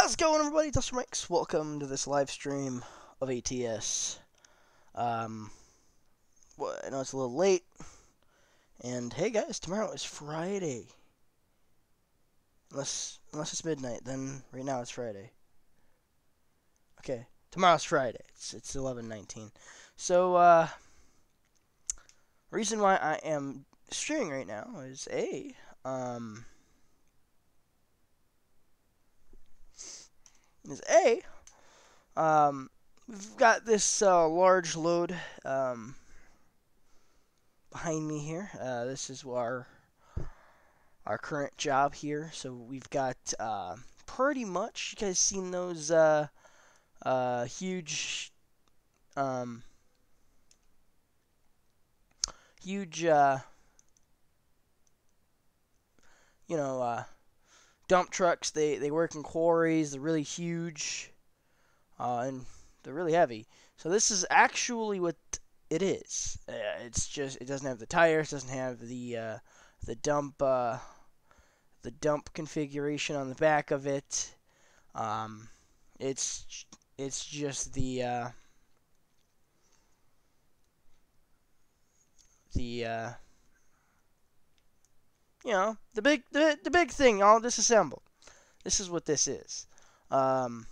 How's it going, everybody? Dustin Mike's. Welcome to this live stream of ATS. Well, I know it's a little late, and hey guys, tomorrow is Friday. Unless it's midnight, then right now it's Friday. Okay, tomorrow's Friday. It's 11:19. So reason why I am streaming right now is we've got this large load behind me here. This is our current job here. So we've got pretty much, you guys seen those huge dump trucks. They work in quarries. They're really huge, and they're really heavy. So this is actually what it is. It's just, it doesn't have the tires, doesn't have the dump configuration on the back of it. It's just the big thing all disassembled. This is what this is. So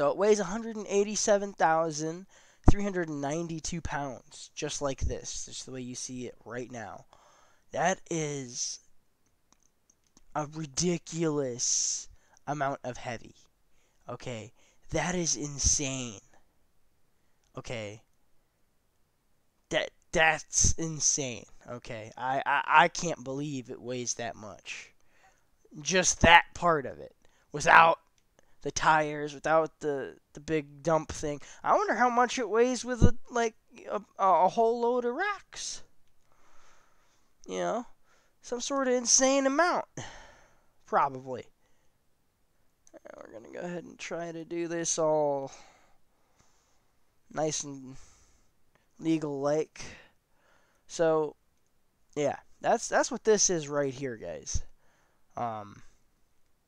it weighs 187,392 pounds, just like this. Just the way you see it right now. That is a ridiculous amount of heavy. Okay, that is insane. Okay, that's insane. Okay, I can't believe it weighs that much. Just that part of it, without the tires, without the big dump thing. I wonder how much it weighs with a whole load of racks. You know, some sort of insane amount, probably. We're gonna go ahead and try to do this all nice and legal-like. So, yeah, that's what this is right here, guys.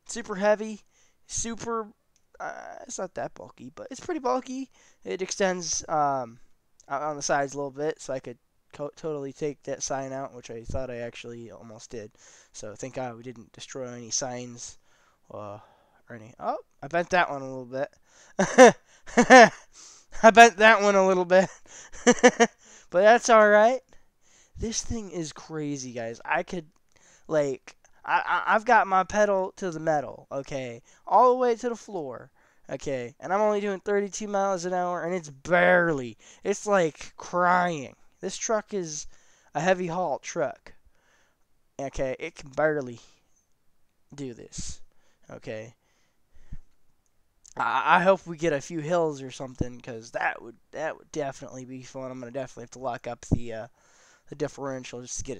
Super heavy, super. It's not that bulky, but it's pretty bulky. It extends out on the sides a little bit, so I could totally take that sign out, which I thought I actually almost did. So thank God we didn't destroy any signs or any. Oh, I bent that one a little bit. I bent that one a little bit. But that's alright. This thing is crazy, guys. I could, I've got my pedal to the metal, okay? All the way to the floor, okay? And I'm only doing 32 miles an hour, and it's like crying. This truck is a heavy haul truck, okay? It can barely do this, okay? I hope we get a few hills or something, because that would definitely be fun. I'm gonna definitely have to lock up the differential just to get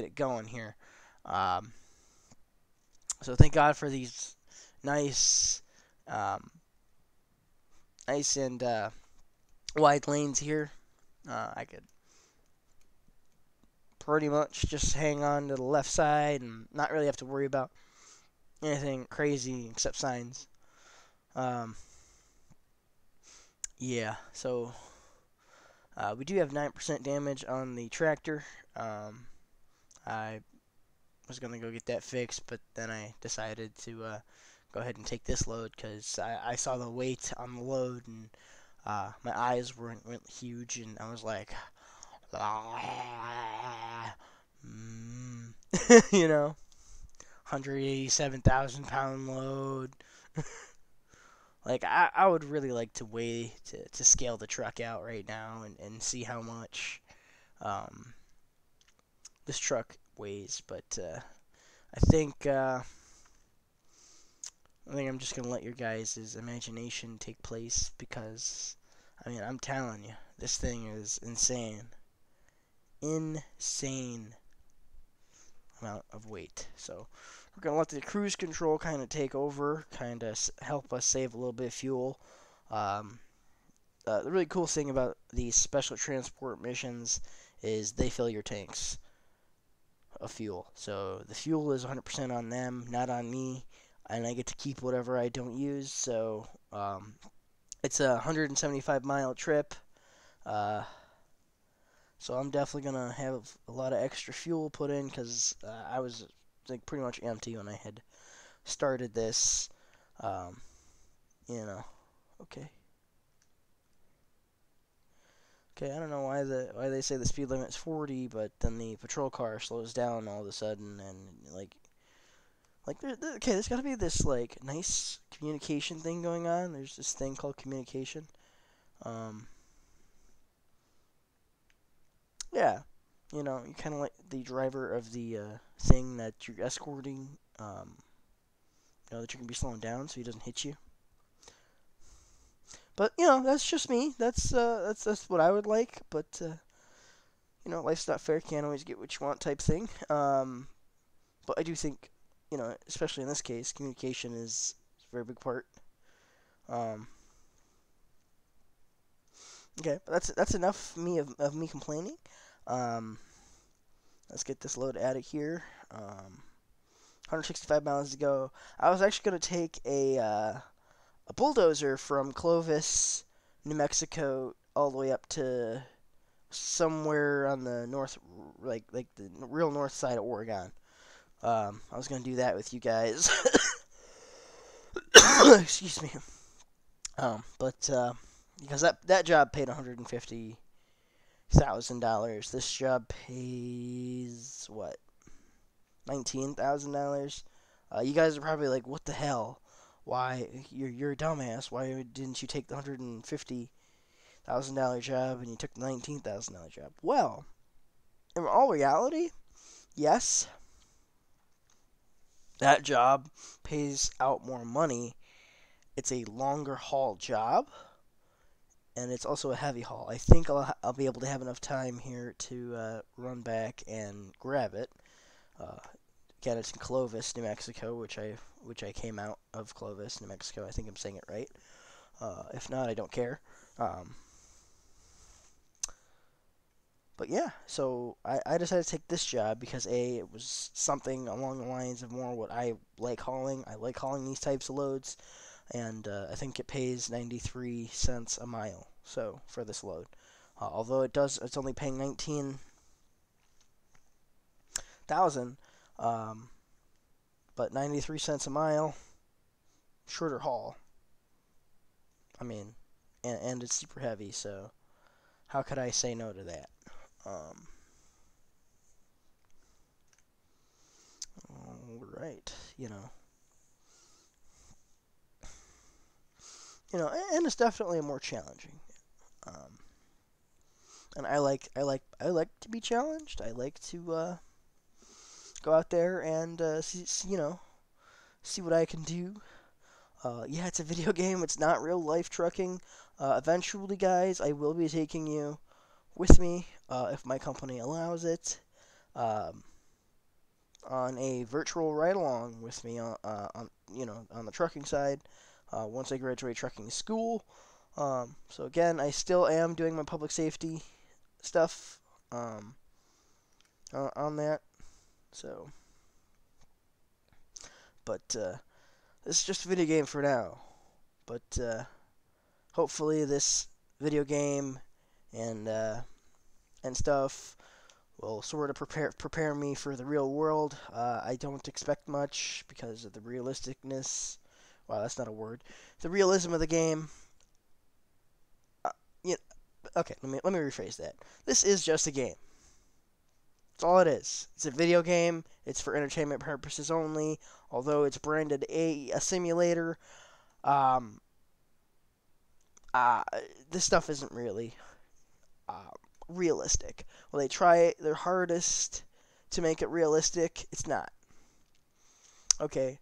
it going here. So thank God for these nice and wide lanes here. I could pretty much just hang on to the left side and not really have to worry about anything crazy except signs. Yeah, so we do have 9% damage on the tractor. I was going to go get that fixed, but then I decided to go ahead and take this load because I saw the weight on the load, and my eyes went huge, and I was like, you know, 187,000 pound load. Like, I would really like to to scale the truck out right now and see how much this truck weighs, but I think I'm just gonna let your guys' imagination take place, because I mean, I'm telling you, this thing is insane amount of weight. So we're gonna let the cruise control kind of take over, kind of help us save a little bit of fuel. The really cool thing about these special transport missions is they fill your tanks of fuel. So the fuel is 100% on them, not on me. and I get to keep whatever I don't use. So it's a 175-mile trip. Uh, so I'm definitely gonna have a lot of extra fuel put in because I was like pretty much empty when I had started this. Um, you know, okay. Okay, I don't know why they say the speed limit's 40, but then the patrol car slows down all of a sudden, and okay, there's got to be this like nice communication thing going on. There's this thing called communication. Um, yeah, you're kind of like the driver of the thing that you're escorting. That you can be slowing down so he doesn't hit you. But that's just me. That's what I would like. But life's not fair. Can't always get what you want, type thing. But I do think, especially in this case, communication is a very big part. Um, okay, but that's enough of me complaining. Um, let's get this load out of here. 165 miles to go. I was actually going to take a bulldozer from Clovis, New Mexico, all the way up to somewhere on the north, like the real north side of Oregon. I was gonna do that with you guys. Excuse me. But because that job paid $150,000. This job pays what? $19,000. You guys are probably like, what the hell? Why you're a dumbass? Why didn't you take the $150,000 job and you took the $19,000 job? Well, in all reality, yes, that job pays out more money. It's a longer haul job, and it's also a heavy haul. I think I'll be able to have enough time here to run back and grab it. Uh, Again, it's in Clovis, New Mexico, which I came out of Clovis, New Mexico. I think I'm saying it right. If not, I don't care. But yeah, so I decided to take this job because it was something along the lines of more what I like hauling. I like hauling these types of loads, and I think it pays 93 cents a mile. So for this load, although it's only paying 19,000. But 93 cents a mile, shorter haul. I mean, and it's super heavy, so how could I say no to that? Um, all right, and it's definitely more challenging. Um, and I like to be challenged. I like to go out there and see what I can do. Yeah, it's a video game. It's not real life trucking. Eventually, guys, I will be taking you with me if my company allows it. Um, on a virtual ride along with me on the trucking side once I graduate trucking school. So again, I still am doing my public safety stuff on that. So, but this is just a video game for now. But hopefully, this video game and stuff will sort of prepare me for the real world. I don't expect much because of the realisticness. Wow, that's not a word. The realism of the game. Yeah. Okay, let me rephrase that. This is just a game. That's all it is. It's a video game. It's for entertainment purposes only. Although it's branded a simulator, um, uh, this stuff isn't really uh, realistic. Well, they try their hardest to make it realistic. It's not. Okay,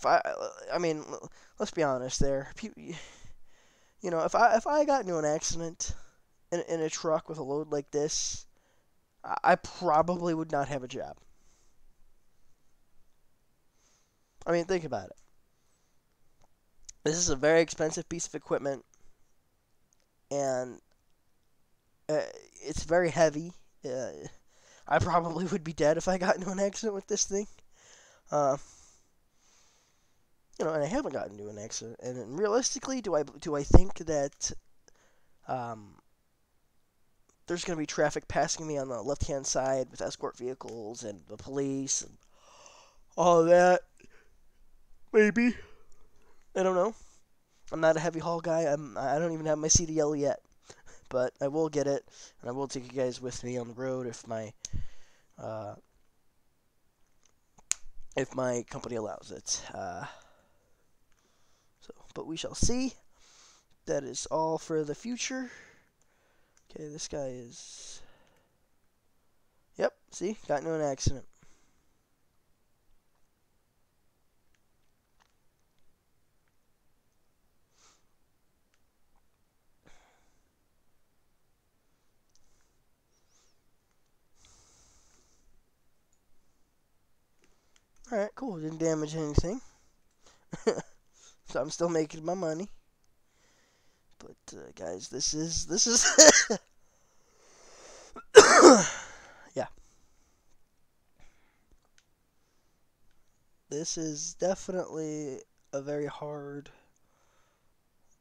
I mean, let's be honest. If I got into an accident in a truck with a load like this, I probably would not have a job. I mean, think about it. This is a very expensive piece of equipment, and uh, it's very heavy. Uh, I probably would be dead if I got into an accident with this thing. Uh, And I haven't gotten into an accident. And realistically, do I think that um, there's going to be traffic passing me on the left-hand side with escort vehicles and the police and all of that? Maybe. I don't know. I'm not a heavy haul guy. I don't even have my CDL yet, but I will get it, and I will take you guys with me on the road uh, if my company allows it. But we shall see. That is all for the future. Okay, this guy is. Yep. See, got into an accident. All right, cool. Didn't damage anything, so I'm still making my money. But guys, this is yeah. This is definitely a very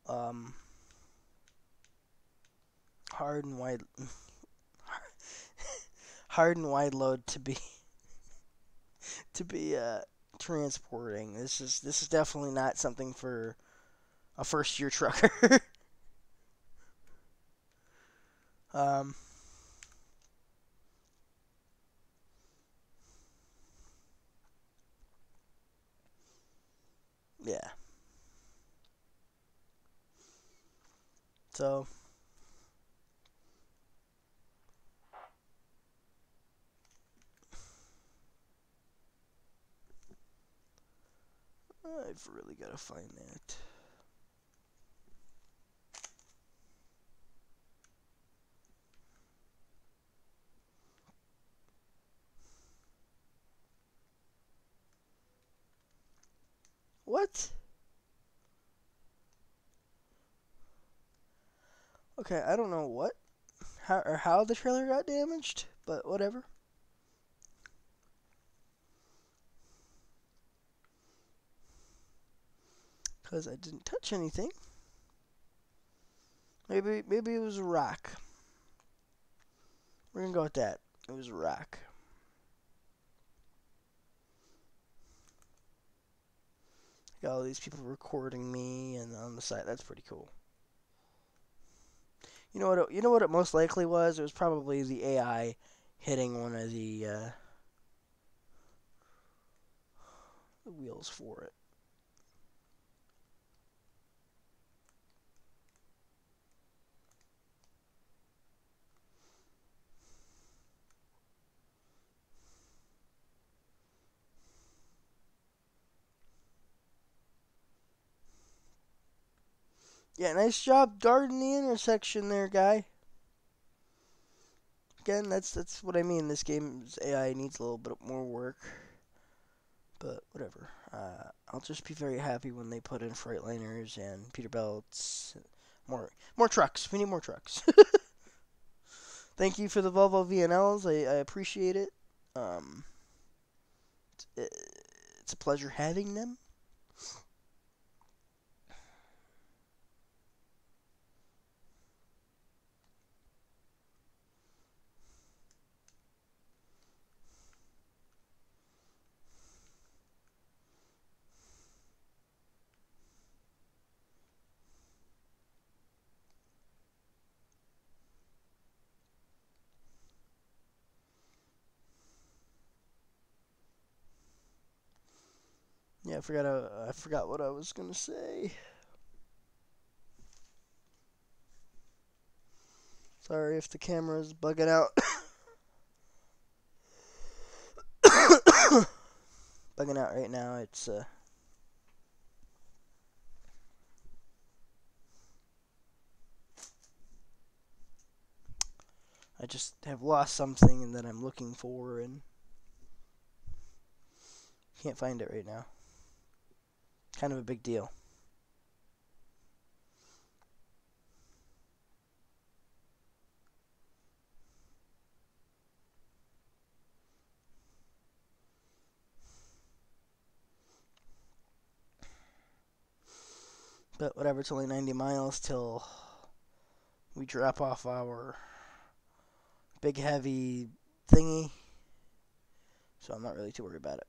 um, hard and wide, hard and wide load to be transporting. This is definitely not something for a first year trucker. um, yeah. So I've really got to find that. What? Okay, I don't know what how the trailer got damaged, but whatever. Cause I didn't touch anything. Maybe it was a rock. We're gonna go with that. It was a rock. Got all these people recording me and on the side. That's pretty cool. You know what it most likely was? It was probably the AI hitting one of the wheels for it. Yeah, nice job guarding the intersection there, guy. Again, that's what I mean. This game's AI needs a little bit more work, but whatever. I'll just be very happy when they put in Freightliners and Peterbilts. More trucks. We need more trucks. Thank you for the Volvo VNLs. I appreciate it. Um, it's a pleasure having them. Yeah, I forgot what I was gonna say. Sorry if the camera's bugging out. Bugging out right now. I just have lost something that I'm looking for and can't find it right now. Kind of a big deal. But whatever, it's only 90 miles till we drop off our big heavy thingy. So I'm not really too worried about it.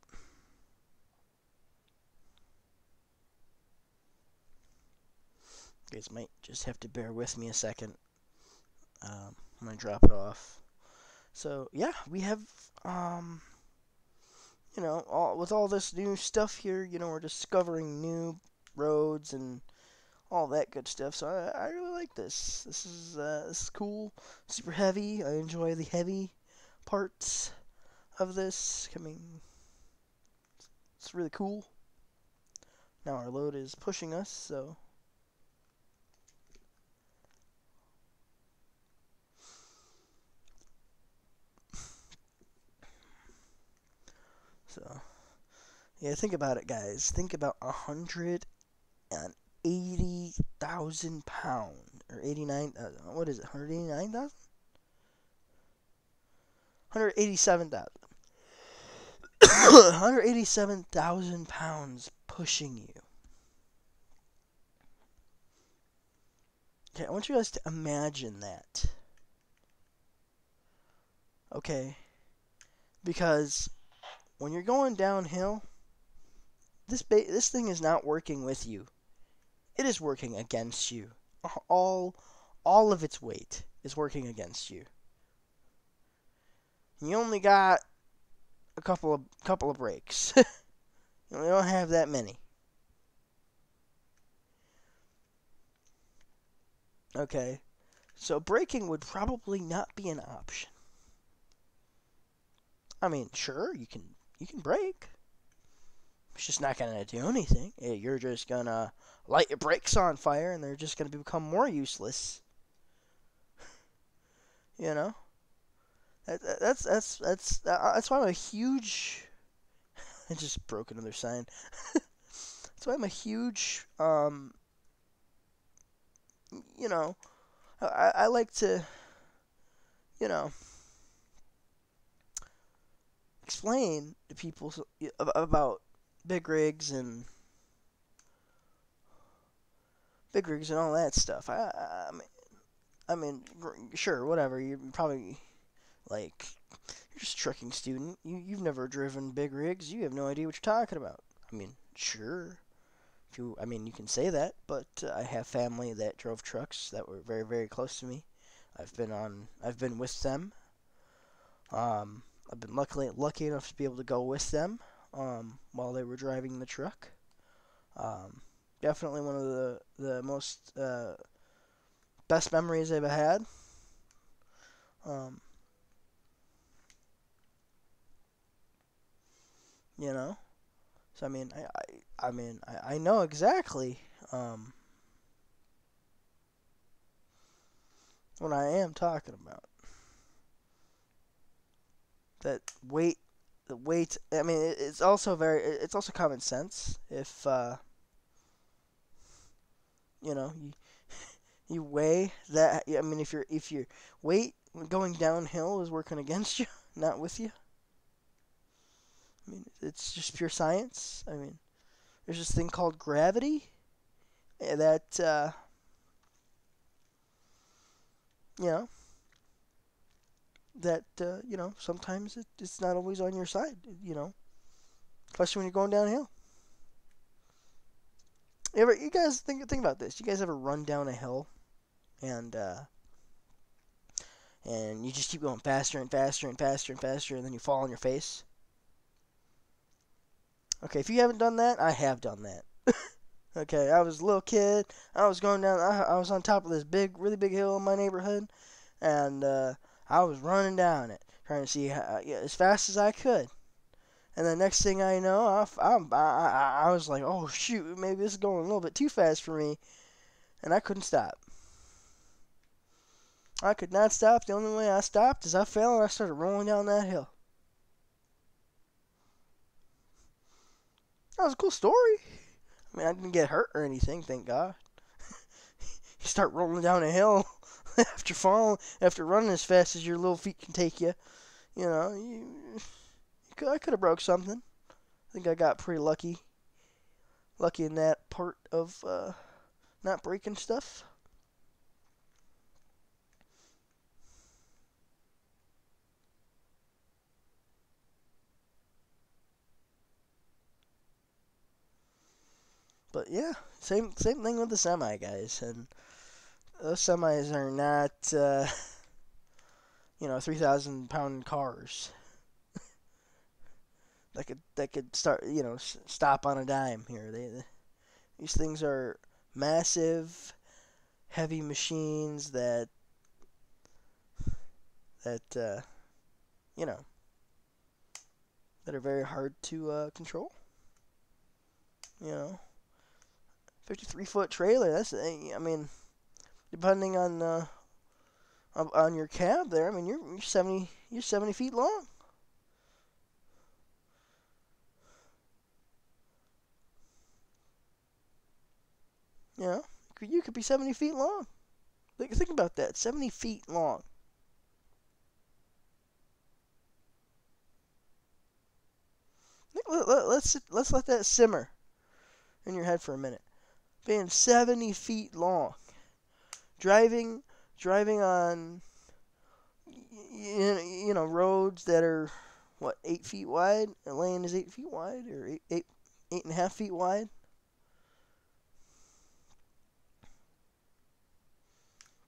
You guys might just have to bear with me a second. I'm going to drop it off. So, yeah, we have, with all this new stuff here, we're discovering new roads and all that good stuff. So I really like this. This is cool. Super heavy. I enjoy the heavy parts of this. I mean, it's really cool. Now our load is pushing us, so yeah, think about it, guys. Think about 180,000 pounds or 89. What is it? 189,000? 187,000. 187,000 pounds pushing you. Okay, I want you guys to imagine that. Okay, because when you're going downhill, this thing is not working with you. It is working against you. All of its weight is working against you. You only got a couple of brakes. You don't have that many. Okay, so braking would probably not be an option. I mean, sure, you can brake. It's just not gonna do anything. You're just gonna light your brakes on fire, and they're just gonna become more useless. You know, that's why I'm a huge. I just broke another sign. That's why I'm a huge. I like to, you know, explain to people about big rigs and all that stuff. I mean, sure, whatever. You're probably like you're just a trucking student. You've never driven big rigs. You have no idea what you're talking about. I mean, sure. You can say that, but I have family that drove trucks that were very, very close to me. I've been with them. I've been lucky enough to be able to go with them while they were driving the truck. Definitely one of the most best memories I've ever had. You know, so I know exactly what I am talking about. That weight, the weight. I mean, it's also common sense. If you weigh that. I mean, if your weight going downhill is working against you, not with you. I mean, it's just pure science. I mean, there's this thing called gravity that you know sometimes it's not always on your side. Especially when you're going downhill. You guys think about this? You guys ever run down a hill and you just keep going faster and faster and faster and faster, and then you fall on your face? Okay, if you haven't done that, I have done that. Okay, I was a little kid. I was going down. I was on top of this really big hill in my neighborhood, and I was running down it, trying to see as fast as I could. And the next thing I know, I was like, oh shoot, maybe this is going a little bit too fast for me, and I couldn't stop. I could not stop. The only way I stopped is I fell and I started rolling down that hill. That was a cool story. I mean, I didn't get hurt or anything, thank God. You start rolling down a hill after running as fast as your little feet can take you. I could have broke something. I think I got pretty lucky in that part of not breaking stuff. But yeah, same thing with the semi guys, and those semis are not 3,000 pound cars that could start stop on a dime here. These things are massive, heavy machines that you know that are very hard to control. You know, 53-foot trailer. I mean, depending on your cab there. I mean, you're 70 feet long. You know, you could be 70 feet long. Think about that. 70 feet long. Let's let that simmer in your head for a minute. Being 70 feet long, driving on roads that are what 8 feet wide. A lane is 8 feet wide, or eight and a half feet wide.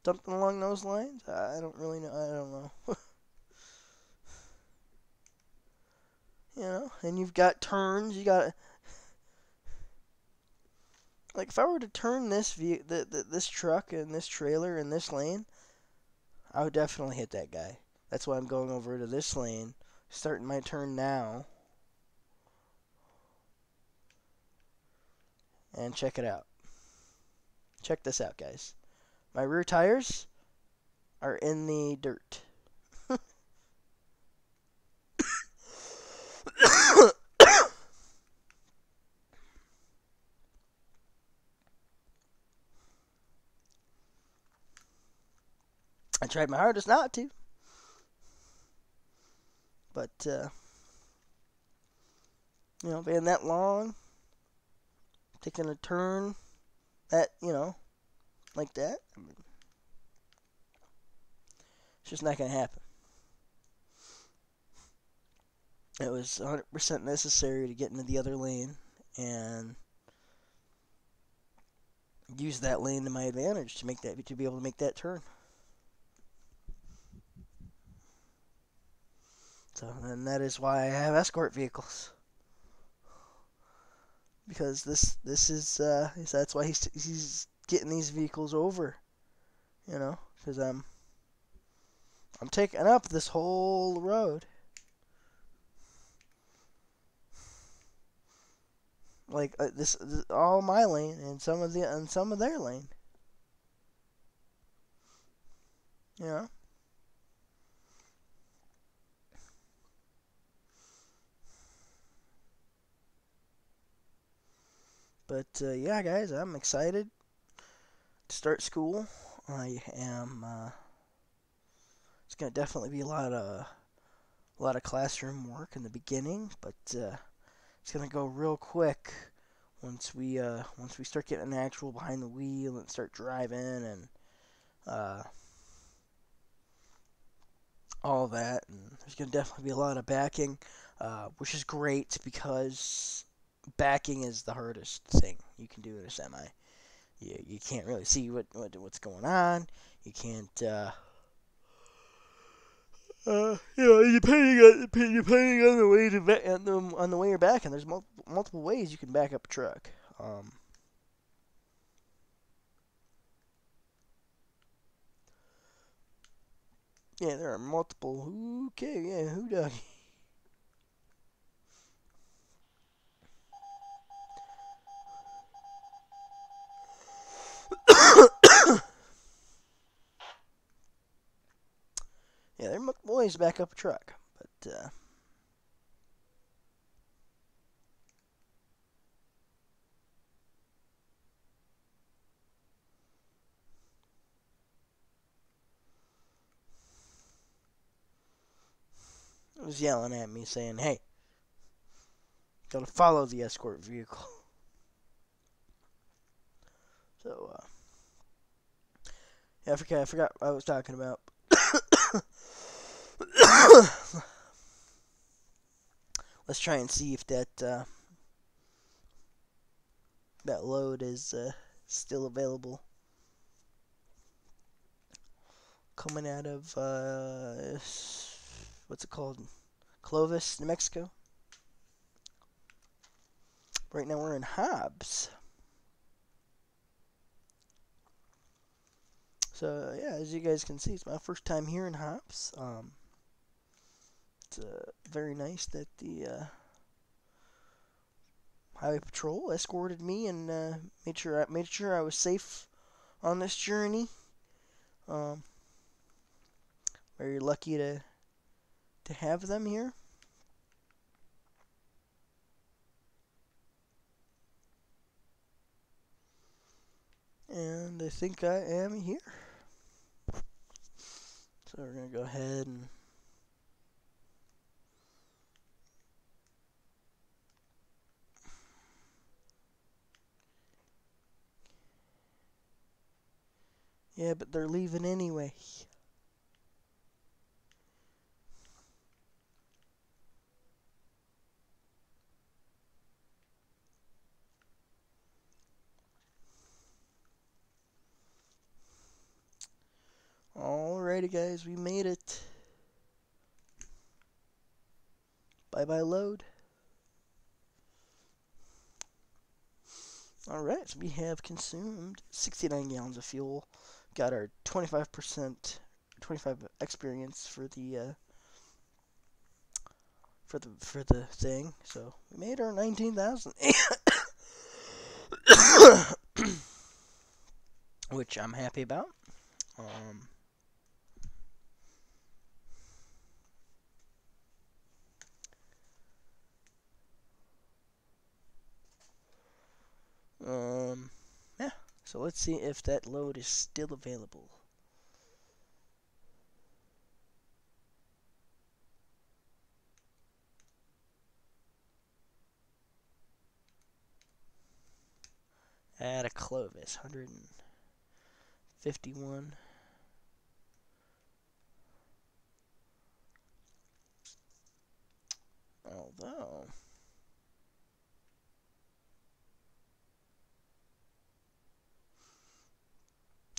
Something along those lines. I don't really know. I don't know. And you've got turns. You got like if I were to turn this truck and this trailer in this lane, I would definitely hit that guy. That's why I'm going over to this lane, starting my turn now. And check it out. Check this out, guys. My rear tires are in the dirt. I tried my hardest not to, but being that long, taking a turn that like that, I mean, it's just not gonna happen. It was 100% necessary to get into the other lane and use that lane to my advantage to be able to make that turn. So, and that is why I have escort vehicles, because this is that's why he's getting these vehicles over, because I'm taking up this whole road. Like this all my lane and some of their lane. But yeah, guys, I'm excited to start school. I am. It's gonna definitely be a lot of classroom work in the beginning, but it's gonna go real quick once we start getting an actual behind the wheel and start driving and all that. And there's gonna definitely be a lot of backing, which is great because backing is the hardest thing you can do in a semi. You can't really see what's going on. You can't. Depending on the way on the way you're backing, there's multiple ways you can back up a truck. Yeah, there are multiple. Okay, yeah, who dog? Yeah, there are multiple ways to back up a truck, but it was yelling at me saying, "Hey, gotta follow the escort vehicle." So, yeah, I forgot what I was talking about. Let's try and see if that load is still available. Coming out of what's it called? Clovis, New Mexico. Right now we're in Hobbs. So yeah, as you guys can see, it's my first time here in Hobbs. It's very nice that the highway patrol escorted me and made sure I was safe on this journey. Um, Very lucky to have them here. And I think I am here. So we're going to go ahead and yeah, but they're leaving anyway. Alrighty guys, we made it. Bye-bye load. Alright, so we have consumed 69 gallons of fuel. Got our 25% 25 experience for the thing. So we made our 19,000. Which I'm happy about. Yeah. So let's see if that load is still available. At a Clovis, 151. Although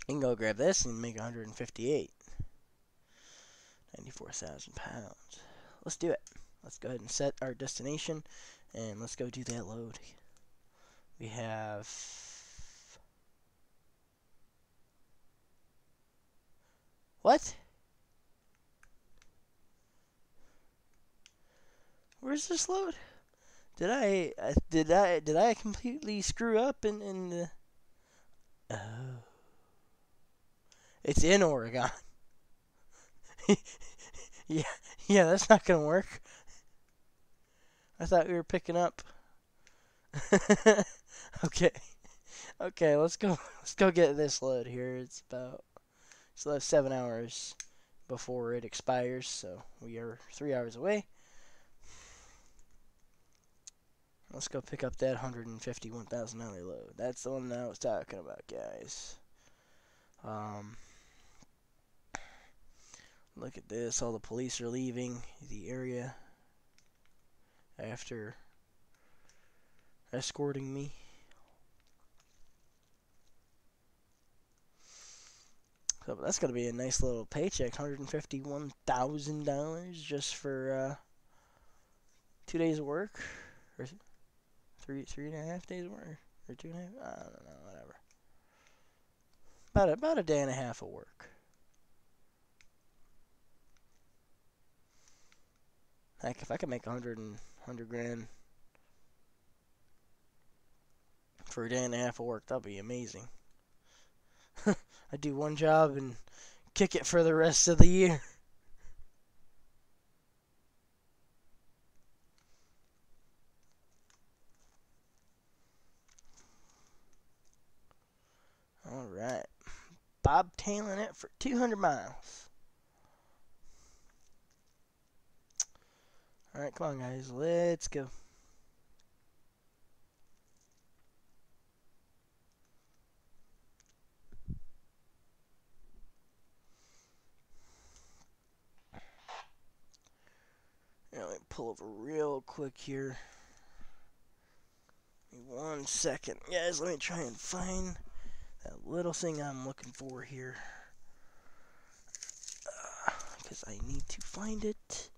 you can go grab this and make 158. 94,000 pounds. Let's do it. Let's go ahead and set our destination and let's go do that load. We have what? Where's this load? Did I completely screw up in the? Oh, it's in Oregon. yeah, yeah, that's not gonna work. I thought we were picking up. Okay, okay, let's go. Let's go get this load here. It's about still have 7 hours before it expires, so we are 3 hours away. Let's go pick up that $151,000 load. That's the one that I was talking about, guys. Look at this. All the police are leaving the area after escorting me. So that's going to be a nice little paycheck. $151,000 just for 2 days of work. Or three and a half days of work. Or 2.5. I don't know. Whatever. About a day and a half of work. Heck, if I could make 100 grand for a day and a half of work, that'd be amazing. I'd do one job and kick it for the rest of the year. Alright. Bobtailing it for 200 miles. Alright, come on, guys. Let's go. pull over real quick here. Give me 1 second. Guys, let me try and find that little thing I'm looking for here. Because I need to find it.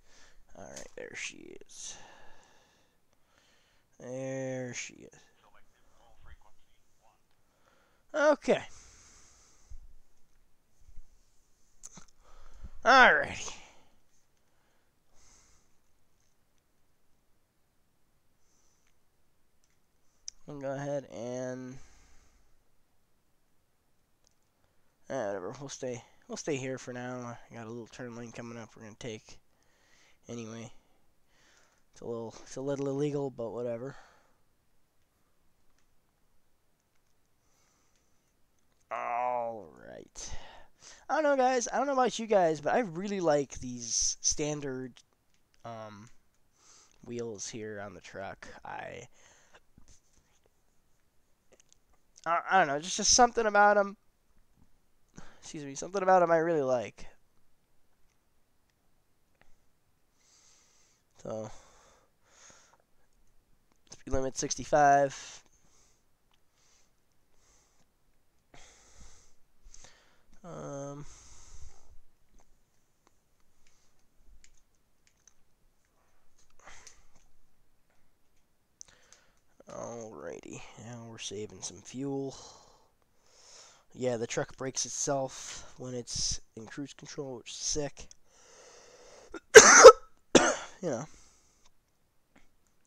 Alright, there she is. There she is. Okay. Alrighty. We'll go ahead and whatever. We'll stay here for now. I got a little turn lane coming up we're gonna take. Anyway. It's a little illegal, but whatever. Alright. I don't know, guys. I don't know about you guys, but I really like these standard wheels here on the truck. I don't know, just something about them. Excuse me, something about them I really like. So, speed limit 65. Alrighty, now we're saving some fuel. Yeah, the truck brakes itself when it's in cruise control, which is sick. You know,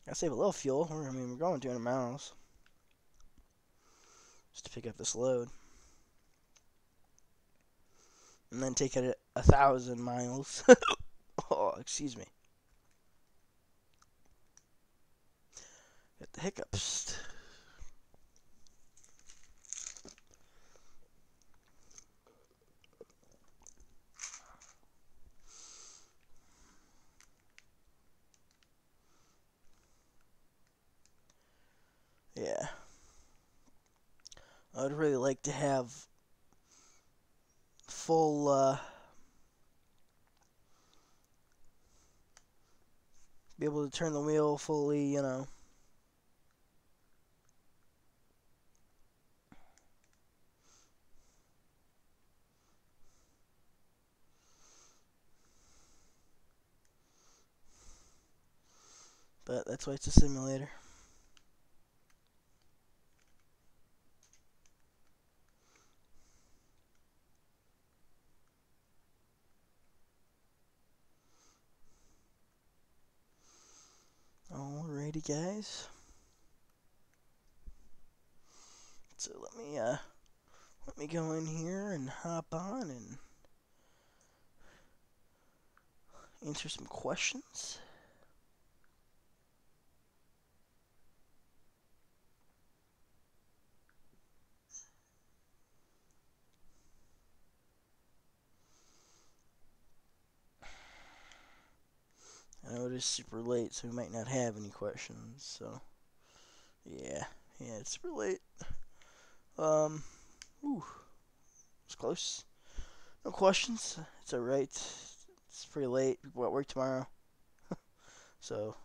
gotta save a little fuel. I mean, we're going 200 miles just to pick up this load, and then take it 1,000 miles. Oh, excuse me. Got the hiccups. Yeah. I would really like to have full, be able to turn the wheel fully, you know. But that's why it's a simulator. Alrighty, guys. So let me go in here and hop on and answer some questions. I know it is super late, so we might not have any questions. So yeah, it's super late. Ooh, it's close. No questions. It's alright. It's pretty late. People at work tomorrow. So,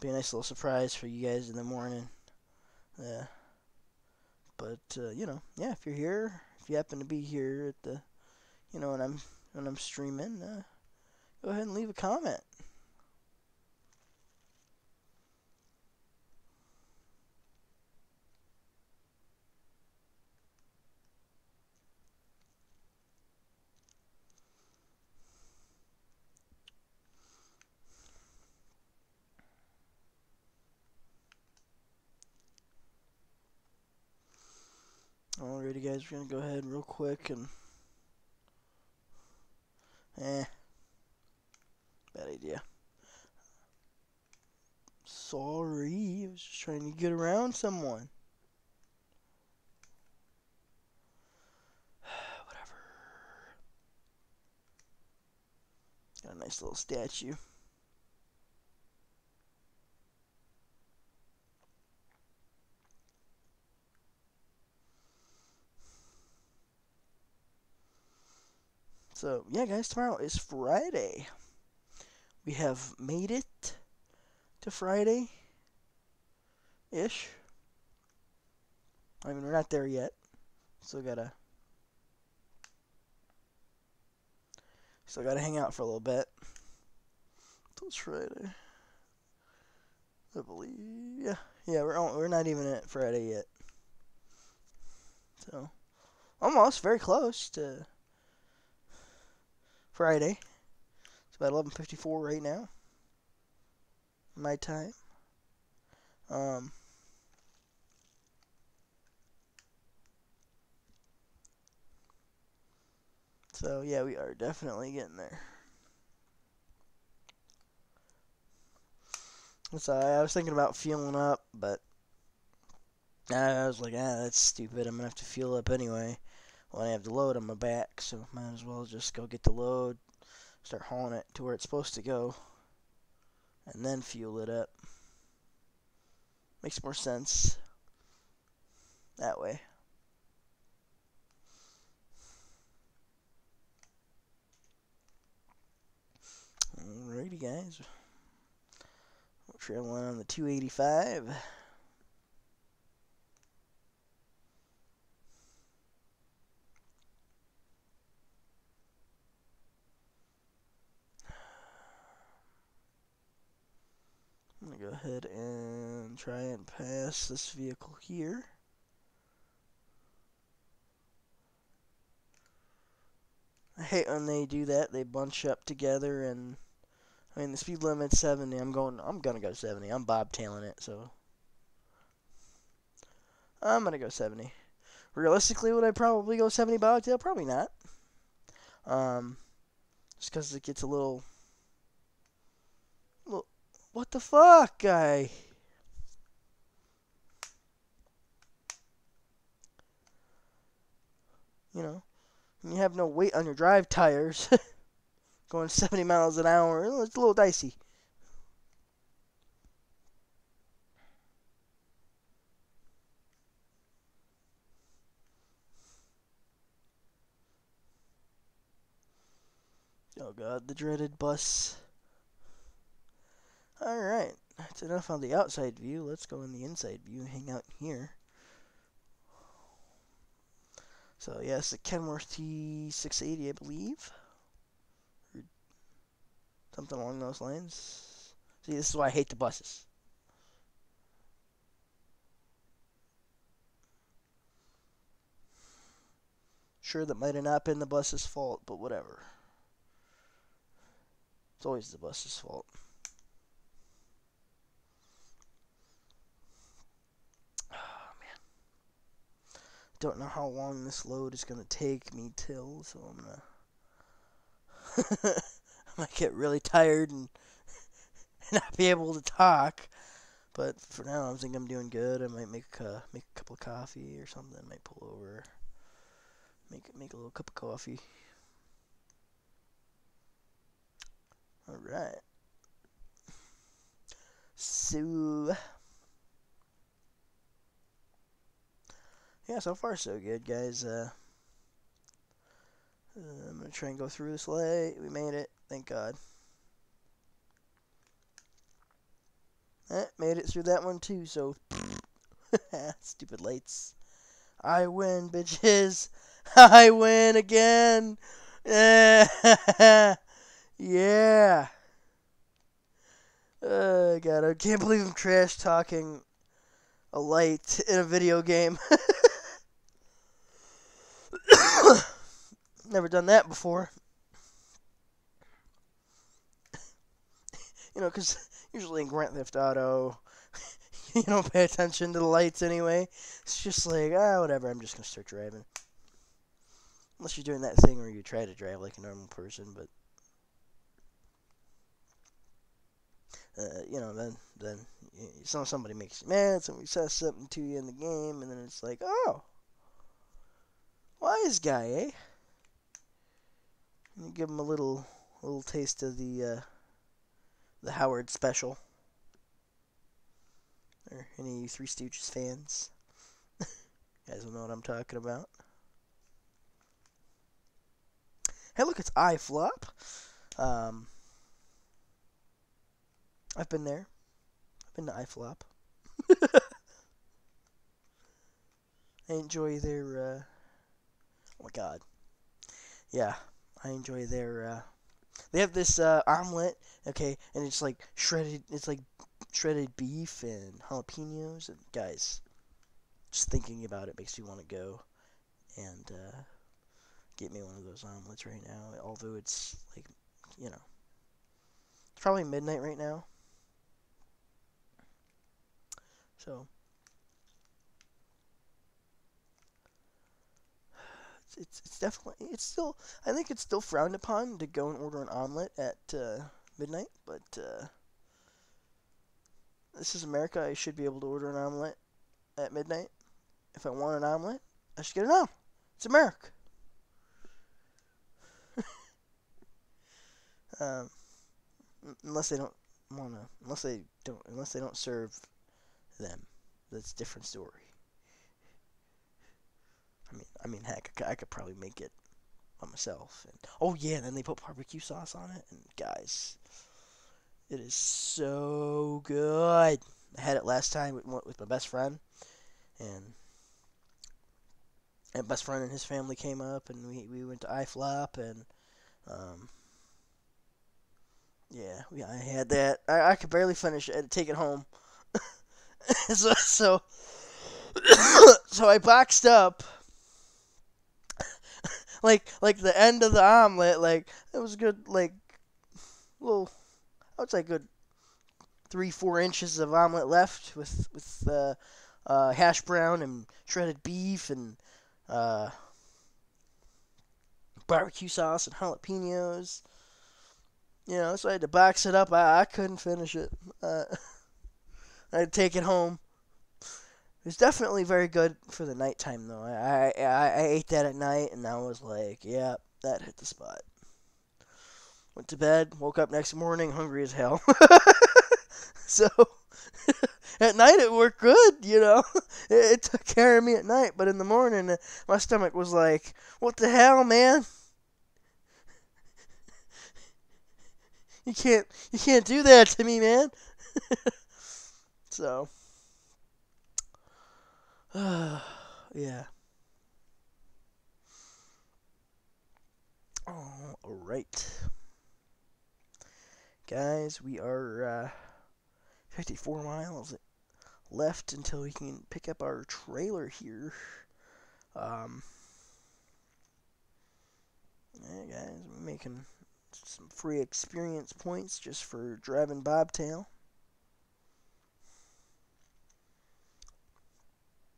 be a nice little surprise for you guys in the morning. Yeah. But, you know, yeah, if you're here, if you happen to be here at the, you know, when I'm streaming, go ahead and leave a comment. Alrighty, guys, we're gonna go ahead real quick and bad idea. Sorry, I was just trying to get around someone. Whatever. Got a nice little statue. So, yeah, guys, tomorrow is Friday. We have made it to Friday ish. I mean, we're not there yet. Still gotta hang out for a little bit. Till it's Friday, I believe. Yeah. We're not even at Friday yet. So almost very close to Friday. It's about 11:54 right now. My time. So yeah, we are definitely getting there. So I was thinking about fueling up, but I was like, that's stupid. I'm gonna have to fuel up anyway. When I have the load on my back, so might as well just go get the load, start hauling it to where it's supposed to go, and then fuel it up. Makes more sense that way. Alrighty, guys. We're traveling on the 285. I'm going to go ahead and try and pass this vehicle here. I hate when they do that. They bunch up together, and I mean the speed limit's 70. I'm gonna go 70. I'm bobtailing it, so I'm gonna go 70. Realistically, would I probably go 70 bobtail? Probably not. Just because it gets a little. What the fuck, guy? You know, when you have no weight on your drive tires, going 70 miles an hour, it's a little dicey. Oh god, the dreaded bus. Alright, that's enough on the outside view. Let's go in the inside view, hang out here. So, yes, the Kenworth T680, I believe. Or something along those lines. See, this is why I hate the buses. Sure, that might have not been the bus's fault, but whatever. It's always the bus's fault. Oh, man. Don't know how long this load is going to take me till, so I'm going to... I might get really tired and not be able to talk. But for now, I think I'm doing good. I might make a cup of coffee or something. I might pull over, make a little cup of coffee. All right. So yeah, so far so good, guys. I'm gonna try and go through this light. We made it, thank God. Made it through that one too. So stupid lights. I win, bitches. I win again. Yeah. Yeah. God, I can't believe I'm trash talking a light in a video game. Never done that before. You know, because usually in Grand Theft Auto, you don't pay attention to the lights anyway. It's just like, whatever, I'm just going to start driving. Unless you're doing that thing where you try to drive like a normal person, but... you know, then somebody makes you mad, somebody says something to you in the game, and then it's like, oh, wise guy, eh? And you give him a little taste of the Howard special. Or any of you Three Stooges fans? You guys will know what I'm talking about. Hey, look, it's iFlop. I've been there. Been to iFlop. I enjoy their. Oh my God. Yeah, I enjoy their. They have this omelet, okay, and it's like shredded. It's like shredded beef and jalapenos. And guys, just thinking about it makes me want to go and get me one of those omelets right now. Although it's like, you know, it's probably midnight right now. So it's definitely it's still I think it's still frowned upon to go and order an omelet at midnight, but this is America. I should be able to order an omelet at midnight. If I want an omelet, I should get an omelet. It's America. Um, unless they don't wanna, unless they don't serve them, that's a different story. Heck, I could probably make it by myself. And oh yeah, and then they put barbecue sauce on it, and guys, it is so good. I had it last time with my best friend, and my best friend and his family came up, and we went to iFlop, and um, yeah, I had that. I could barely finish it. I had to take it home. So so I boxed up like the end of the omelet. Like it was good. Like little, I would say good 3-4 inches of omelet left with hash brown and shredded beef and uh, barbecue sauce and jalapenos. You know, so I had to box it up. I couldn't finish it. I had to take it home. It was definitely very good for the nighttime, though. I ate that at night, and I was like, yeah, that hit the spot. Went to bed, woke up next morning, hungry as hell. So, at night it worked good, you know. It took care of me at night, but in the morning, my stomach was like, what the hell, man? You can't do that to me, man. So, yeah. Oh, alright. Guys, we are 54 miles left until we can pick up our trailer here. Yeah, guys, we're making some free experience points just for driving bobtail.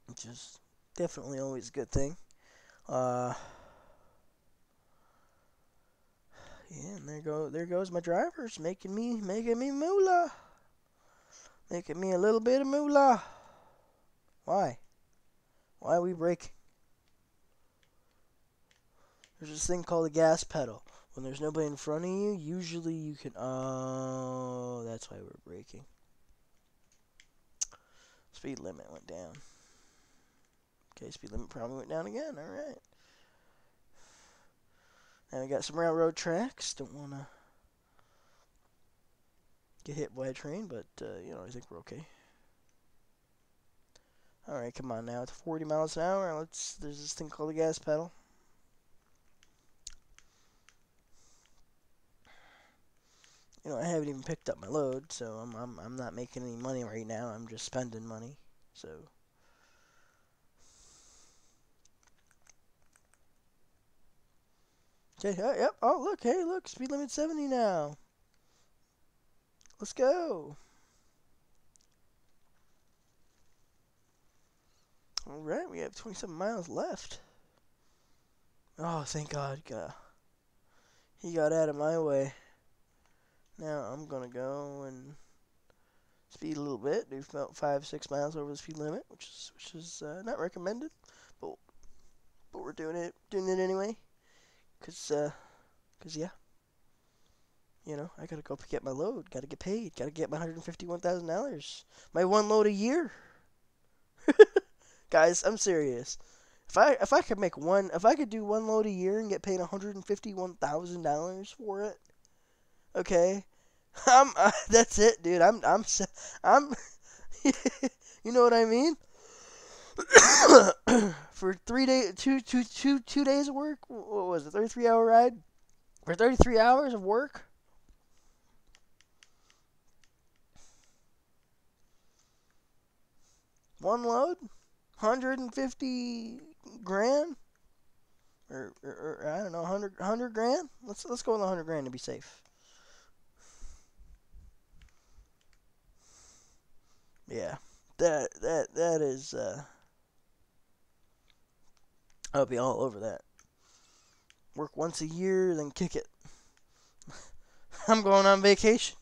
Which is definitely always a good thing. Yeah, and there goes my drivers making me moolah, making me a little bit of moolah. Why? Why are we braking? There's this thing called a gas pedal. When there's nobody in front of you, usually you can. Oh, that's why we're braking. Speed limit went down. Okay, speed limit probably went down again. All right. Now we got some railroad tracks. Don't want to get hit by a train, but, I think we're okay. Alright, come on now. It's 40 miles an hour. There's this thing called the gas pedal. I haven't even picked up my load, so I'm not making any money right now. I'm just spending money, so. Okay, yep. Oh, look, hey, look, speed limit 70 now. Let's go. Alright, we have 27 miles left. Oh, thank God. He got out of my way. Now I'm going to go and speed a little bit, do about 5-6 miles over the speed limit, which is not recommended, but we're doing it anyway. Cause yeah, I gotta go get my load, gotta get paid, gotta get my $151,000, my one load a year. Guys, I'm serious. If I could do one load a year and get paid $151,000 for it, okay, That's it, dude. I'm you know what I mean? For 3 days, 2 days of work. What was it? 33-hour ride for 33 hours of work. One load, 150 grand, or I don't know, 100 grand. Let's go with 100 grand to be safe. Yeah, that is. I'll be all over that. Work once a year, then kick it. I'm going on vacation.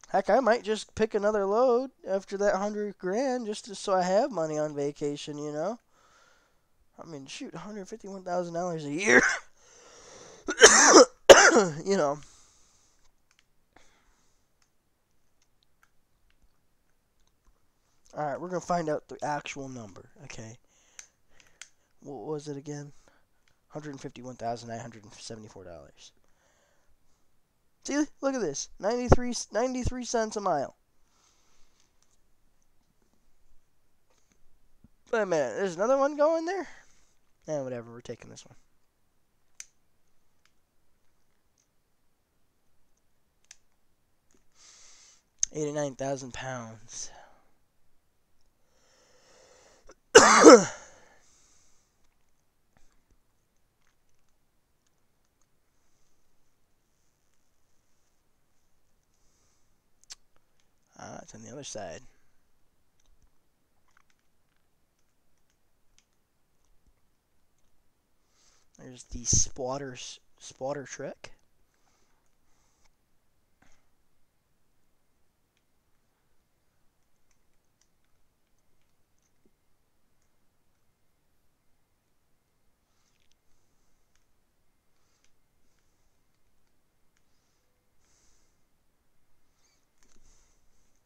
Heck, I might just pick another load after that 100 grand so I have money on vacation, you know? I mean, shoot, $151,000 a year. You know. Alright, we're going to find out the actual number, okay? What was it again? $151,974. See, look at this. 93 cents a mile. Wait a minute, there's another one going there? Whatever, we're taking this one. 89,000 pounds. It's on the other side. There's the spotter trick.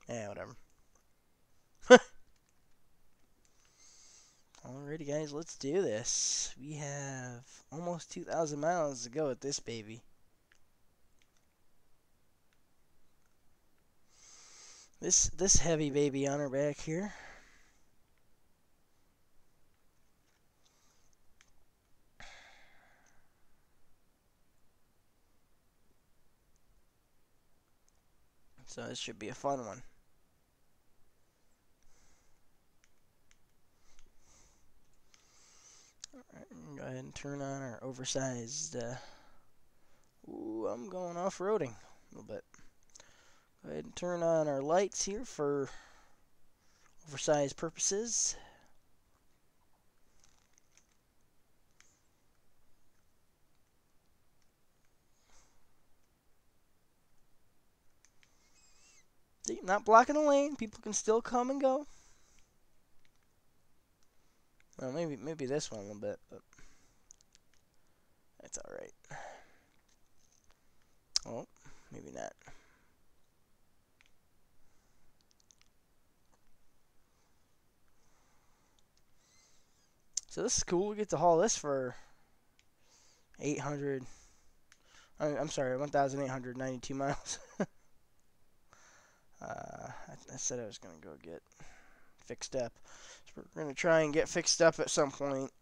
Yeah, whatever. Alrighty, guys, let's do this. We have almost 2,000 miles to go with this baby. This heavy baby on our back here. So this should be a fun one. Alright, go ahead and turn on our oversized. Ooh, I'm going off-roading a little bit. Go ahead and turn on our lights here for oversized purposes. See, not blocking the lane. People can still come and go. Well, maybe this one a little bit, but that's all right. Oh, maybe not. So this is cool. We get to haul this for 800. I'm sorry, 1,892 miles. I said I was gonna go get fixed up. So we're gonna try and get fixed up at some point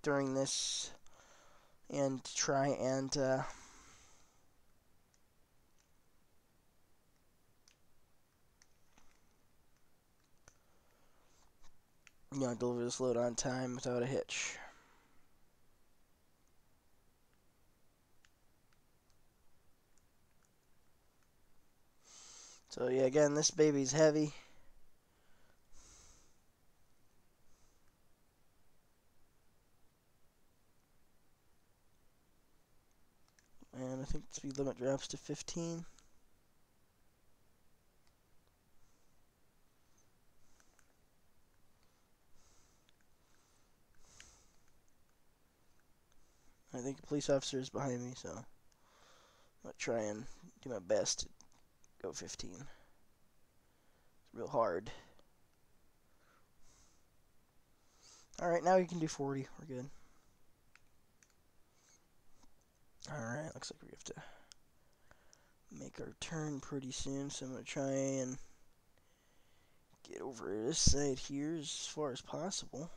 during this, and try and deliver this load on time without a hitch. So yeah, again, this baby's heavy. And I think the speed limit drops to 15. I think the police officer is behind me, so I'll try and do my best to go 15. It's real hard. Alright, now we can do 40. We're good. Alright, looks like we have to make our turn pretty soon, so I'm going to try and get over to this side here as far as possible.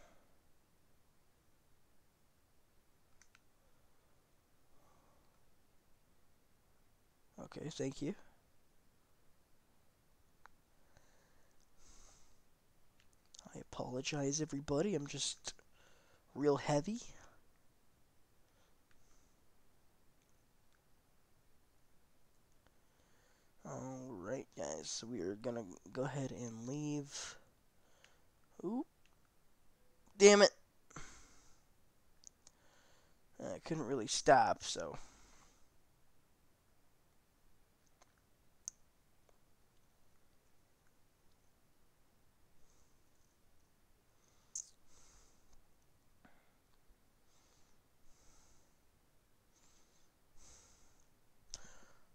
Okay, thank you. I apologize, everybody. I'm just real heavy. Alright, guys, so we are gonna go ahead and leave. Oop. Damn it. I couldn't really stop, so.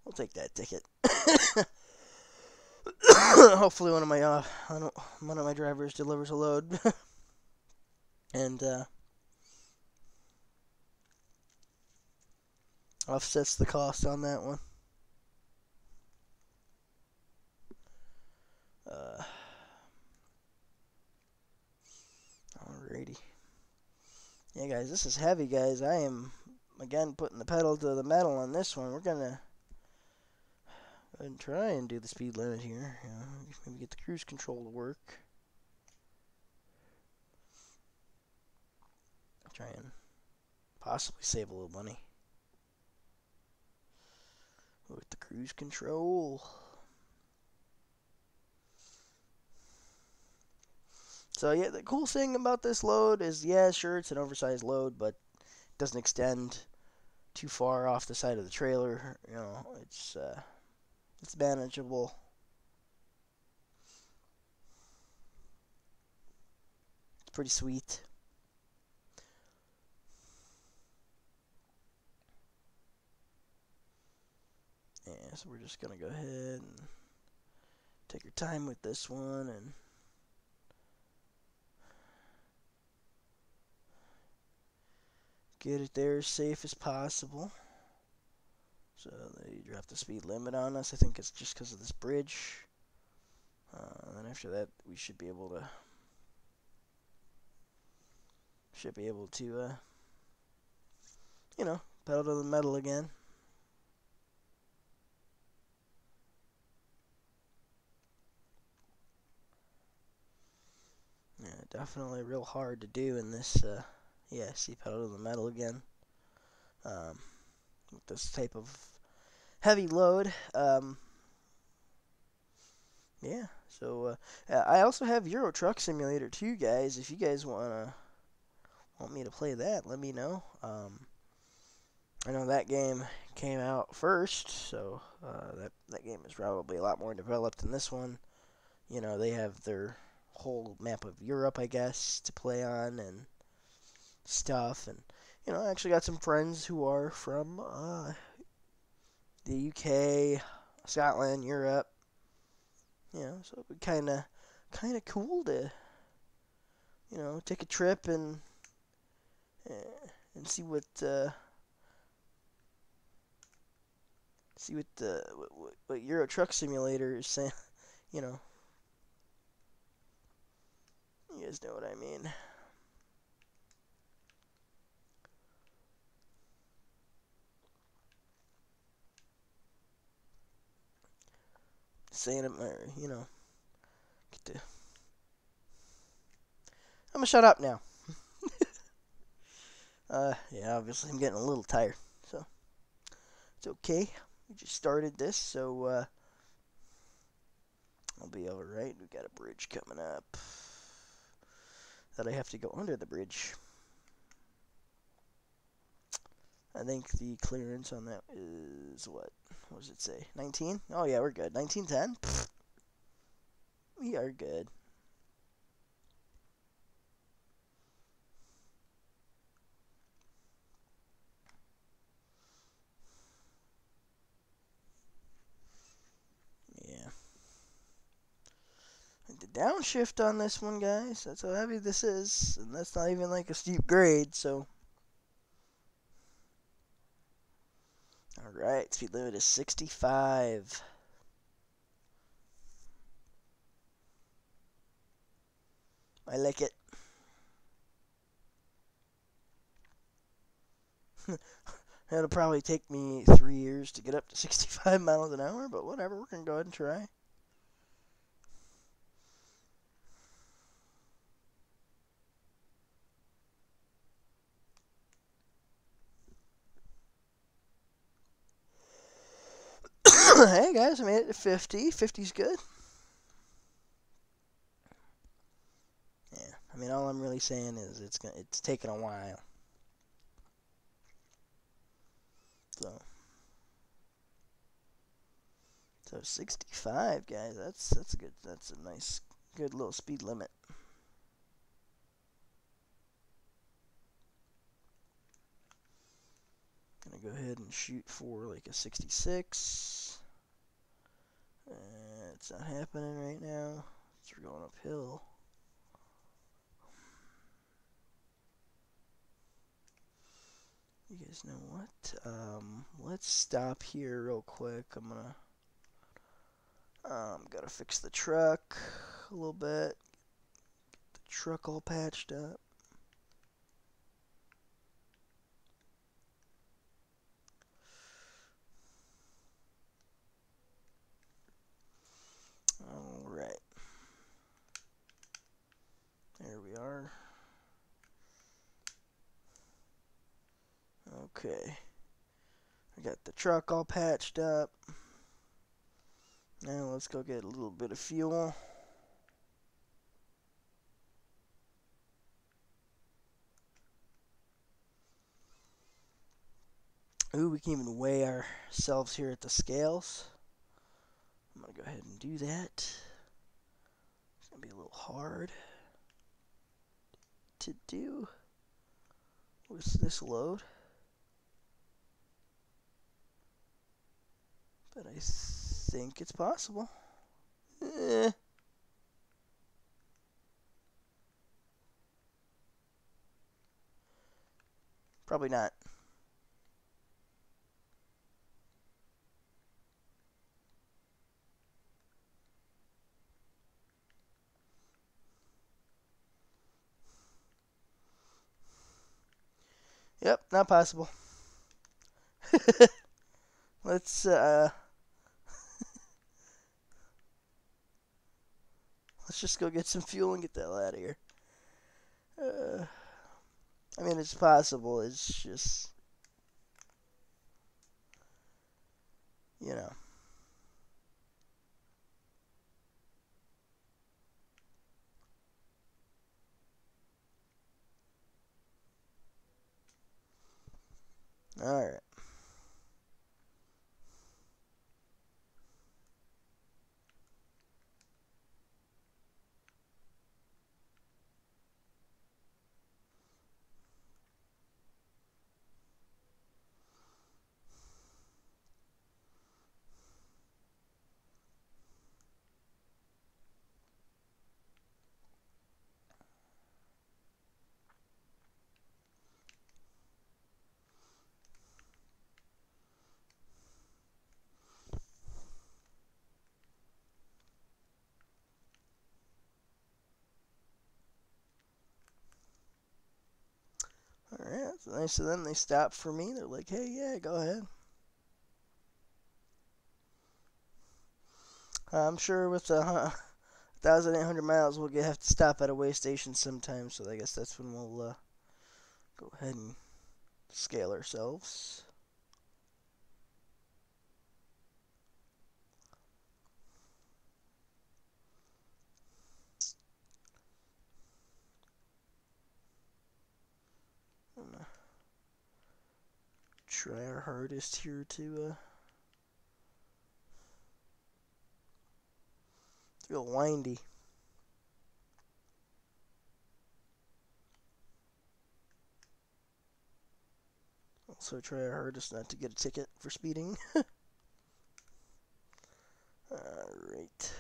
We'll take that ticket. Hopefully one of my drivers delivers a load. And offsets the cost on that one. Alrighty. Yeah, guys, this is heavy, guys. I am, again, putting the pedal to the metal on this one. We're gonna try and do the speed limit here. Maybe get the cruise control to work. Try and possibly save a little money with the cruise control. So yeah, the cool thing about this load is, yeah, sure, it's an oversized load, but it doesn't extend too far off the side of the trailer. You know, it's manageable. It's pretty sweet. Yeah, so we're just gonna go ahead and take your time with this one and get it there as safe as possible. So they dropped the speed limit on us. I think it's just because of this bridge. And then after that, we should be able to you know, pedal to the metal again. Yeah, definitely real hard to do in this. Yeah, see, pedal to the metal again. With this type of heavy load. Yeah, so I also have Euro Truck Simulator too, guys. If you guys want me to play that, let me know. I know that game came out first, so that game is probably a lot more developed than this one. You know, they have their whole map of Europe, I guess, to play on and stuff. And you know, I actually got some friends who are from the UK, Scotland, Europe. You know, so it'd be kind of cool to, you know, take a trip and see what what Euro Truck Simulator is saying. You know, you guys know what I mean. Saying it, you know, get to. I'm gonna shut up now. Yeah, obviously I'm getting a little tired, so it's okay. We just started this, so I'll be alright. We got a bridge coming up that I have to go under the bridge. I think the clearance on that is what? What does it say? 19? Oh yeah, we're good. 1910? We are good. Yeah. The downshift on this one, guys. That's how heavy this is, and that's not even like a steep grade, so Alright, speed limit is 65. I like it. It'll probably take me 3 years to get up to 65 miles an hour, but whatever, we're going to go ahead and try. Hey guys, I made it to 50. 50's good. Yeah, I mean, all I'm really saying is it's taking a while. So 65, guys. That's good. That's a nice, good little speed limit. Gonna go ahead and shoot for like a 66. It's not happening right now. So we're going uphill. You guys know what? Let's stop here real quick. I'm gonna gotta fix the truck a little bit. Get the truck all patched up. Alright. There we are. Okay. I got the truck all patched up. Now let's go get a little bit of fuel. Ooh, we can even weigh ourselves here at the scales. I'm going to go ahead and do that. It's going to be a little hard to do with this load. But I think it's possible. Probably not. Yep, not possible. Let's let's just go get some fuel and get the hell out of here. I mean, it's possible. It's just, you know. All right. Alright, that's nice of them. They stopped for me. They're like, hey, yeah, go ahead. I'm sure with 1,800 miles, we'll have to stop at a way station sometime. So I guess that's when we'll go ahead and scale ourselves. I'm gonna try our hardest here to it's real windy. Also try our hardest not to get a ticket for speeding. Alright.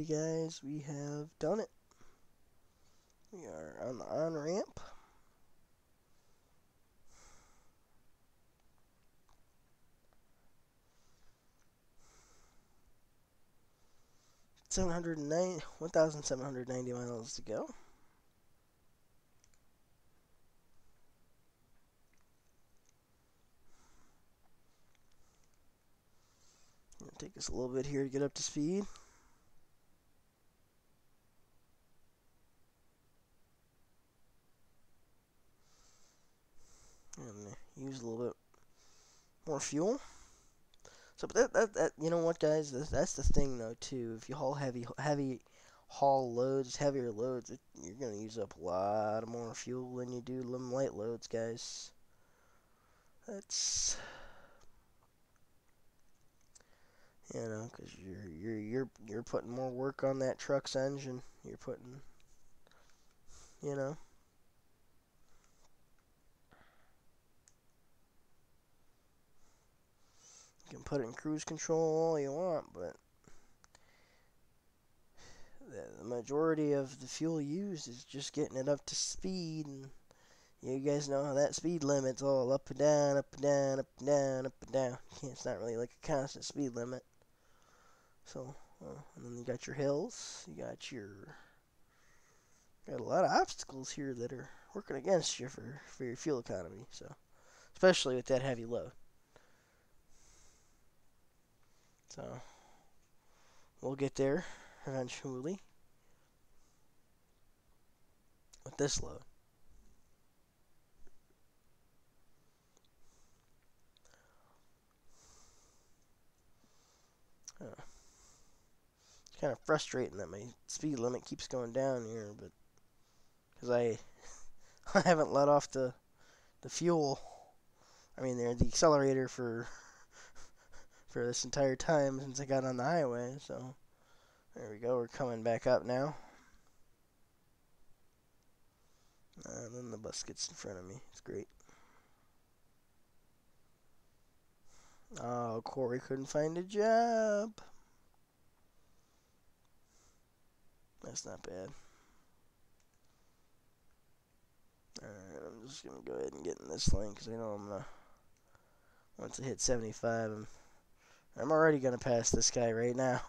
Alrighty, guys, we have done it. We are on the on-ramp. Seven hundred and 1,790 miles to go. It'll take us a little bit here to get up to speed. And use a little bit more fuel. So, but that you know what, guys? That's the thing, though, too. If you haul heavy haul loads, heavier loads, you're gonna use up a lot more fuel than you do them light loads, guys. That's, you know, because you're putting more work on that truck's engine. You're putting, you know. You can put it in cruise control all you want, but the majority of the fuel used is just getting it up to speed, and you guys know how that speed limit's all up and down, up and down, up and down, up and down. It's not really like a constant speed limit. So, and then you got your hills, you got a lot of obstacles here that are working against you for your fuel economy. So, especially with that heavy load. So, we'll get there eventually with this load. It's kind of frustrating that my speed limit keeps going down here, but because I haven't let off the fuel. I mean, the accelerator for this entire time since I got on the highway. So there we go. We're coming back up now. And then the bus gets in front of me. It's great. Oh, Corey couldn't find a job. That's not bad. Alright, I'm just going to go ahead and get in this lane because I know I'm going to, once I hit 75, I'm already going to pass this guy right now.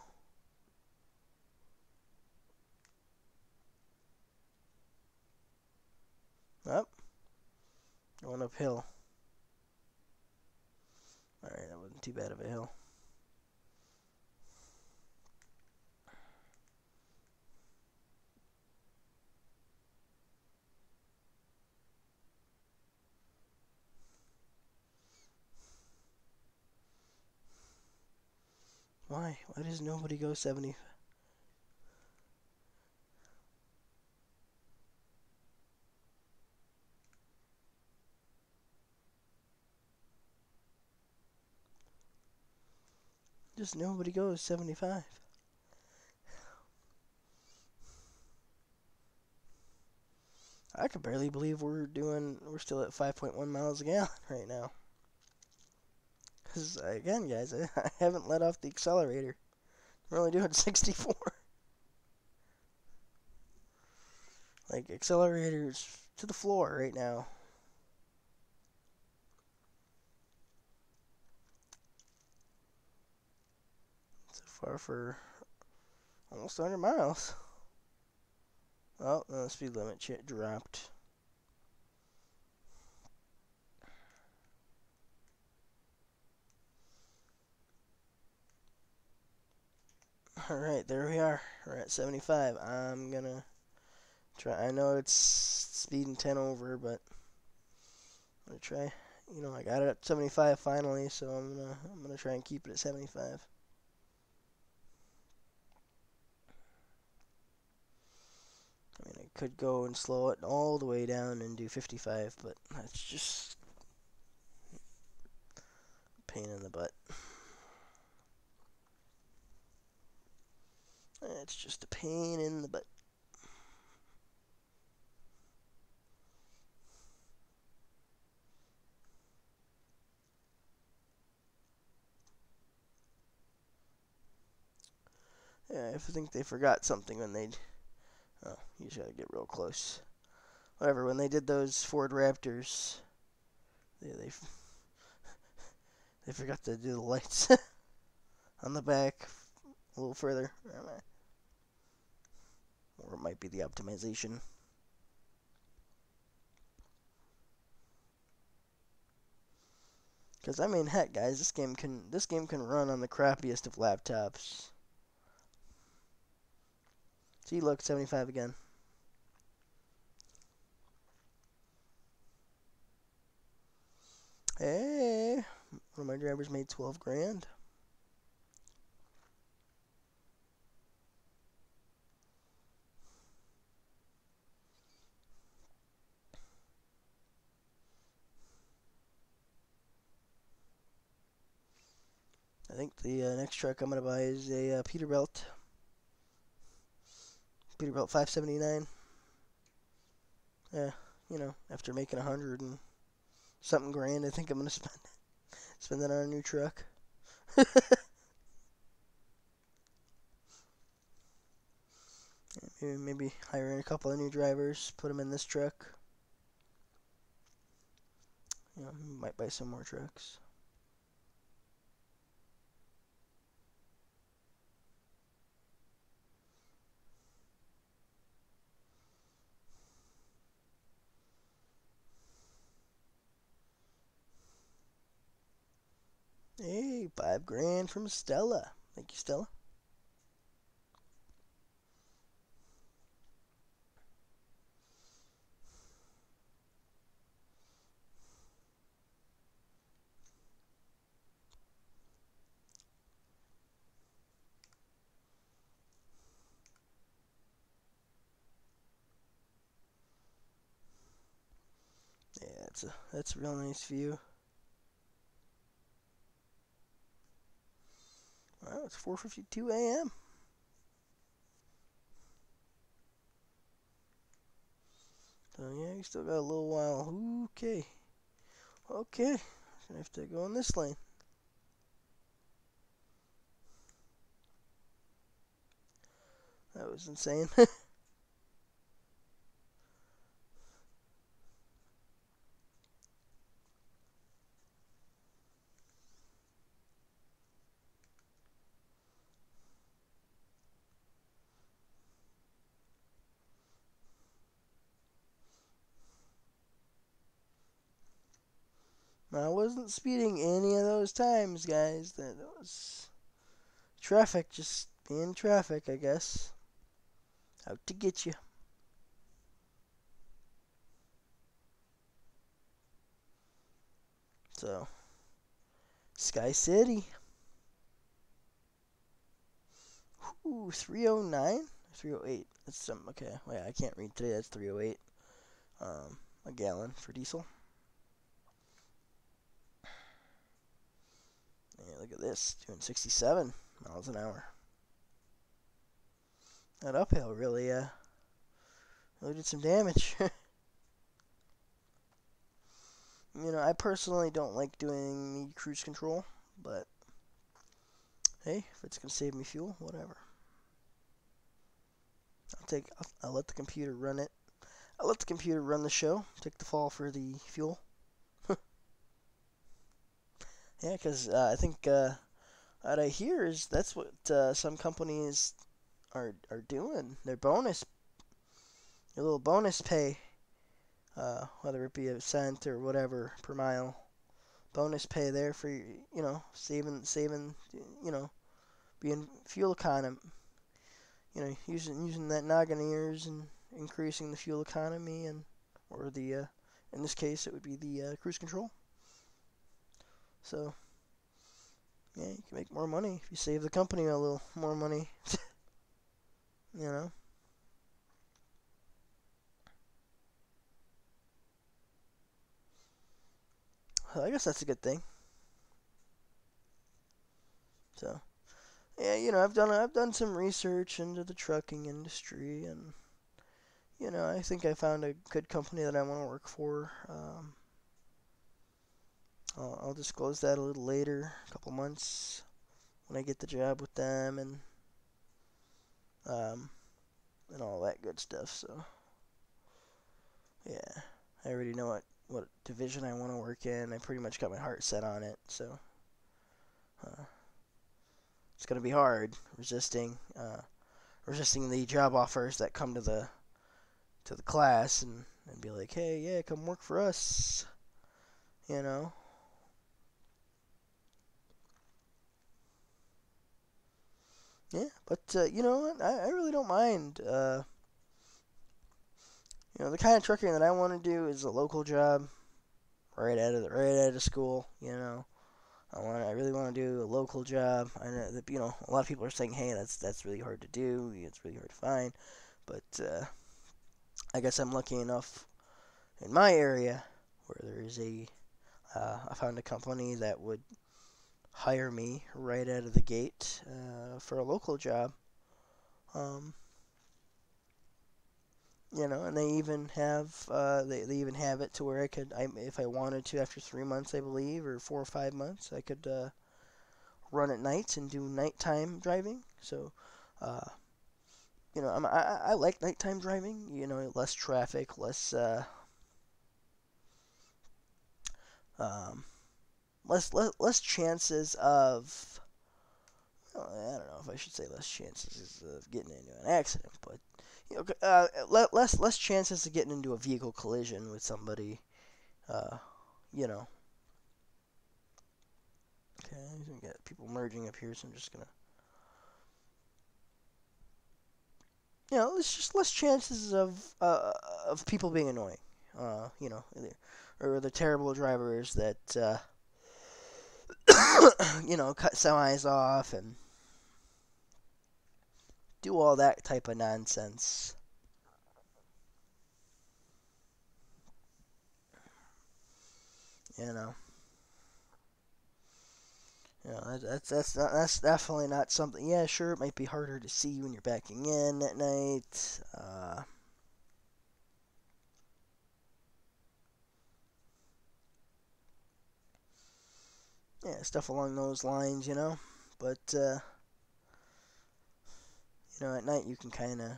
Up. Going uphill. Alright, that wasn't too bad of a hill. Why? Why does nobody go 70? Just nobody goes 75. I can barely believe we're still at 5.1 miles a gallon right now. Because, again, guys, I haven't let off the accelerator. We're only doing 64. Like, accelerators to the floor right now. So far for almost 100 miles. Oh, the speed limit dropped. Alright, there we are. We're at 75. I'm gonna try. I know it's speeding 10 over, but I'm gonna try. You know, I got it at 75 finally, so I'm gonna try and keep it at 75. I mean, I could go and slow it all the way down and do 55, but that's just a pain in the butt. It's just a pain in the butt. Yeah, I think they forgot something when they. Oh, you just gotta get real close. Whatever. When they did those Ford Raptors, they forgot to do the lights on the back a little further. Or it might be the optimization. Because I mean, heck, guys, this game can run on the crappiest of laptops. See, look, 75 again. Hey, one of my drivers made 12 grand. I think the next truck I'm gonna buy is a Peterbilt 579. Yeah, after making 100 and something grand, I think I'm gonna spend that on a new truck. Maybe hiring a couple of new drivers, put them in this truck. Might buy some more trucks. Hey, 5 grand from Stella. Thank you, Stella. Yeah, that's a real nice view. Wow, it's 4:52 a.m. So yeah, you still got a little while. Okay. Okay. Gonna have to go in this lane. That was insane. I wasn't speeding any of those times, guys. That was traffic, just being traffic, I guess. Out to get you. So, Sky City. Ooh, 309? 308. That's some, okay. Wait, I can't read today. That's 308. A gallon for diesel. Yeah, look at this. Doing 67 miles an hour. That uphill really did some damage. I personally don't like doing the cruise control, but hey, if it's gonna save me fuel, whatever. I'll let the computer run it. I'll let the computer run the show. Take the fall for the fuel. Yeah, because I think what I hear is that's what some companies are doing. Their little bonus pay, whether it be a cent or whatever per mile, bonus pay there for saving being fuel economy, using that noggin of yours and increasing the fuel economy or the in this case it would be the cruise control. So yeah, you can make more money if you save the company a little more money. you know. So I guess that's a good thing. So yeah, I've done some research into the trucking industry, and I think I found a good company that I want to work for. I'll disclose that a little later, a couple months when I get the job with them, and um, and all that good stuff. So yeah, I already know what division I want to work in. I pretty much got my heart set on it. So uh, it's gonna be hard resisting the job offers that come to the class and be like, hey, yeah, come work for us. You know. Yeah, but you know what? I really don't mind. The kind of trucking that I want to do is a local job, right out of school. I really want to do a local job. I know that a lot of people are saying, hey, that's really hard to do. It's really hard to find, but I guess I'm lucky enough in my area where there is I found a company that would hire me right out of the gate for a local job. Um, and they even have it to where if I wanted to, after 3 months, I believe, or 4 or 5 months, I could run at nights and do nighttime driving. So, uh, I like nighttime driving. Less traffic, um, less chances of. Well, I don't know if I should say less chances of getting into an accident, but less chances of getting into a vehicle collision with somebody. Uh, you know. Okay, we got people merging up here, so I'm just gonna. It's just less chances of people being annoying. Or the terrible drivers that cut semis off and do all that type of nonsense. You know. That's definitely not something. Yeah, sure, it might be harder to see when you're backing in at night. Yeah, stuff along those lines, But at night you can kind of.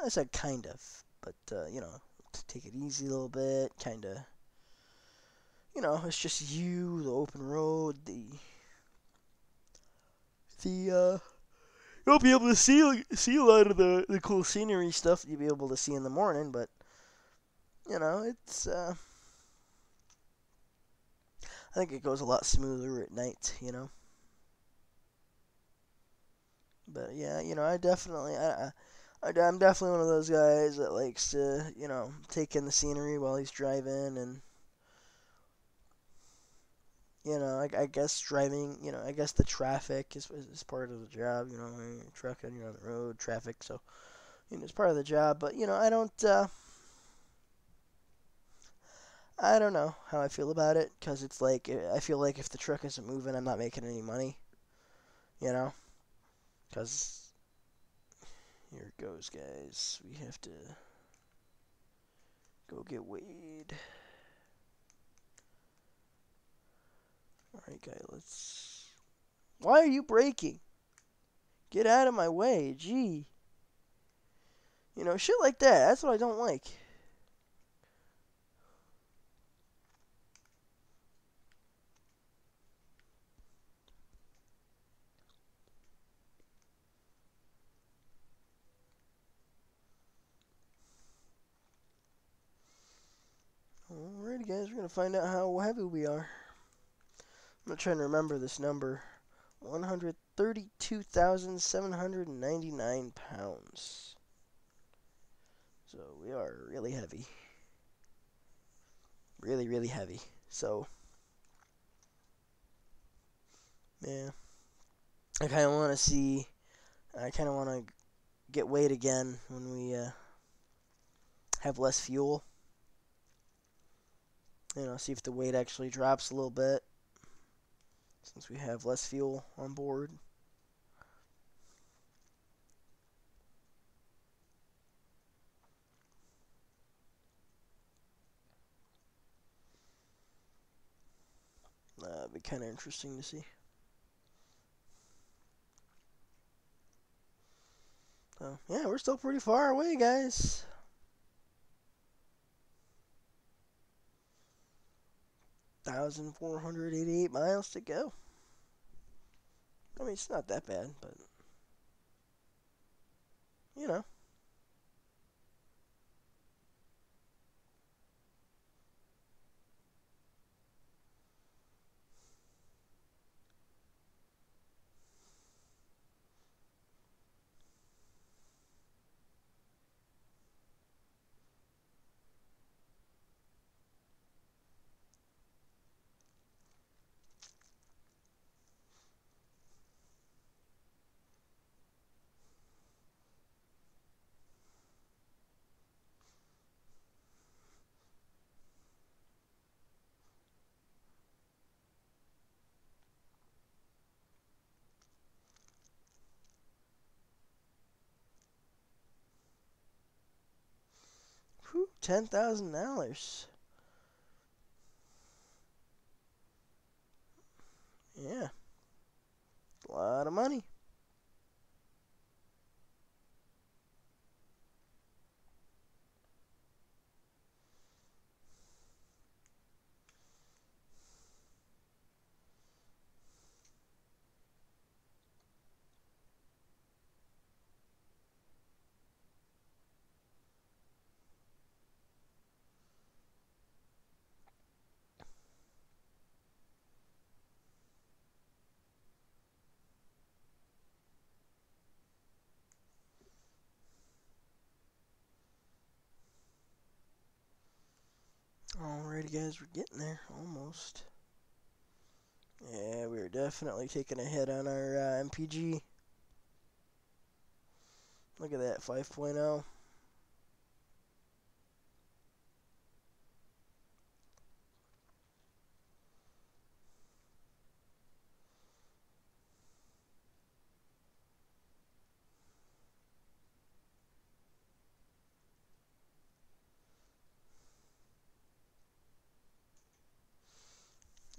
I said kind of, but to take it easy a little bit, kind of. It's just you, the open road, the. You'll be able to see a lot of the cool scenery stuff that you'll be able to see in the morning, but it's. I think it goes a lot smoother at night. But yeah, I'm definitely one of those guys that likes to, take in the scenery while he's driving, and I guess driving, I guess the traffic is part of the job. When you're trucking, you're on the road, traffic, so it's part of the job. But I don't know how I feel about it because it's like I feel like if the truck isn't moving, I'm not making any money. You know, because here it goes, guys. We have to go get Wade. Alright, guy, let's. Why are you braking? Get out of my way, gee. Shit like that. That's what I don't like. Alrighty, guys, we're gonna find out how heavy we are. I'm not trying to remember this number. 132,799 pounds. So we are really heavy. Really, really heavy. So, yeah. I kind of want to see. I kind of want to get weight again when we have less fuel. See if the weight actually drops a little bit since we have less fuel on board. It'd be kind of interesting to see. So yeah, we're still pretty far away, guys. 1,488 miles to go. I mean, it's not that bad, but you know. Whew, $10,000. Yeah, a lot of money. Alrighty, guys, we're getting there almost. Yeah, we're definitely taking a hit on our MPG. Look at that, 5.0.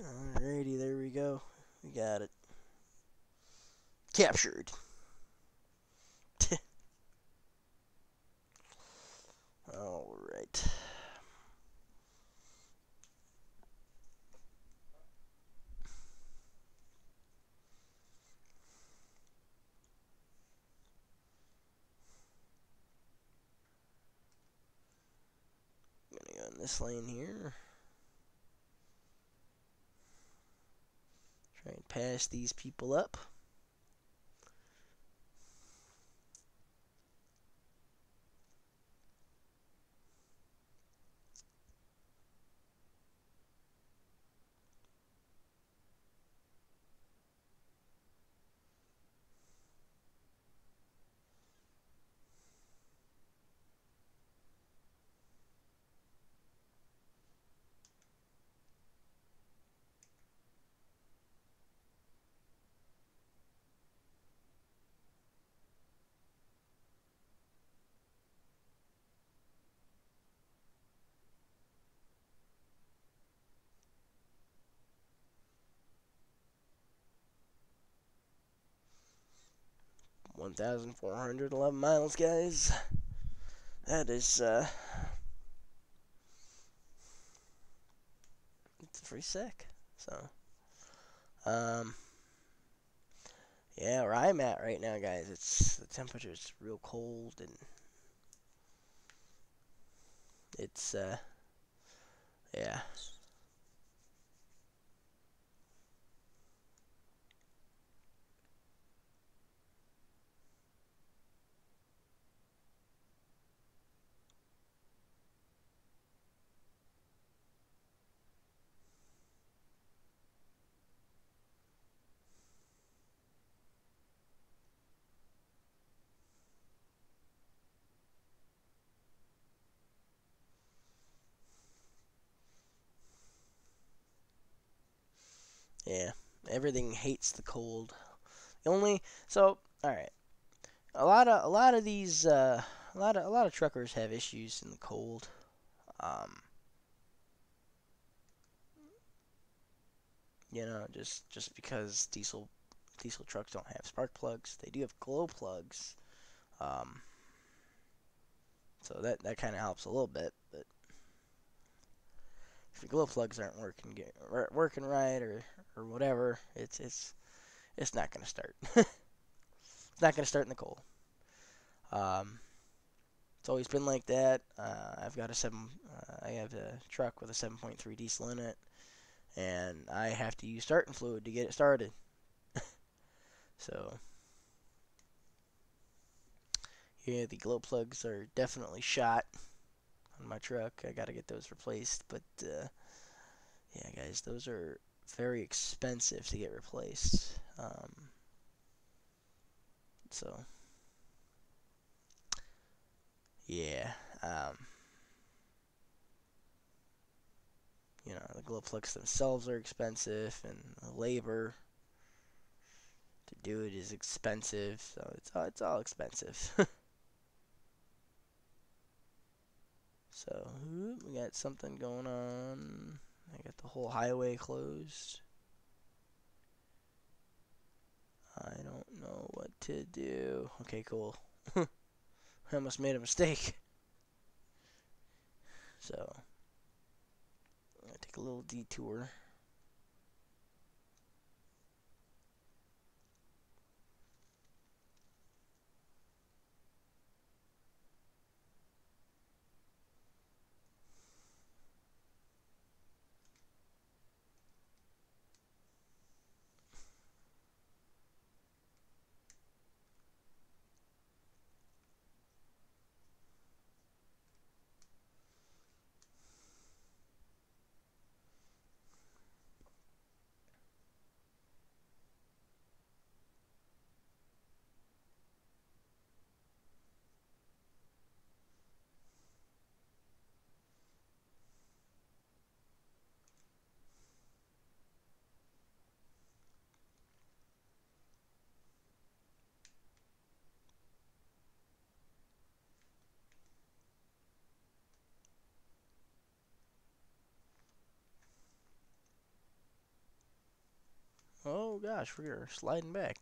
Alrighty, there we go. We got it. Captured. Alright. I'm gonna go in this lane here. Try and pass these people up. $1,411 miles, guys. That is, it's pretty sick. So, um, yeah, where I'm at right now, guys, the temperature's real cold, and it's, yeah. Yeah, everything hates the cold. The only so all right, a lot of these a lot of truckers have issues in the cold. Um, just because diesel trucks don't have spark plugs, they do have glow plugs. Um, so that kind of helps a little bit. But if your glow plugs aren't working right or whatever, it's not gonna start. It's not gonna start in the cold. Um, it's always been like that. I have a truck with a 7.3 diesel in it, and I have to use starting fluid to get it started. So yeah, the glow plugs are definitely shot on my truck. I gotta get those replaced, but yeah, guys, those are very expensive to get replaced. So yeah, um, the glow plugs themselves are expensive, and the labor to do it is expensive. So it's all expensive. So we got something going on. I got the whole highway closed. I don't know what to do. Okay, cool. I almost made a mistake. So I'm gonna take a little detour. Oh gosh, we're sliding back.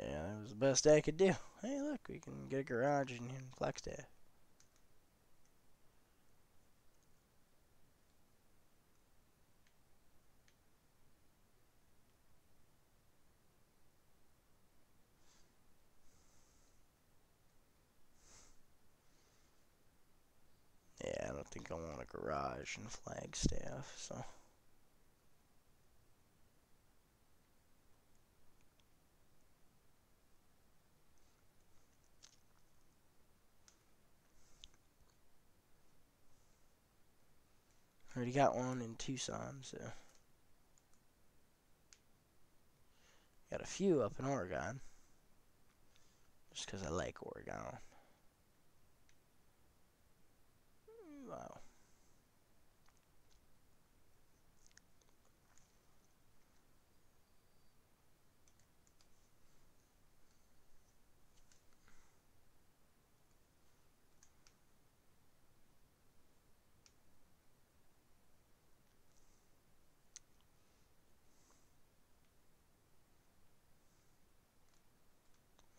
Yeah, that was the best I could do. Hey, look, we can get a garage in Flagstaff. Yeah, I don't think I want a garage in Flagstaff, so. Already got one in Tucson, so. Got a few up in Oregon. Just because I like Oregon. Wow.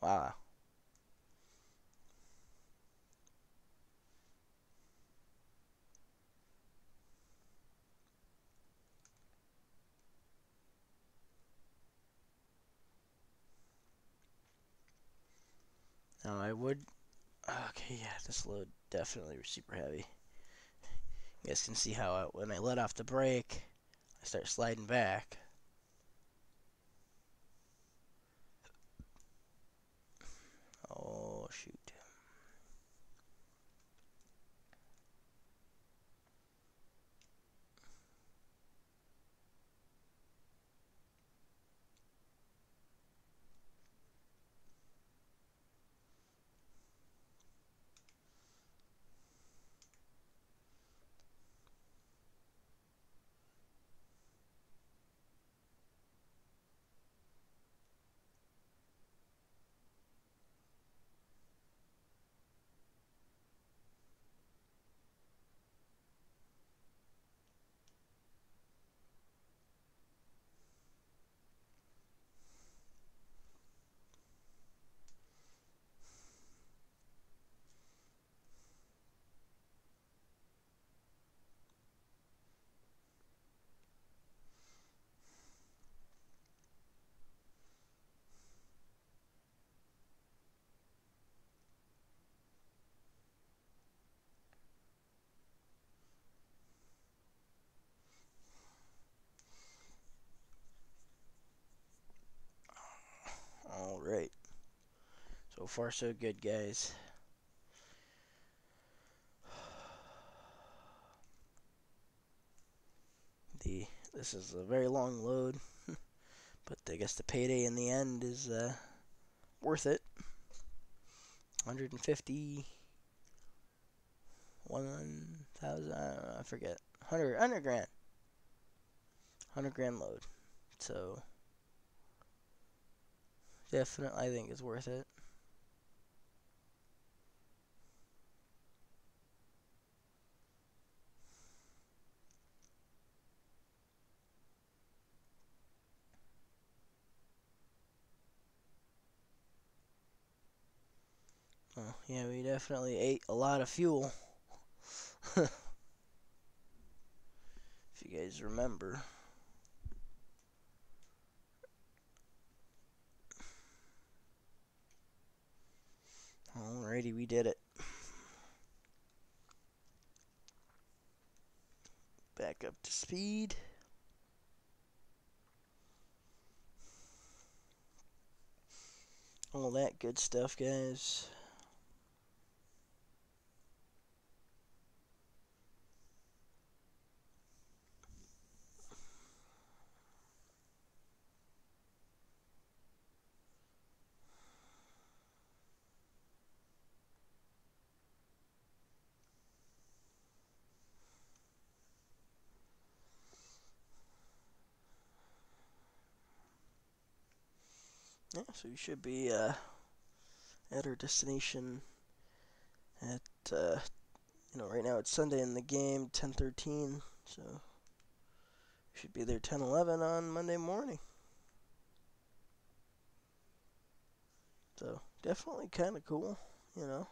Wow. Now I would. Okay, yeah, this load definitely was super heavy. You guys can see how when I let off the brake, I start sliding back. Oh, shoot. So far, so good, guys. This is a very long load, but I guess the payday in the end is worth it. 150, 1,000, I don't know, I forget. 100 grand. 100 grand load. So, definitely, I think it's worth it. Well, yeah, we definitely ate a lot of fuel. If you guys remember. Alrighty, we did it. Back up to speed. All that good stuff, guys. Yeah, so we should be at our destination at right now it's Sunday in the game, 10:13. So we should be there 10:11 on Monday morning. So definitely kind of cool, you know.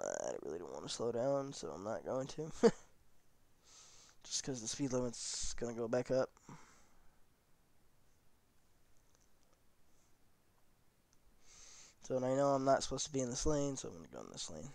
I really don't want to slow down, so I'm not going to. Just because the speed limit's gonna go back up. So and I know I'm not supposed to be in this lane, so I'm gonna go in this lane.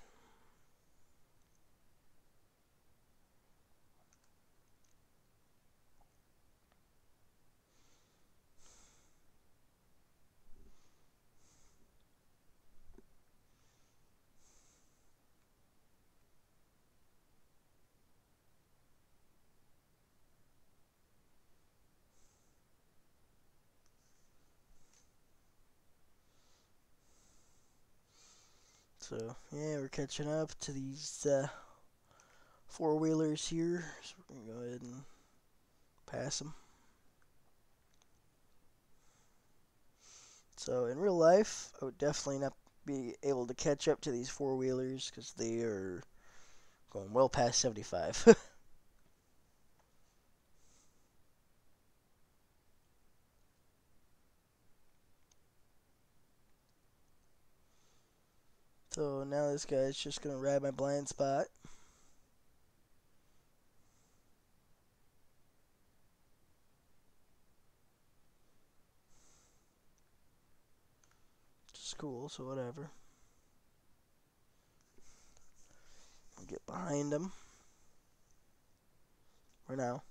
So yeah, we're catching up to these four-wheelers here. So we're gonna go ahead and pass them. So in real life, I would definitely not be able to catch up to these four-wheelers because they are going well past 75. So now this guy's just gonna ride my blind spot. Which is cool, so whatever. I'll get behind him for now.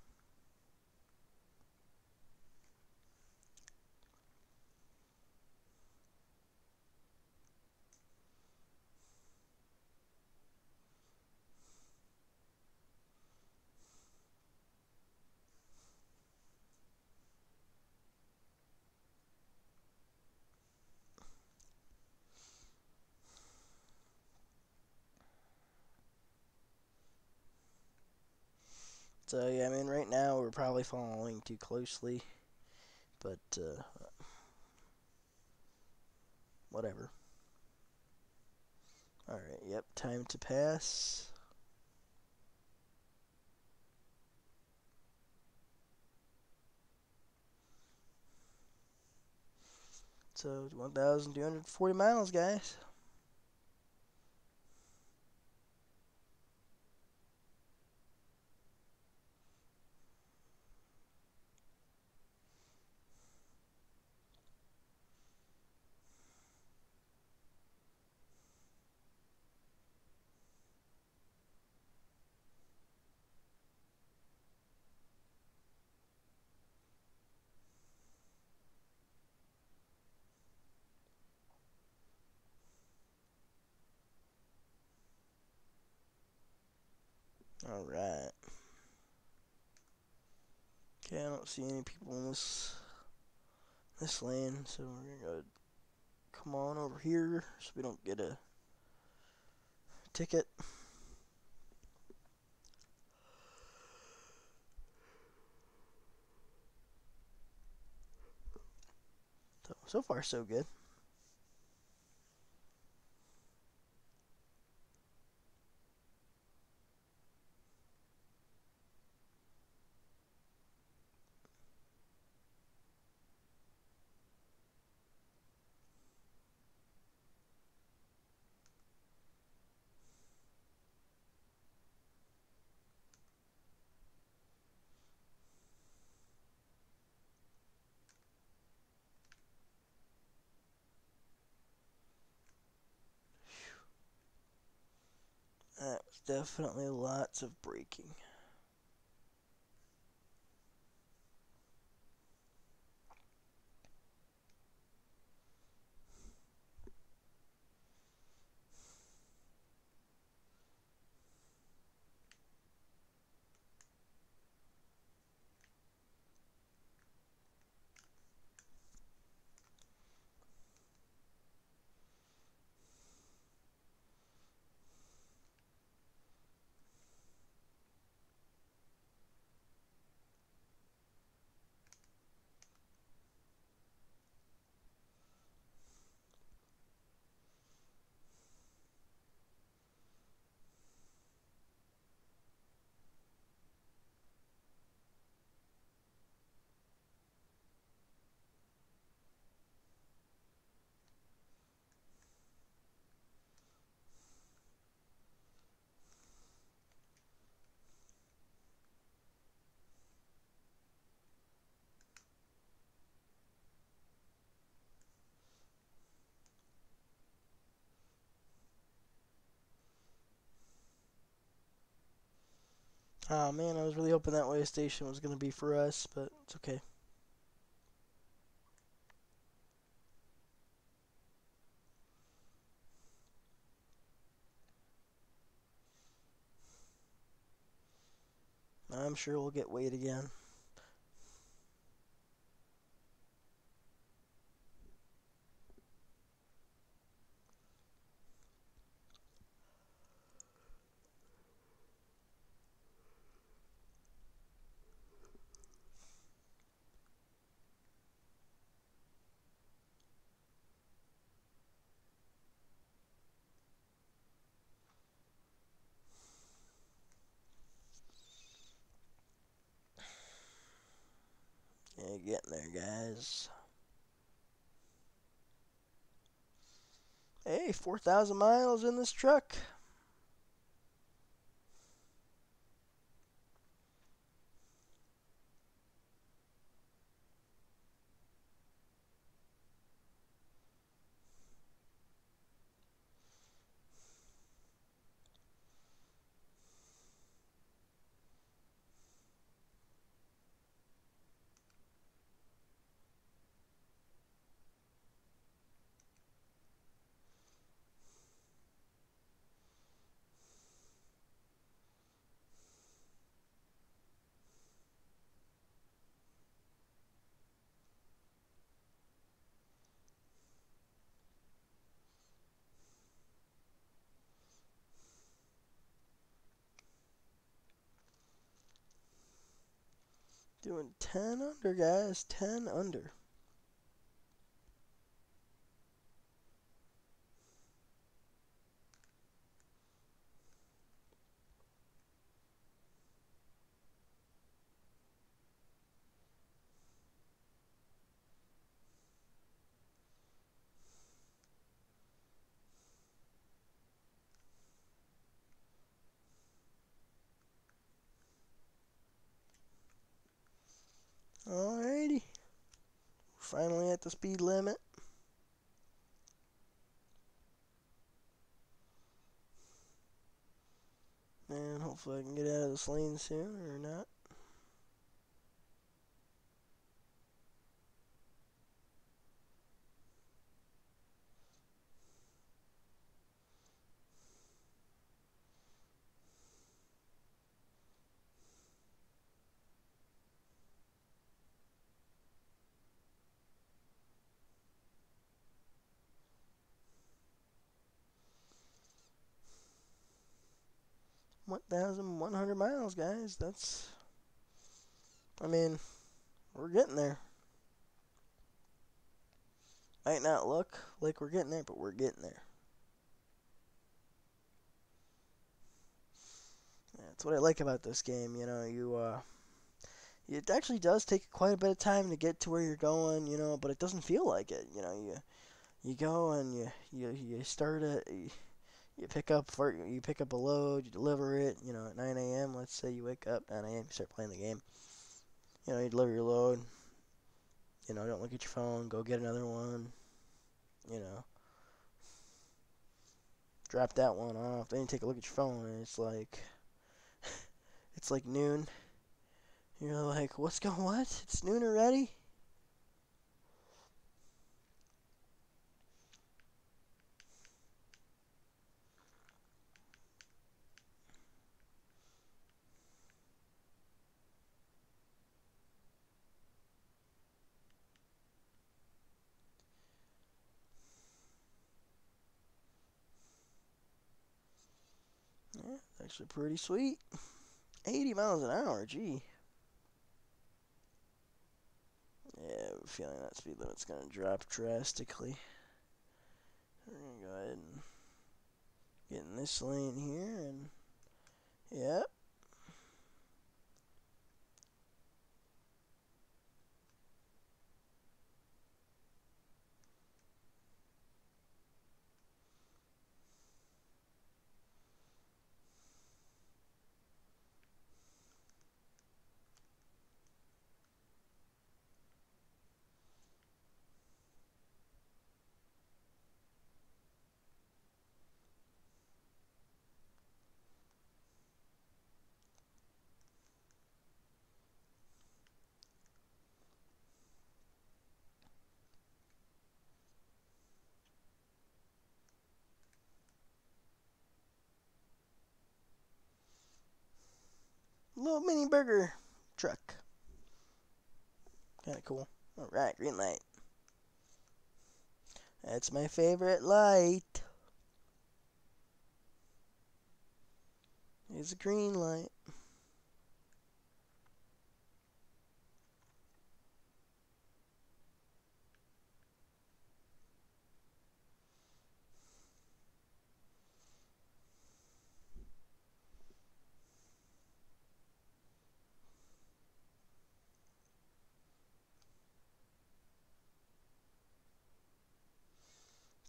So yeah, I mean right now we're probably following too closely, but whatever. Alright, yep, time to pass. So 1,240 miles, guys. Alright. Okay, I don't see any people in this lane, so we're gonna come on over here so we don't get a ticket. So far so good. That was definitely lots of braking. Oh man, I was really hoping that way station was going to be for us, but it's okay. I'm sure we'll get weighed again. Yeah, getting there, guys. Hey, 4,000 miles in this truck. Doing 10 under, guys. 10 under. Alrighty. Finally at the speed limit. And hopefully I can get out of this lane soon, or not. 1,100 miles, guys. That's, I mean, we're getting there. Might not look like we're getting there, but we're getting there. That's what I like about this game. You know, it actually does take quite a bit of time to get to where you're going. You know, but it doesn't feel like it. You know, you go and you start it. You pick up a load. You deliver it. You know, at 9 a.m. Let's say you wake up 9 a.m. You start playing the game. You know, you deliver your load. You know, don't look at your phone. Go get another one. You know, drop that one off. Then you take a look at your phone, and it's like noon. You're like, what? It's noon already? Yeah, it's actually pretty sweet. 80 miles an hour, gee. Yeah, I have a feeling that speed limit's going to drop drastically. We're going to go ahead and get in this lane here, and yep. Little mini burger truck. Kind of cool. Alright, green light. That's my favorite light. It's a green light.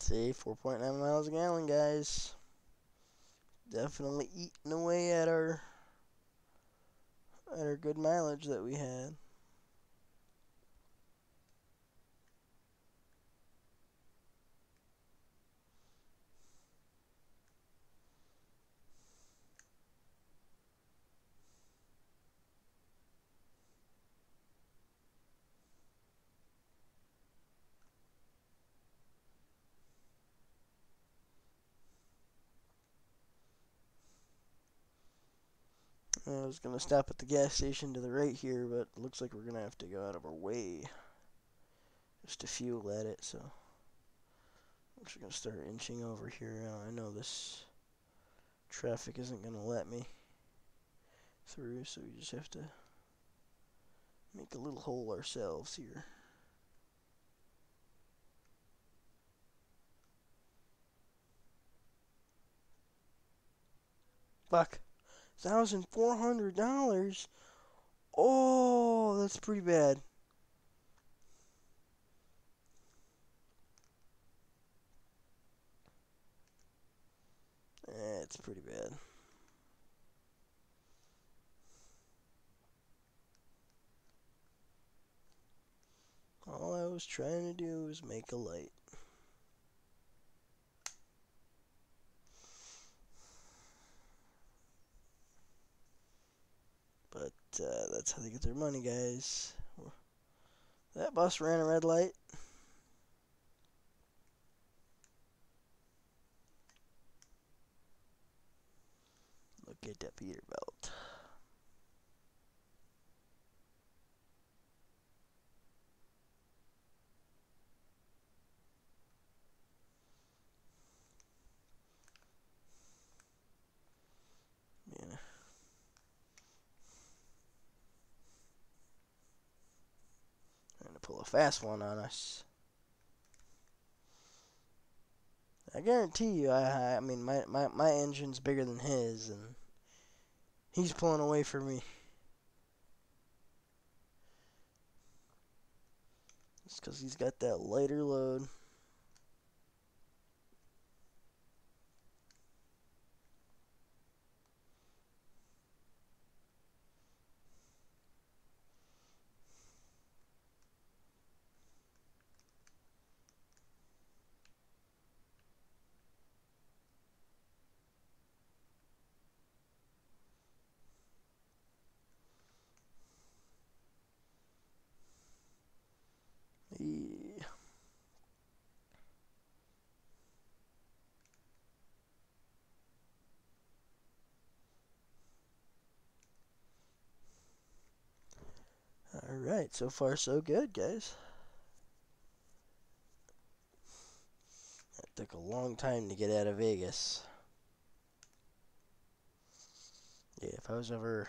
See, 4.9 miles a gallon, guys. Definitely eating away at our good mileage that we had. I was going to stop at the gas station to the right here, but it looks like we're going to have to go out of our way just to fuel at it, so I'm just going to start inching over here. I know this traffic isn't going to let me through, so we just have to make a little hole ourselves here. Fuck. $1,400? Oh, that's pretty bad. It's pretty bad. All I was trying to do was make a light. But that's how they get their money, guys. That bus ran a red light. Look at that Peterbilt. Man, pull a fast one on us. I guarantee you, I mean, my engine's bigger than his, and he's pulling away from me. It's because he's got that lighter load. Yeah. Alright, so far so good, guys. That took a long time to get out of Vegas. Yeah, if I was ever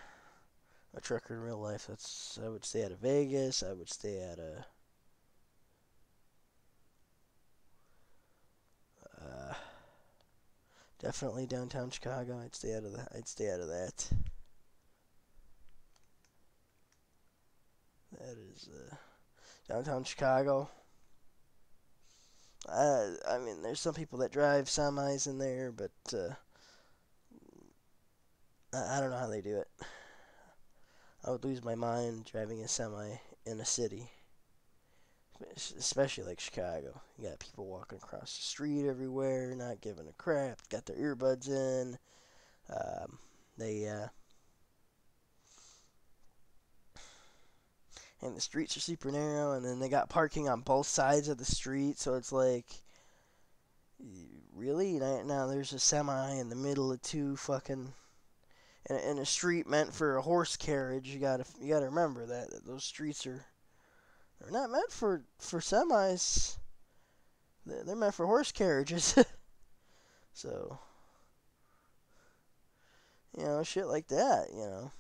a trucker in real life, I would stay out of Vegas, I would stay out of definitely downtown Chicago. I'd stay out of that. That is downtown Chicago. I mean, there's some people that drive semis in there, but I don't know how they do it. I would lose my mind driving a semi in a city, especially like Chicago. You got people walking across the street everywhere, not giving a crap. Got their earbuds in. They and the streets are super narrow, and then they got parking on both sides of the street, so it's like, really? Now there's a semi in the middle of two fucking in a street meant for a horse carriage. You gotta remember that those streets they're not meant for semis. They're meant for horse carriages. So, shit like that.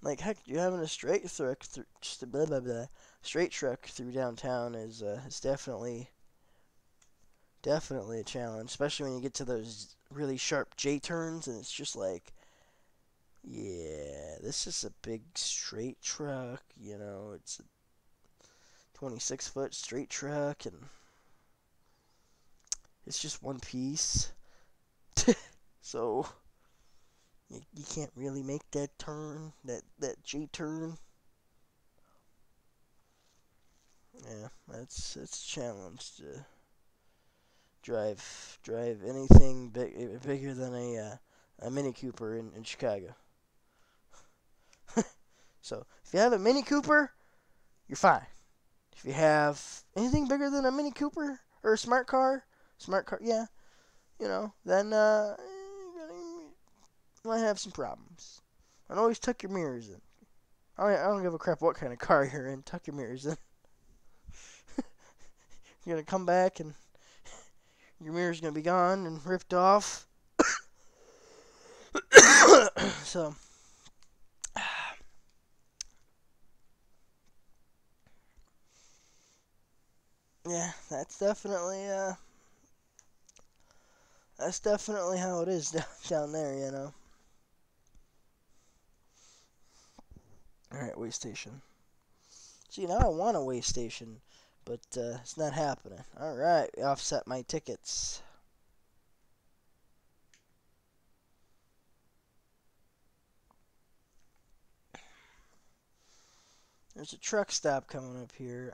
Like, heck, you having a straight truck through just a blah blah blah straight truck through downtown is definitely a challenge, especially when you get to those really sharp J turns, and it's just like, yeah, this is a big straight truck. It's a 26-foot straight truck, and it's just one piece. So you can't really make that turn, that J turn. Yeah, it's a challenge to drive anything bigger than a Mini Cooper in Chicago. So if you have a Mini Cooper, you're fine. If you have anything bigger than a Mini Cooper or a smart car, yeah, then you might have some problems. And always tuck your mirrors in. I don't give a crap what kind of car you're in. Tuck your mirrors in. You're gonna come back and your mirror's gonna be gone and ripped off. So, yeah, that's definitely how it is down there. All right, way station. See, now I want a way station, but it's not happening. All right, offset my tickets. There's a truck stop coming up here.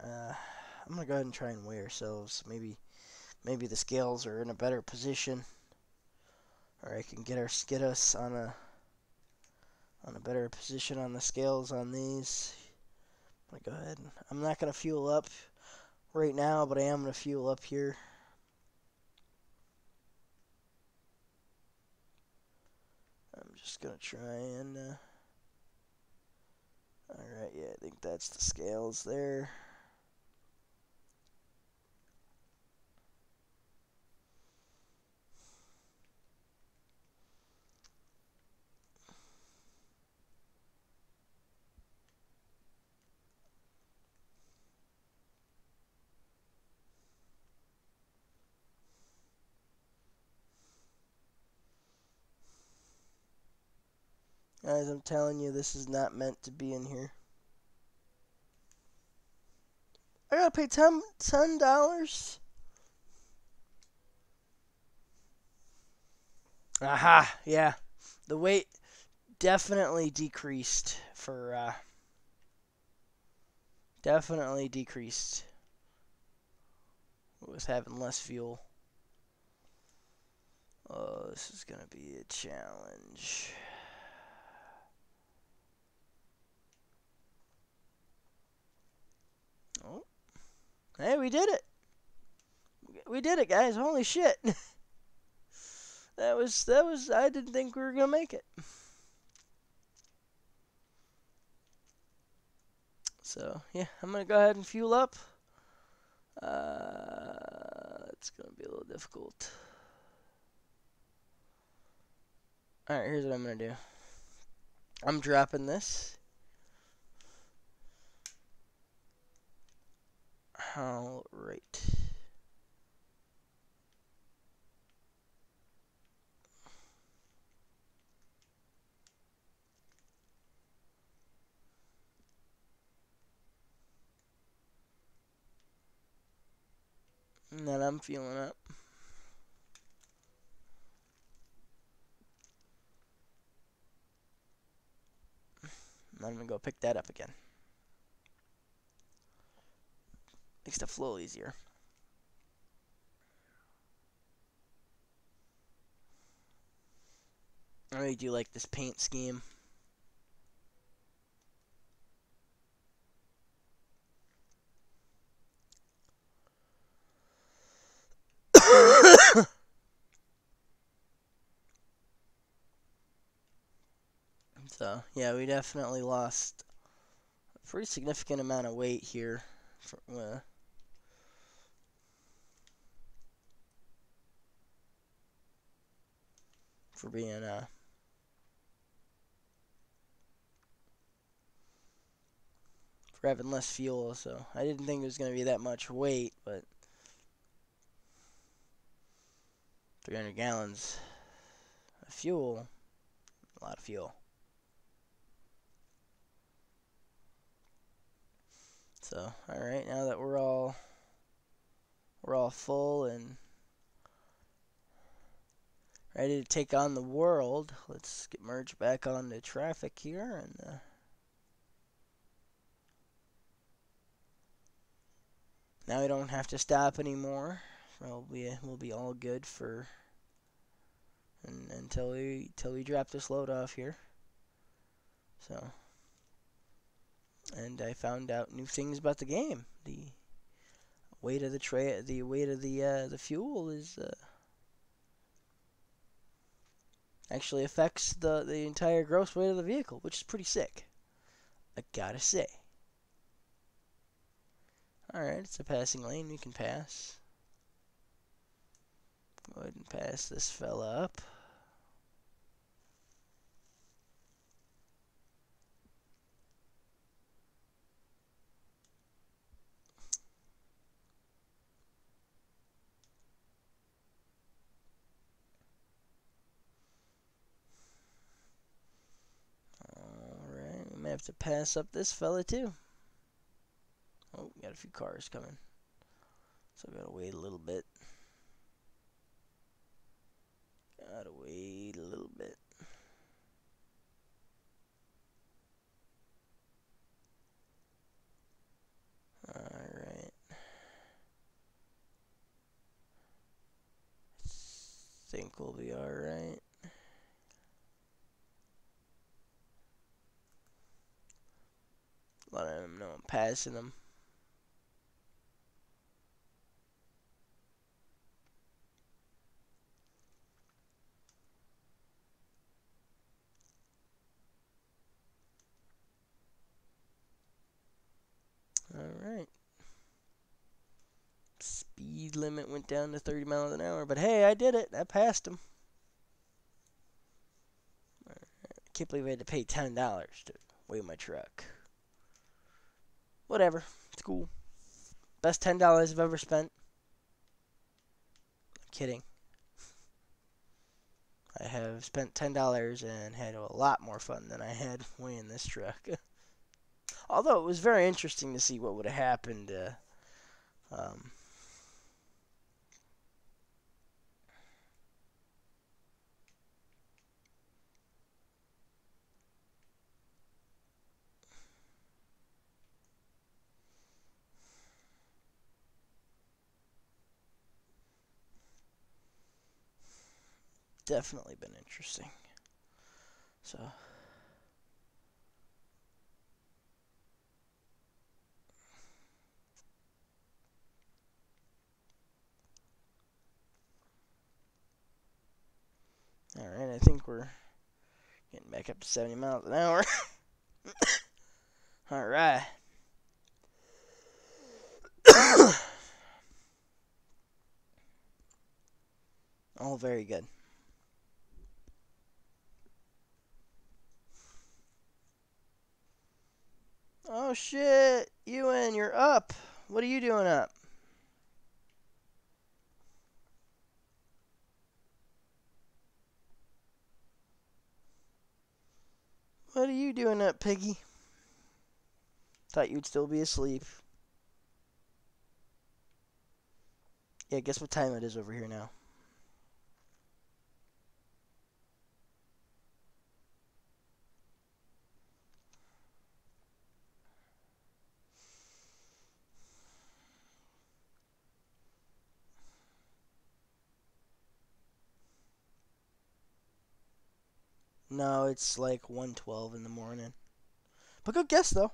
I'm gonna go ahead and try and weigh ourselves. Maybe the scales are in a better position, or I can get us on a better position on the scales on these. I'm gonna go ahead and I'm not gonna fuel up right now, but I am gonna fuel up here. I'm just gonna try and. All right, yeah, I think that's the scales there. Guys, I'm telling you, this is not meant to be in here. I gotta pay $10. Aha, yeah. The weight definitely decreased for, definitely decreased with having less fuel. Oh, this is gonna be a challenge. Oh, hey, we did it. We did it, guys. Holy shit. That was, I didn't think we were gonna make it. So, yeah, I'm gonna go ahead and fuel up. It's gonna be a little difficult. Alright, here's what I'm gonna do. I'm dropping this. Alright. And then I'm fueling up. And I'm gonna go pick that up again. Makes the flow easier. I really do like this paint scheme. So, yeah, we definitely lost a pretty significant amount of weight here. For being, for having less fuel. So, I didn't think it was going to be that much weight, but 300 gallons of fuel, a lot of fuel. So, alright, now that we're all full and ready to take on the world, let's get merged back onto traffic here, and now we don't have to stop anymore. So we'll be all good for until we drop this load off here. So, and I found out new things about the game. The weight of the fuel is actually affects the entire gross weight of the vehicle, which is pretty sick, I gotta say. Alright, it's a passing lane, we can pass. Go ahead and pass this fella up. Alright, we may have to pass up this fella too. Oh, got a few cars coming. So I gotta wait a little bit. Gotta wait a little bit. Alright. Think we'll be alright. Letting them know I'm passing them. Alright. Speed limit went down to 30 miles an hour, but hey, I did it. I passed him. I can't believe I had to pay $10 to weigh my truck. Whatever. It's cool. Best $10 I've ever spent. I'm kidding. I have spent $10 and had a lot more fun than I had weighing this truck. Although it was very interesting to see what would have happened. Um, Definitely been interesting. So, all right, I think we're getting back up to 70 miles an hour. All right. All very good. Oh shit, Ewan, you're up. What are you doing up? What are you doing up, Piggy? Thought you'd still be asleep. Yeah, guess what time it is over here now? No, it's like 1:12 in the morning. But good guess though.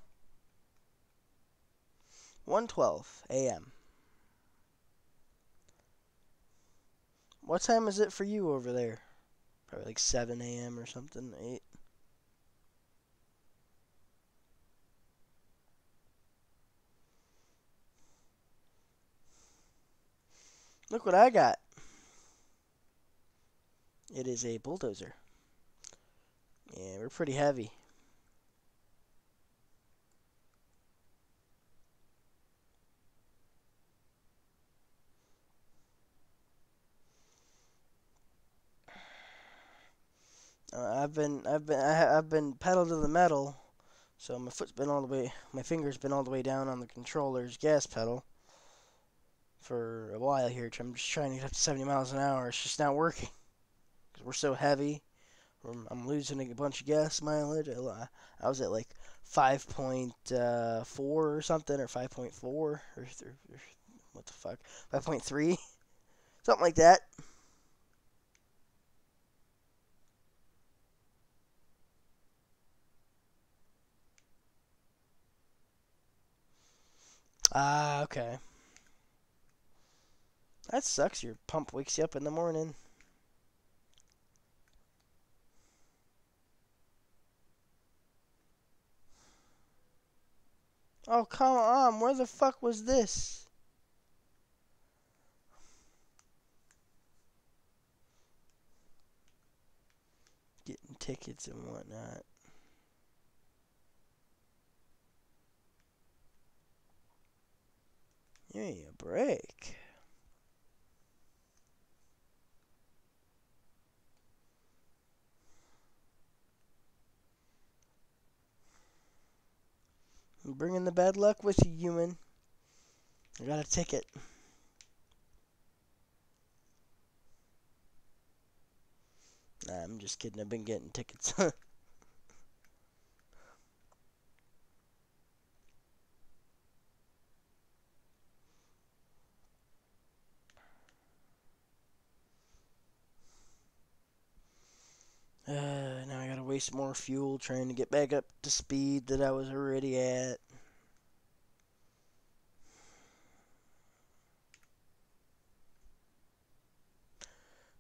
1:12 a.m. What time is it for you over there? Probably like 7 a.m. or something. 8. Look what I got. It is a bulldozer. Yeah, we're pretty heavy. I've been pedal to the metal, so my finger's been all the way down on the controller's gas pedal for a while here. I'm just trying to get up to 70 miles an hour. It's just not working because we're so heavy. I'm losing a bunch of gas mileage. I was at like 5.4 or something, or 5.4, or what the fuck, 5.3, something like that. Ah, okay. That sucks. Your pump wakes you up in the morning. Oh, come on. Where the fuck was this? Getting tickets and whatnot. Give me a break. I'm bringing the bad luck with you, human. I got a ticket. Nah, I'm just kidding. I've been getting tickets. Now I gotta waste more fuel trying to get back up to speed that I was already at.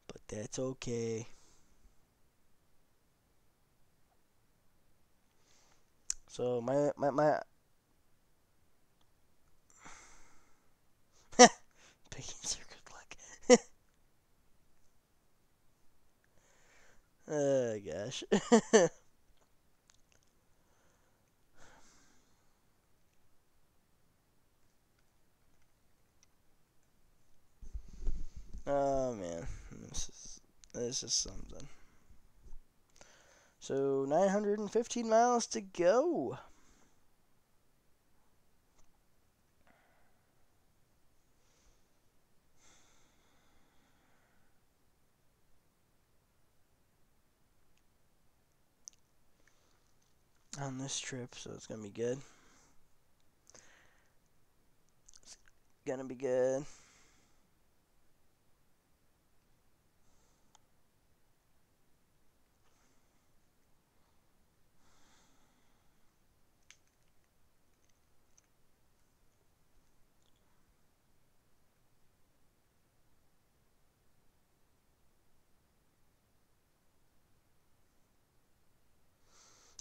But that's okay. So my pickings are good luck. Oh gosh. Oh man, this This is something. So 915 miles to go. On this trip, so it's gonna be good. It's gonna be good.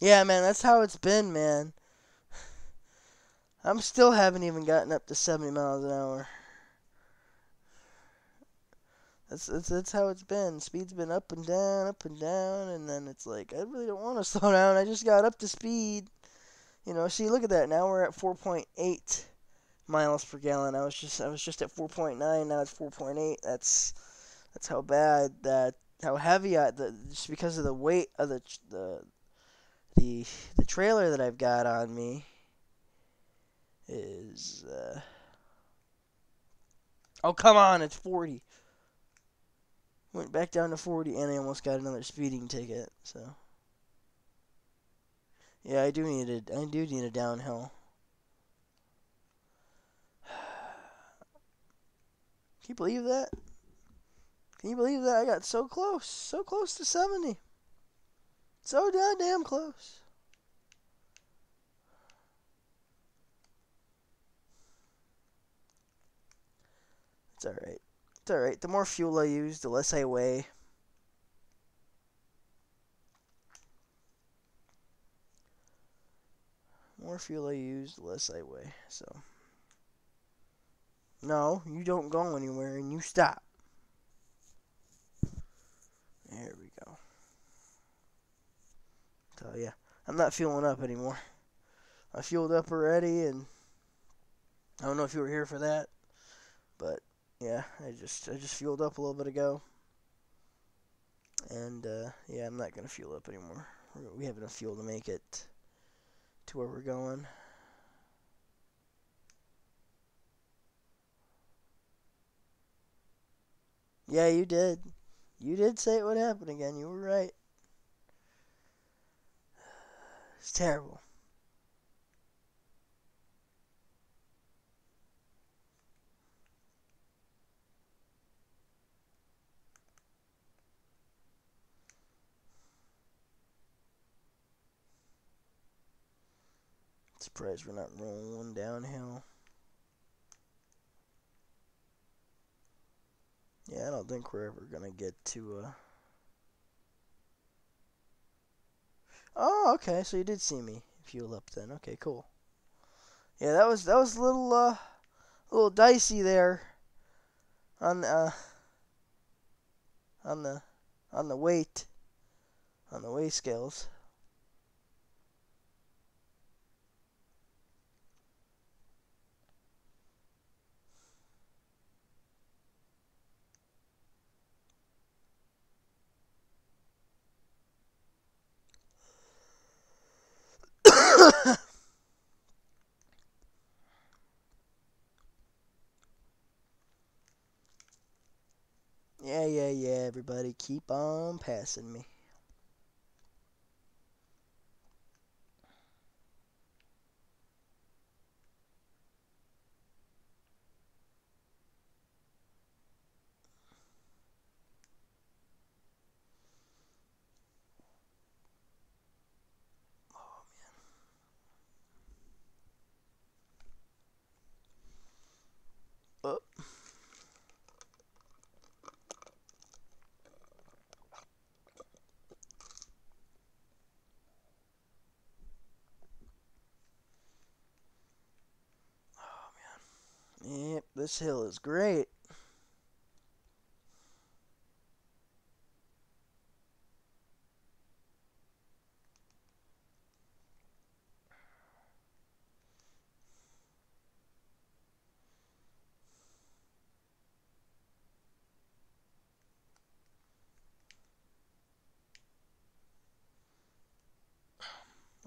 Yeah, man, that's how it's been, man. I'm still haven't even gotten up to 70 miles an hour. That's how it's been. Speed's been up and down, and then it's like I really don't want to slow down. I just got up to speed. You know, see, look at that. Now we're at 4.8 miles per gallon. I was just at 4.9. Now it's 4.8. That's how bad that how heavy just because of the weight of the the trailer that I've got on me is oh, come on, it's 40. Went back down to 40 and I almost got another speeding ticket. So yeah, I do need a downhill. Can you believe that? Can you believe that I got so close to 70, so goddamn close. It's all right. It's all right. The more fuel I use, the less I weigh. The more fuel I use, the less I weigh. So no, you don't go anywhere and you stop. There we go. So yeah, I'm not fueling up anymore. I fueled up already, and I don't know if you were here for that, but yeah, I just fueled up a little bit ago, and yeah, I'm not gonna fuel up anymore. We have enough fuel to make it to where we're going. Yeah, you did. You did say it would happen again. You were right. It's terrible. Surprised we're not rolling downhill. Yeah, I don't think we're ever gonna get to. Oh, okay. So you did see me fuel up then. Okay, cool. Yeah, that was a little dicey there on on the on the weight on the weigh scales. Yeah, yeah, yeah. Everybody, keep on passing me. Oh, yep. This hill is great.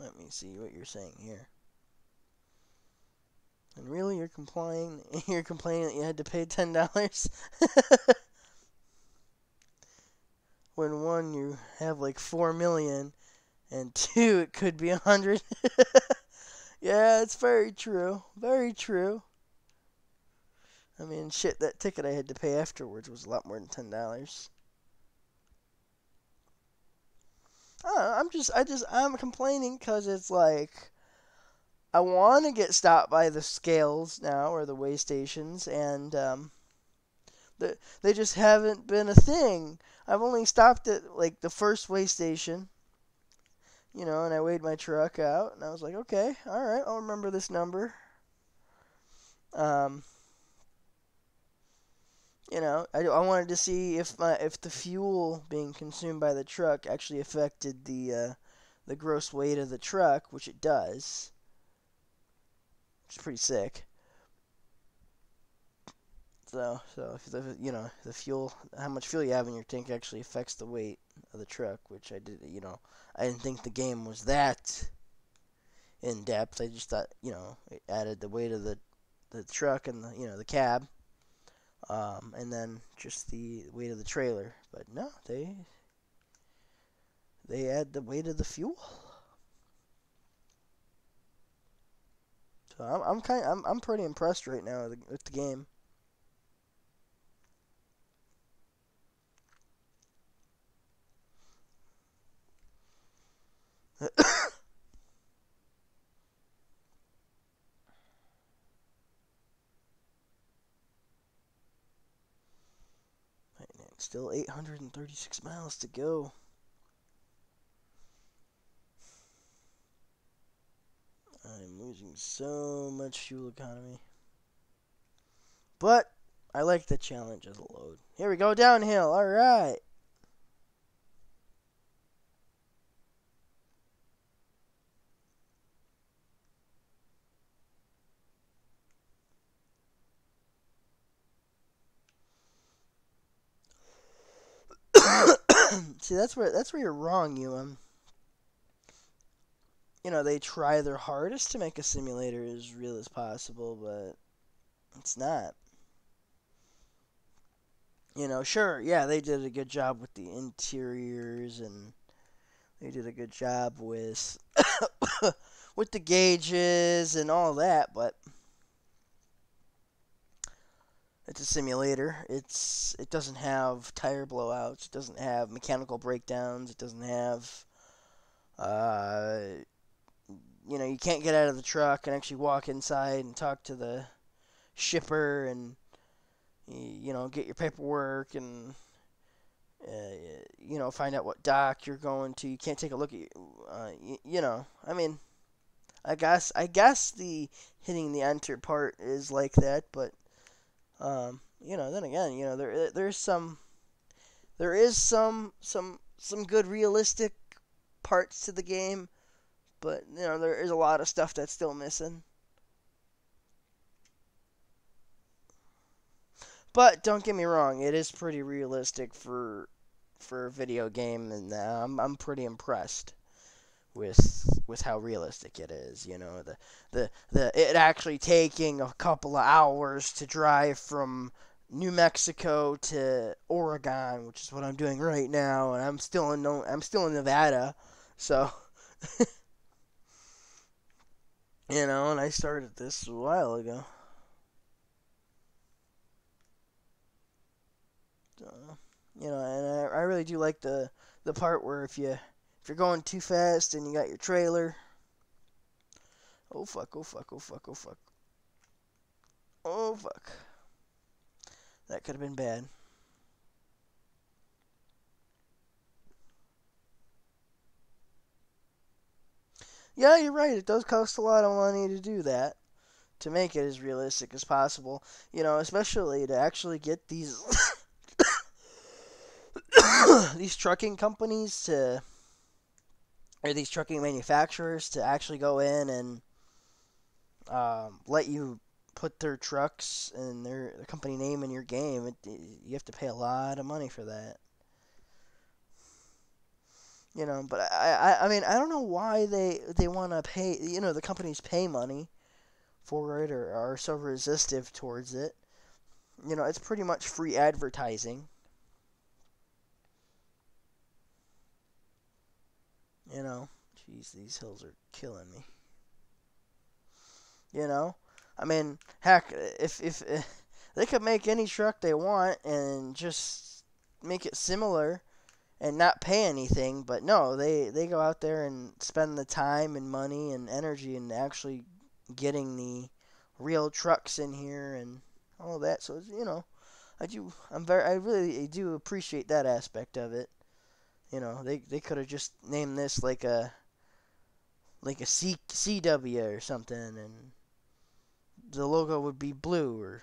Let me see what you're saying here. And really, you're complaining? You're complaining that you had to pay $10 when one you have like 4 million, and two it could be 100. Yeah, it's very true. Very true. I mean, shit, that ticket I had to pay afterwards was a lot more than $10. I'm complaining because it's like I want to get stopped by the scales now or the weigh stations, and they just haven't been a thing. I've only stopped at like the first weigh station, and I weighed my truck out, and I was like, okay, all right, I'll remember this number. Um, I wanted to see if the fuel being consumed by the truck actually affected the gross weight of the truck, which it does. Which is pretty sick. So if the fuel, how much fuel you have in your tank actually affects the weight of the truck, which I didn't think the game was that in depth. I just thought, it added the weight of the truck and the cab, and then just the weight of the trailer. But no, they add the weight of the fuel. So I'm pretty impressed right now with the game. Still 836 miles to go. I'm losing so much fuel economy. But I like the challenge of the load. Here we go, downhill. All right. See, that's where you're wrong, you. They try their hardest to make a simulator as real as possible, but it's not. Sure, yeah, they did a good job with the interiors, and they did a good job with with the gauges and all that, but it's a simulator. It doesn't have tire blowouts. It doesn't have mechanical breakdowns. It doesn't have you can't get out of the truck and actually walk inside and talk to the shipper and get your paperwork and find out what dock you're going to. You can't take a look at I mean, I guess the hitting the enter part is like that, but then again, there is some good realistic parts to the game, but there is a lot of stuff that's still missing. But don't get me wrong, it is pretty realistic for a video game, and I'm pretty impressed with how realistic it is. The it actually taking a couple of hours to drive from New Mexico to Oregon, which is what I'm doing right now, and I'm still in Nevada, so and I started this a while ago. So, and I really do like the part where if you're going too fast and you got your trailer. Oh fuck, oh fuck, oh fuck, oh fuck. Oh fuck. That could have been bad. Yeah, you're right. It does cost a lot of money to do that, to make it as realistic as possible. Especially to actually get these these trucking companies or these trucking manufacturers to actually go in and let you put their trucks and their company name in your game. You have to pay a lot of money for that. But I mean, I don't know why they want to pay, the companies pay money for it or are so resistive towards it. It's pretty much free advertising. You know, Jeez, these hills are killing me. You know, I mean, heck, if they could make any truck they want and just make it similar and not pay anything, but no, they go out there and spend the time and money and energy and actually getting the real trucks in here and all that. So I really do appreciate that aspect of it. They could have just named this like a CW or something, and the logo would be blue or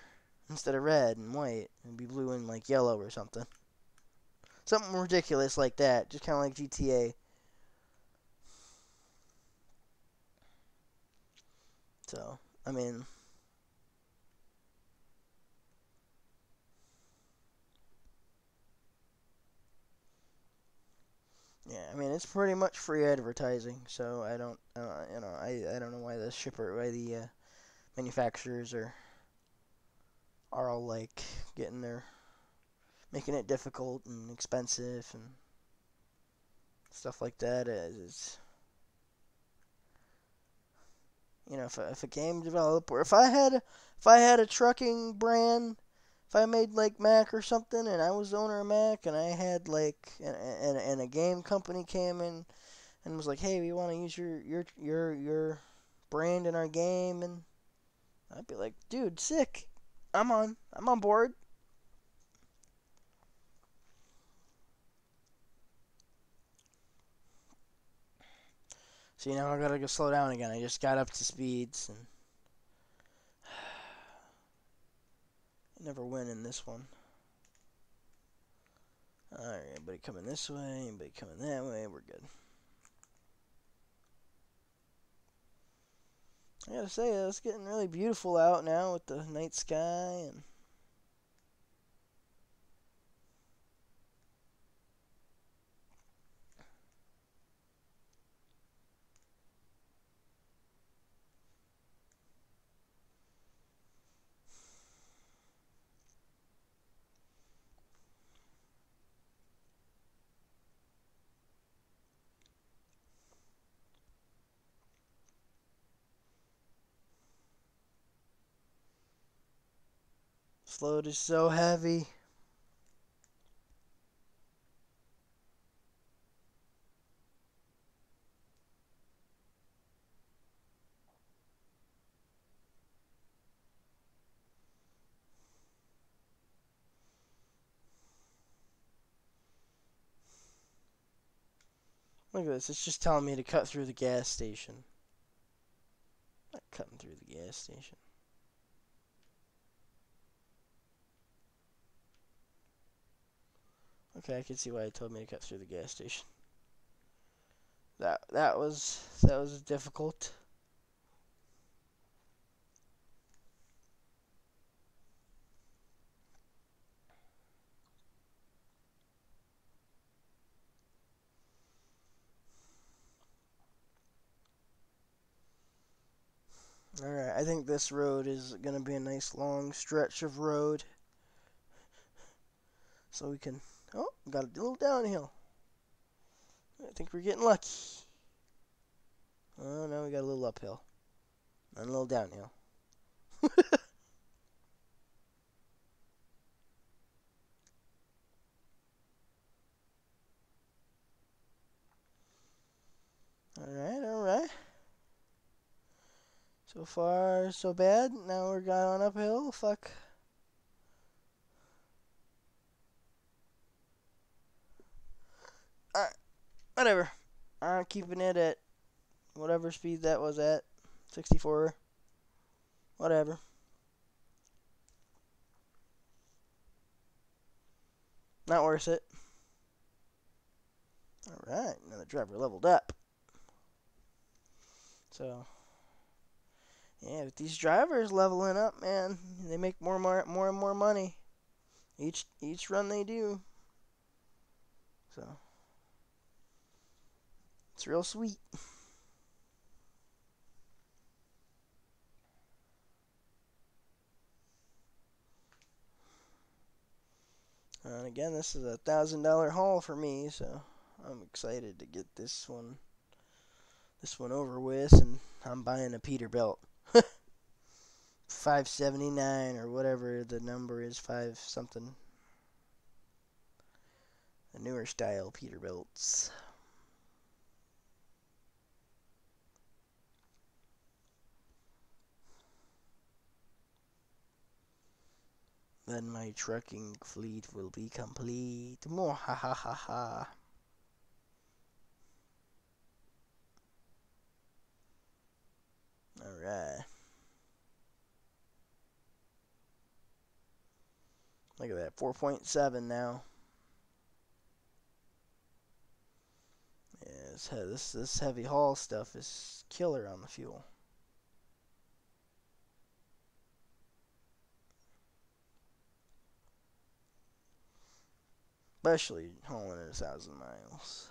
instead of red and white, it'd be blue and like yellow or something. Something ridiculous like that, just kind of like GTA. So, I mean, yeah, I mean it's pretty much free advertising. So I don't know why why the manufacturers are all like getting their making it difficult and expensive and stuff like that. If a game developer, if I had a trucking brand, if I made like Mac or something, and I was the owner of Mac, and I had like, and a game company came in and was like, hey, we want to use your brand in our game, and I'd be like, dude, sick, I'm on board. So I gotta go slow down again. I just got up to speeds and I never win in this one. Alright, anybody coming this way? Anybody coming that way? We're good. I gotta say, it's getting really beautiful out now with the night sky and this load is so heavy. Look at this, it's just telling me to cut through the gas station. Not cutting through the gas station. Okay, I can see why it told me to cut through the gas station. That was difficult. Alright, I think this road is gonna be a nice long stretch of road. So we can. Oh, got a little downhill. I think we're getting lucky. Oh, now we got a little uphill. And a little downhill. Alright, alright. So far, so bad. Now we're going uphill. Fuck. Alright, whatever. I'm keeping it at whatever speed that was at. 64. Whatever. Not worth it. Alright, another driver leveled up. So, yeah, with these drivers leveling up, man, they make more and more money each run they do. So, It's real sweet. And again, this is $1,000 haul for me, so I'm excited to get this one over with, and I'm buying a Peterbilt. 579 or whatever the number is, 5 something. The newer style Peterbilts. Then my trucking fleet will be complete. More ha ha ha ha. Alright. Look at that, 4.7 now. Yeah, this heavy haul stuff is killer on the fuel. Especially hauling at 1,000 miles.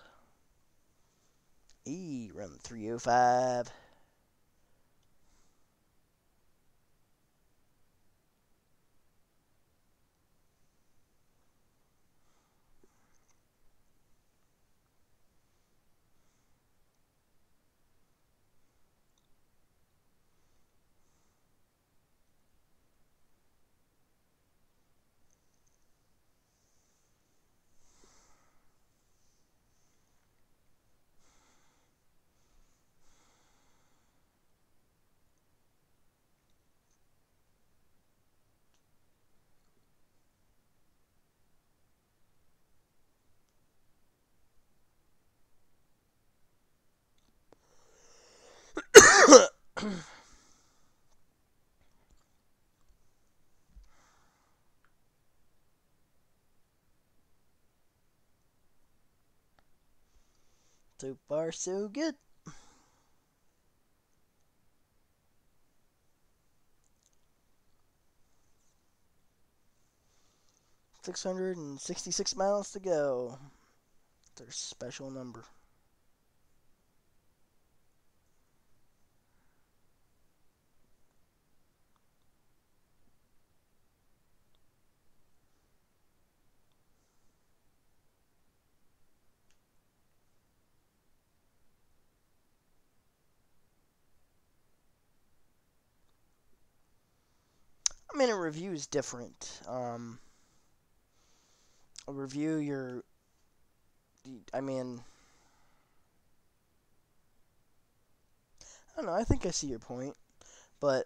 Run 305. So far, so good. $666 miles to go. Their special number. I mean, a review is different. A review, I mean, I don't know. I think I see your point, but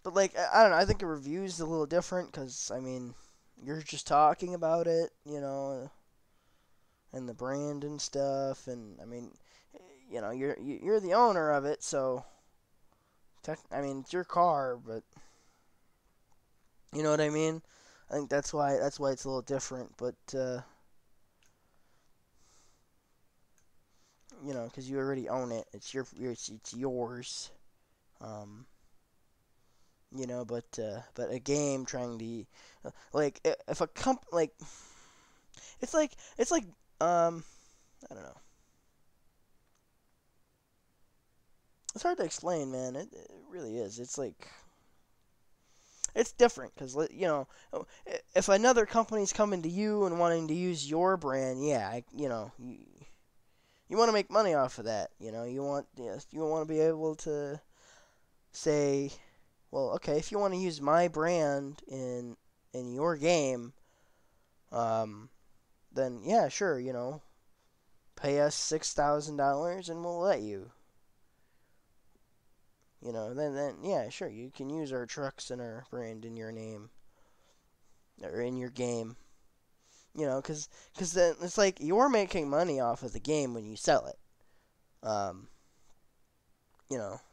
like I don't know. I think a review is a little different because I mean, you're just talking about it, and the brand and stuff, and I mean, you're the owner of it, so I mean, it's your car, but you know what I mean. I think that's why it's a little different, but because you already own it, it's yours. Um, but a game trying to like if a like it's like I don't know. It's hard to explain, man. It really is. It's like it's different because if another company's coming to you and wanting to use your brand, yeah, you want to make money off of that. You want to be able to say, well, okay, if you want to use my brand in your game, um, then yeah, sure, pay us $6,000 and we'll let you. Then yeah, sure, you can use our trucks and our brand in your name or in your game. Because then it's like you're making money off of the game when you sell it. Um,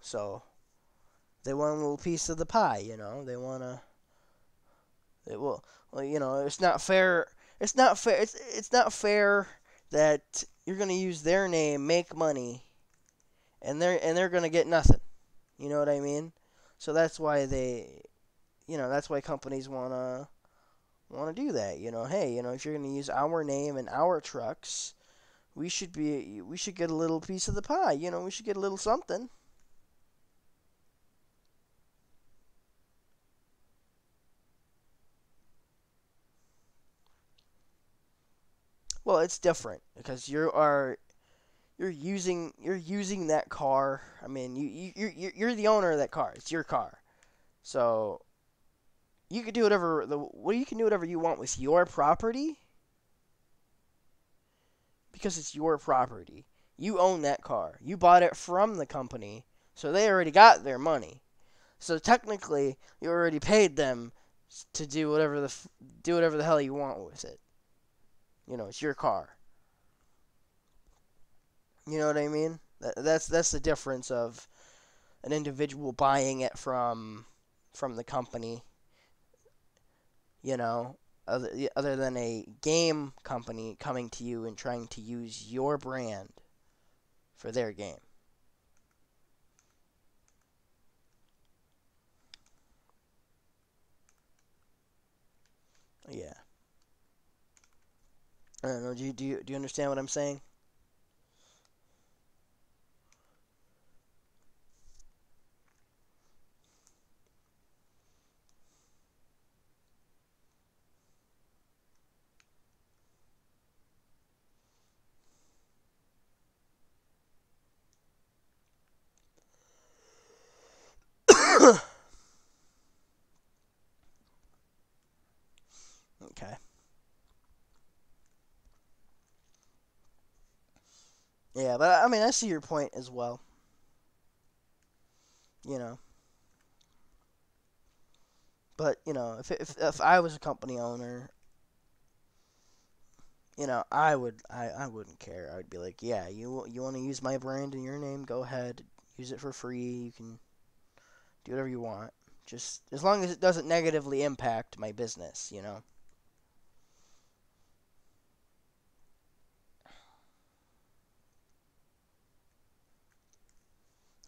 so they want a little piece of the pie. They want to. It will. Well, it's not fair. It's not fair. It's not fair that you're gonna use their name, make money, and they're gonna get nothing. You know what I mean? So that's why that's why companies wanna do that. Hey, if you're gonna use our name and our trucks, we should get a little piece of the pie. We should get a little something. Well, it's different because you're using that car. I mean, you're the owner of that car. It's your car. So you can do whatever you want with your property because it's your property. You own that car. You bought it from the company, so they already got their money. So technically, you already paid them to do whatever the hell you want with it. It's your car. You know what I mean? That's the difference of an individual buying it from the company. You know, other than a game company coming to you and trying to use your brand for their game. Yeah. I don't know. Do you understand what I'm saying? Okay. Yeah, but I mean, I see your point as well. You know, but if I was a company owner, I wouldn't care. I would be like, yeah, you want to use my brand and your name, go ahead, use it for free. You can do whatever you want. Just as long as it doesn't negatively impact my business.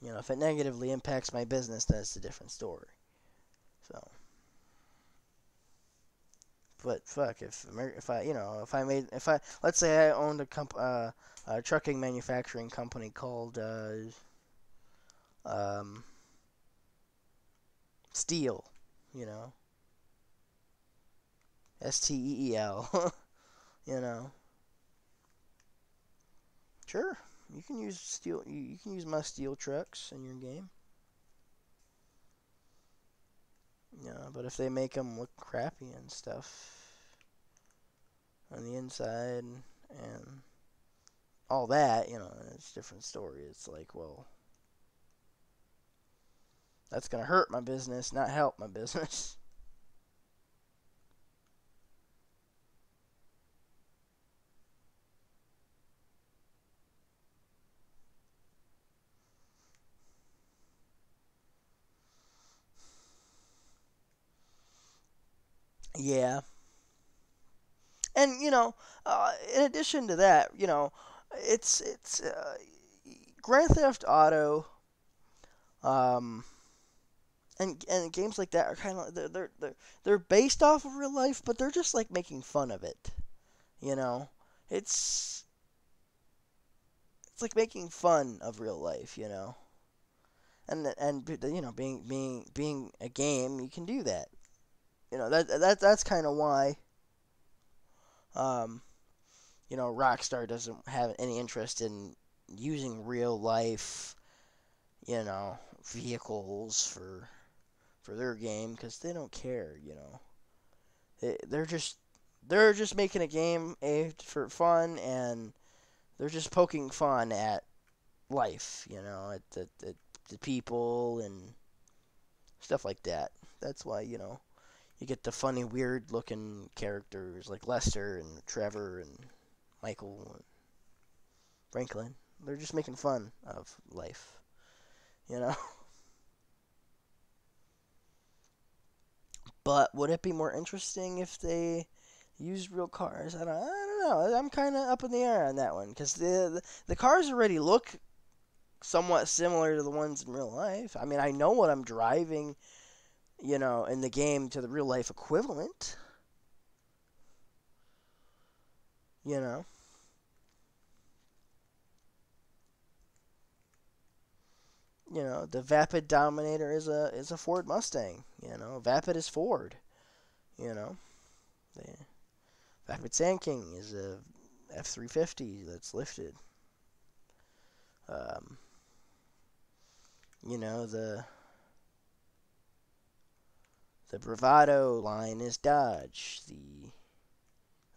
If it negatively impacts my business, that's a different story. So, but fuck, if I let's say I owned a trucking manufacturing company called um, Steel, you know, STEEL, you know, sure, you can use steel. You can use my steel trucks in your game. Yeah, but if they make them look crappy and stuff on the inside and all that, it's a different story. It's like, well, that's gonna hurt my business, not help my business. Yeah, and in addition to that, it's Grand Theft Auto, um, and games like that are kind of they're based off of real life, but they're just like making fun of it. You know, it's it's like making fun of real life. And being a game, you can do that. That's kind of why um Rockstar doesn't have any interest in using real life vehicles for their game because they don't care. They're just making a game for fun, and they're just poking fun at life, at the people and stuff like that. That's why you get the funny, weird looking characters like Lester and Trevor and Michael and Franklin. They're just making fun of life, you know. But would it be more interesting if they used real cars? I don't know. I'm kind of up in the air on that one because the cars already look somewhat similar to the ones in real life. I mean, I know what I'm driving, in the game to the real life equivalent. You know. the Vapid Dominator is a Ford Mustang. Vapid is Ford. You know, the Vapid Sand King is a F-350 that's lifted. Um, the Bravado line is Dodge.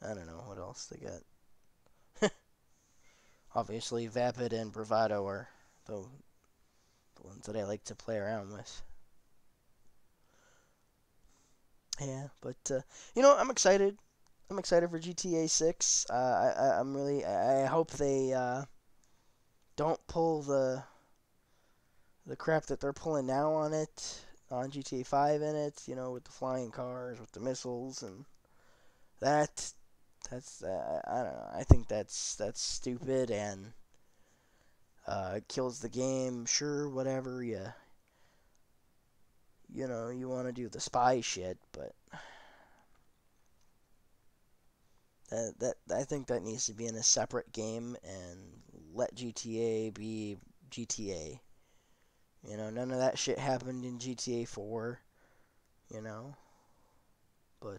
I don't know what else they got. Obviously, Vapid and Bravado are the ones that I like to play around with. Yeah, but I'm excited. I'm excited for GTA 6. I'm really. I hope they don't pull the crap that they're pulling now on GTA 5 in it. With the flying cars, with the missiles, and that. That's I don't know. I think that's stupid and it kills the game. Sure, whatever. You want to do the spy shit, but that I think that needs to be in a separate game and let GTA be GTA. None of that shit happened in GTA 4. You know, but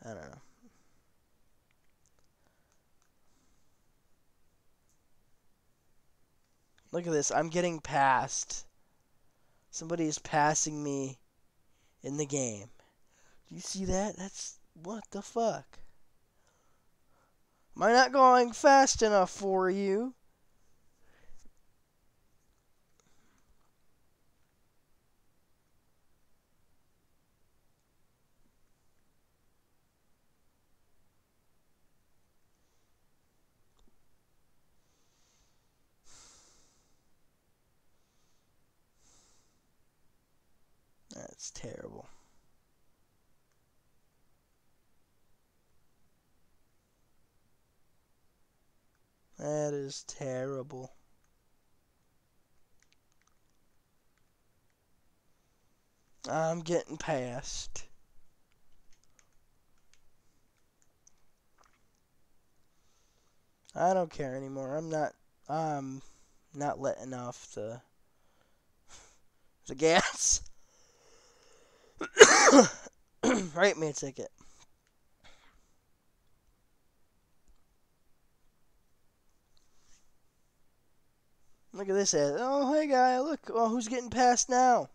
I don't know. Look at this. I'm getting passed. Somebody is passing me in the game. Do you see that? That's what the fuck. Am I not going fast enough for you? That's terrible. That is terrible. I'm getting past. I don't care anymore. I'm not letting off the gas. Write me a ticket. Look at this ad. Oh, hey guy, look. Oh, who's getting passed now?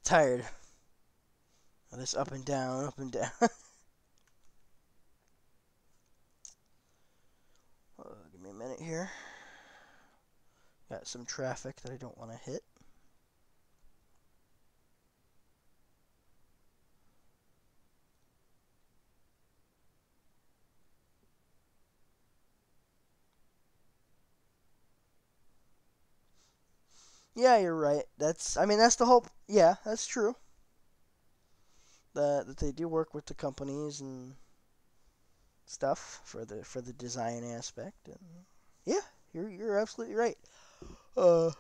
Tired of this up and down, up and down. Give me a minute here. Got some traffic that I don't want to hit. Yeah, you're right. That's the whole. Yeah, that's true. That they do work with the companies and stuff for the design aspect. And yeah, you're absolutely right. Uh,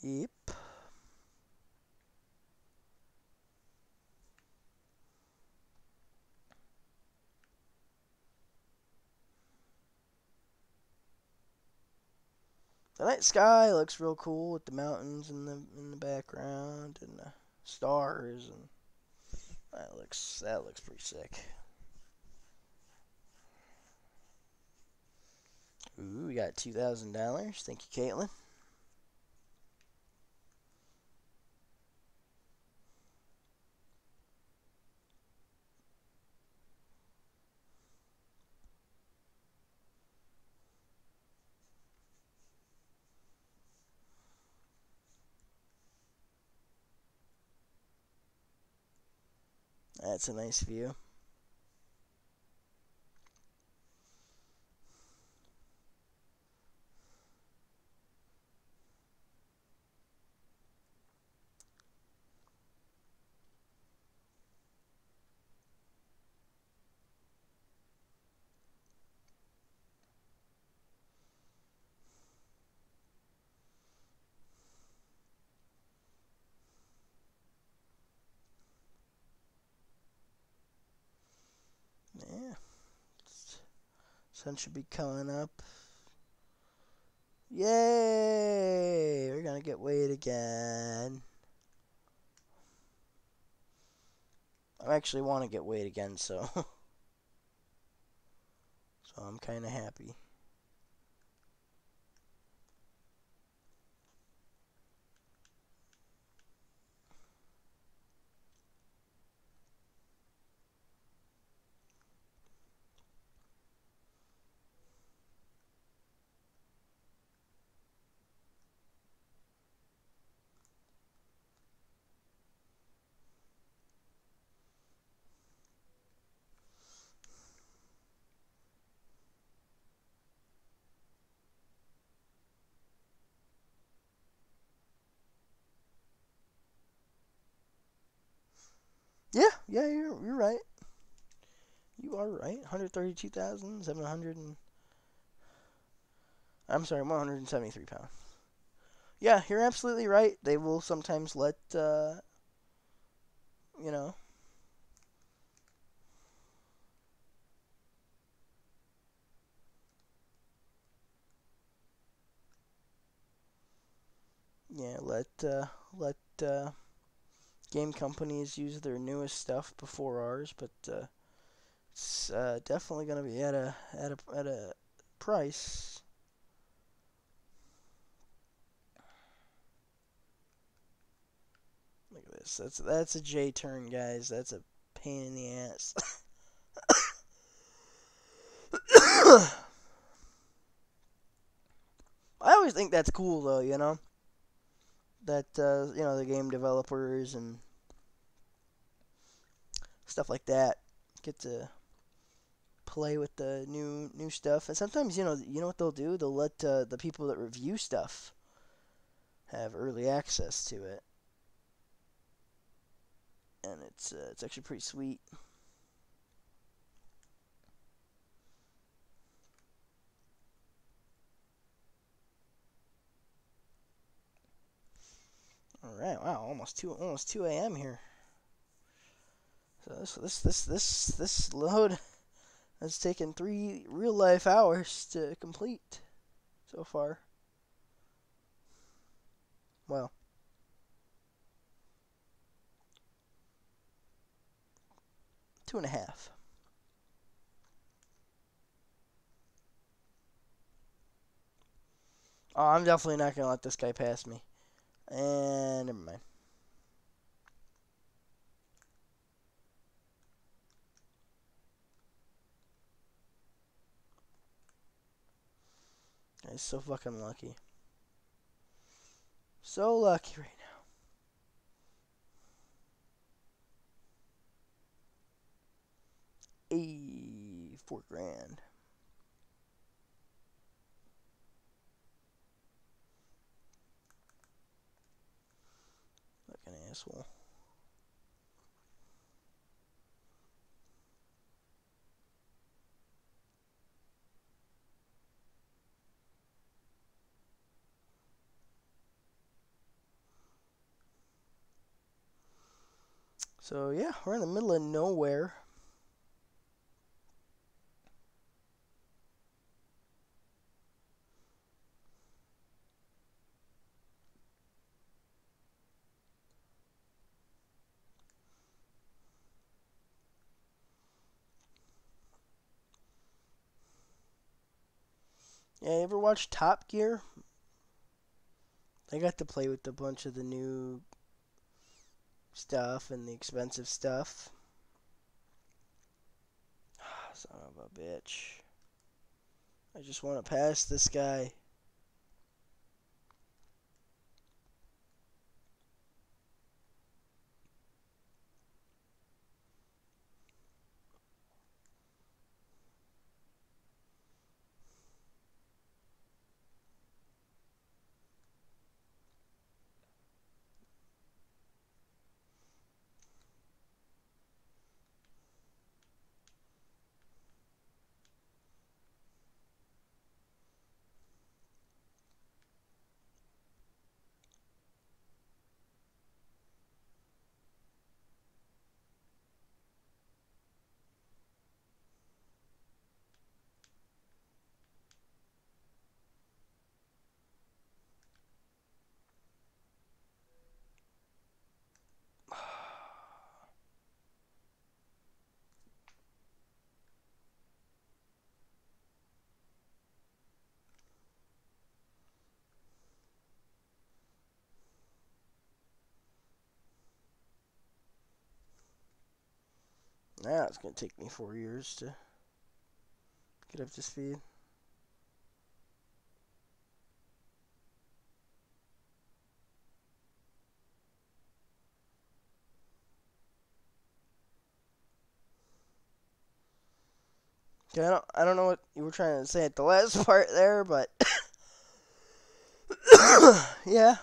yep. The night sky looks real cool with the mountains in the background and the stars, and that looks pretty sick. Ooh, we got $2,000. Thank you, Caitlin. That's a nice view. Yeah. Sun should be coming up. Yay! We're gonna get weighed again. I actually want to get weighed again, so so I'm kind of happy. Yeah, you're right. You are right. 132,700 and I'm sorry, 173 pounds. Yeah, you're absolutely right. They will sometimes let you know. Yeah, let game companies use their newest stuff before ours, but it's definitely gonna be at a price. Look at this. That's a J turn, guys. That's a pain in the ass. I always think that's cool, though. That the game developers and stuff like that get to play with the new stuff. And sometimes you know what they'll do? They'll let the people that review stuff have early access to it, and it's actually pretty sweet. All right, wow, almost 2 a.m. here. So this load has taken 3 real life hours to complete so far. Well, 2.5. Oh, I'm definitely not gonna let this guy pass me. And never mind. He's so fucking lucky. So lucky right now. 4 grand. Fucking asshole. So yeah, we're in the middle of nowhere. Yeah, you ever watch Top Gear? I got to play with a bunch of the new stuff and the expensive stuff. Son of a bitch. I just want to pass this guy. Now it's gonna take me 4 years to get up to speed. Okay, I don't know what you were trying to say at the last part there, but yeah,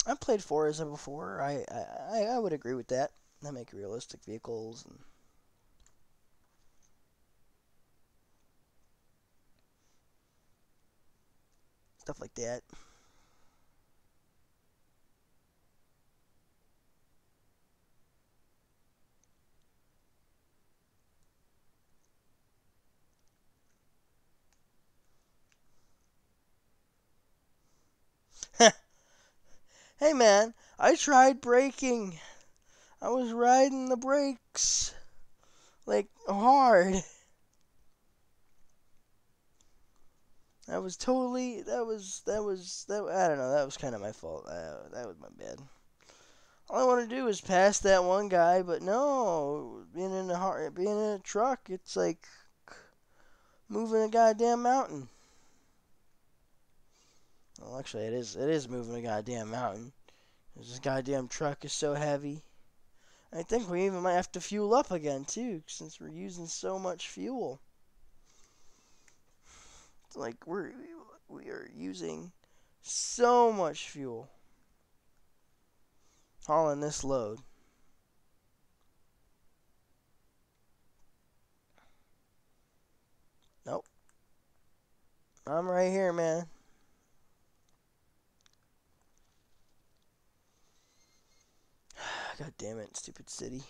I've played Forza before. I would agree with that. They make realistic vehicles and stuff like that. Hey man, I tried braking. I was riding the brakes like hard. That was totally. That. I don't know. That was kind of my fault. That was my bad. All I want to do is pass that one guy, but no. Being in a truck, it's like moving a goddamn mountain. Well, actually, it is. It is moving a goddamn mountain. This goddamn truck is so heavy. I think we even might have to fuel up again too, since we're using so much fuel. It's like we are using so much fuel hauling this load. Nope. I'm right here, man. God damn it, stupid city.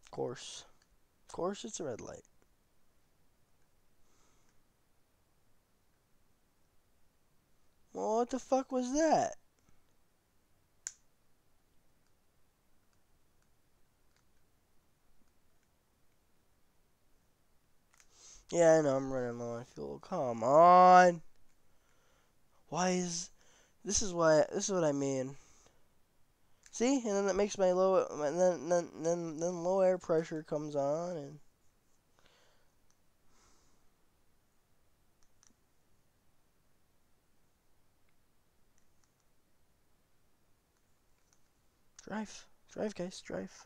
Of course. Of course it's a red light. Well, what the fuck was that? Yeah, I know I'm running low on fuel. Come on. Why is this is what I mean. See? And then that makes my low and then low air pressure comes on and drive. Drive, guys, drive.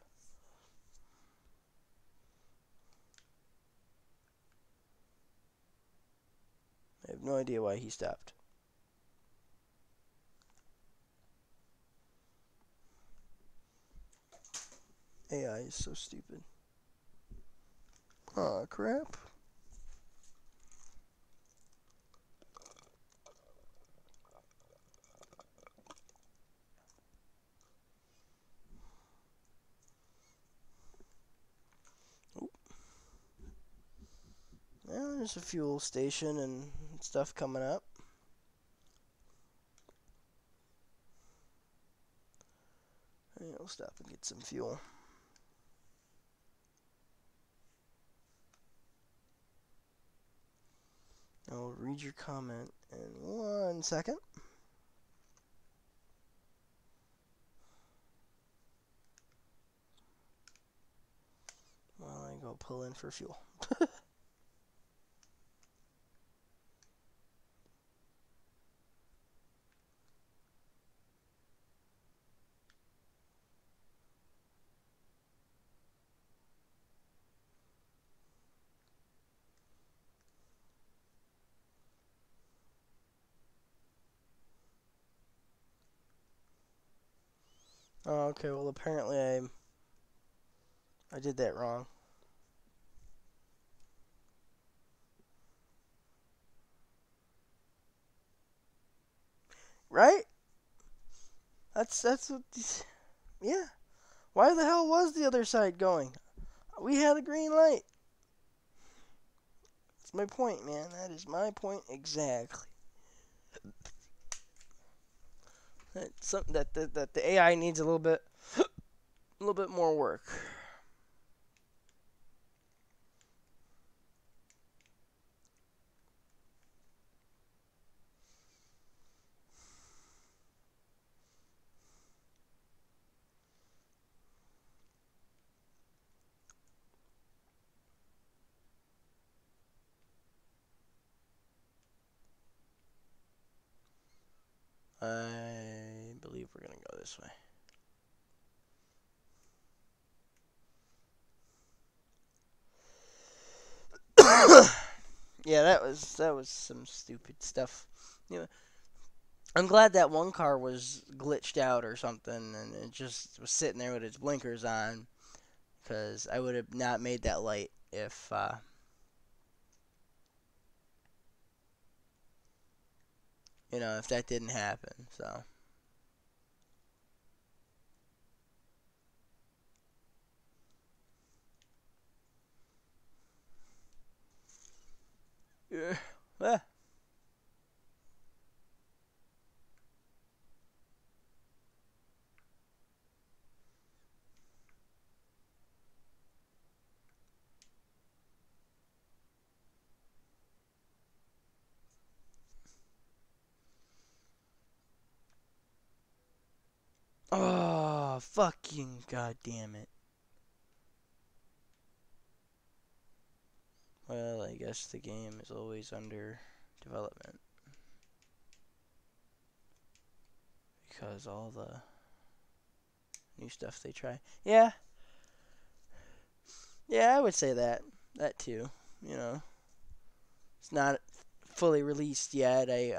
I have no idea why he stopped. AI is so stupid. Aw, crap. Oop. Well, there's a fuel station and stuff coming up. And we'll stop and get some fuel. I'll read your comment in 1 second. While I go pull in for fuel. Oh, okay, well apparently I did that wrong. Right? That's what yeah. Why the hell was the other side going? We had a green light. That's my point, man. That is my point exactly. That's something that the AI needs a little bit more work. I believe we're gonna go this way. Yeah, that was some stupid stuff. You know, I'm glad that one car was glitched out or something, and it just was sitting there with its blinkers on, because I would have not made that light if if that didn't happen. So yeah. Ah. Oh, fucking goddamn it. Well, I guess the game is always under development because all the new stuff they try. Yeah, yeah, I would say that. That too. You know, it's not fully released yet. I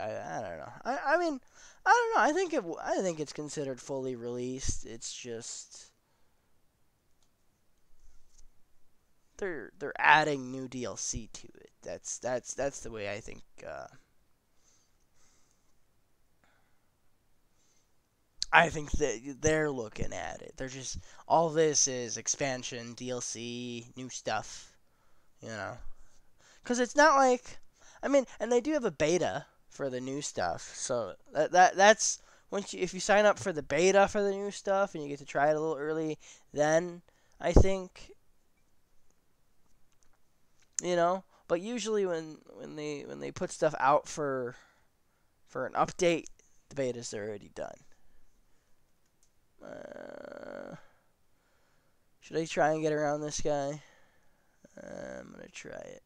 don't know. I mean, I don't know. I think it's considered fully released. It's just they're adding new DLC to it. That's the way I think. I think that they're looking at it. They're just all this is expansion, DLC, new stuff. You know, because it's not like, I mean, and they do have a beta for the new stuff. So that's once if you sign up for the beta for the new stuff and you get to try it a little early, then I think But usually when they put stuff out for an update, the beta's already done. Uh, should I try and get around this guy? I'm gonna try it.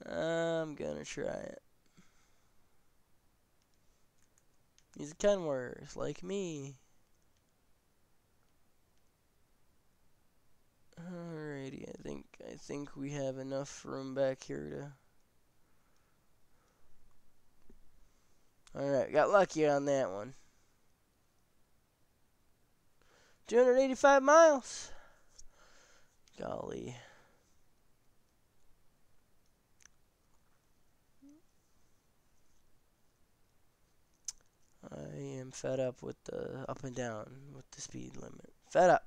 I'm gonna try it. He's a Kenworth, like me. Alrighty, I think we have enough room back here to. Alright, got lucky on that one. 285 miles. Golly. I am fed up with the up and down with the speed limit. Fed up.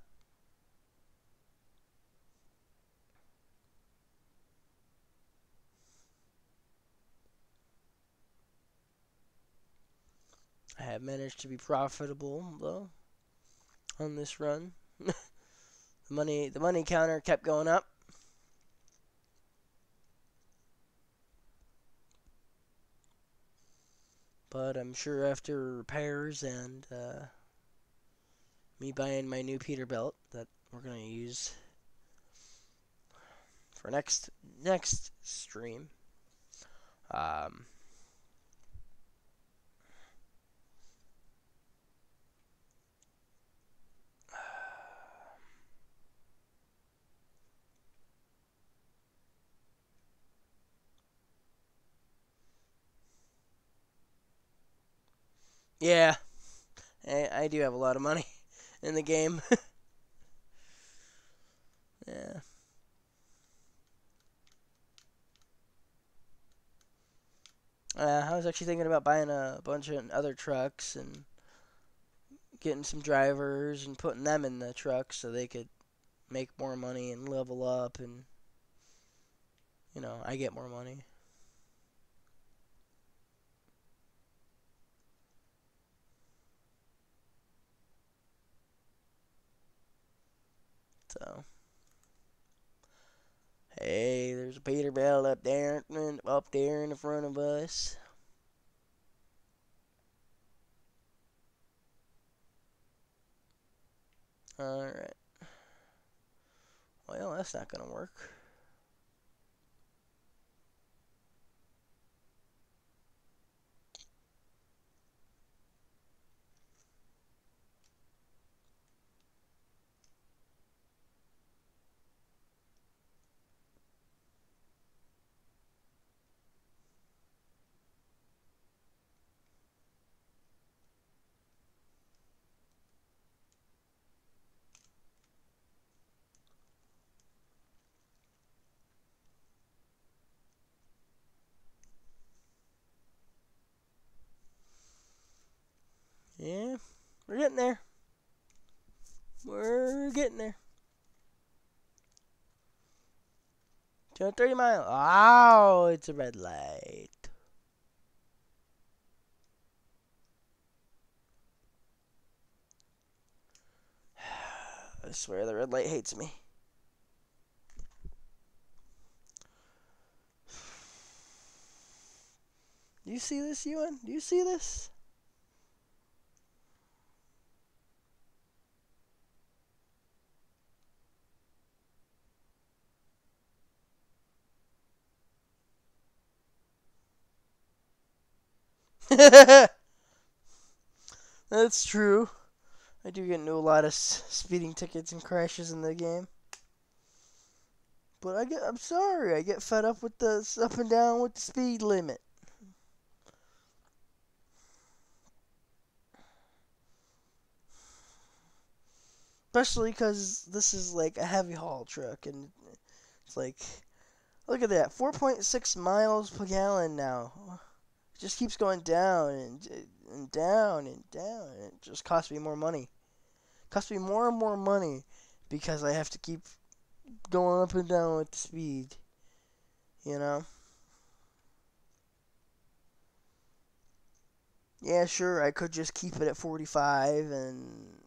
I have managed to be profitable though on this run. The money counter kept going up. But I'm sure after repairs and me buying my new Peterbilt that we're gonna use for next stream. Um, yeah, I do have a lot of money in the game. Yeah. I was actually thinking about buying a bunch of other trucks and getting some drivers and putting them in the trucks so they could make more money and level up, and I get more money. So, hey, there's a Peterbilt up there in the front of us. All right. Well, that's not gonna work. Yeah, we're getting there. We're getting there. 230 miles. Oh, it's a red light. I swear the red light hates me. Do you see this, Ewan? Do you see this? That's true. I do get into a lot of speeding tickets and crashes in the game. But I'm sorry, I get fed up with the up and down with the speed limit. Especially because this is like a heavy haul truck, and it's like, look at that, 4.6 miles per gallon now. It just keeps going down and down and down, and it just costs me more money. It costs me more and more money because I have to keep going up and down with the speed, you know? Yeah, sure, I could just keep it at 45 and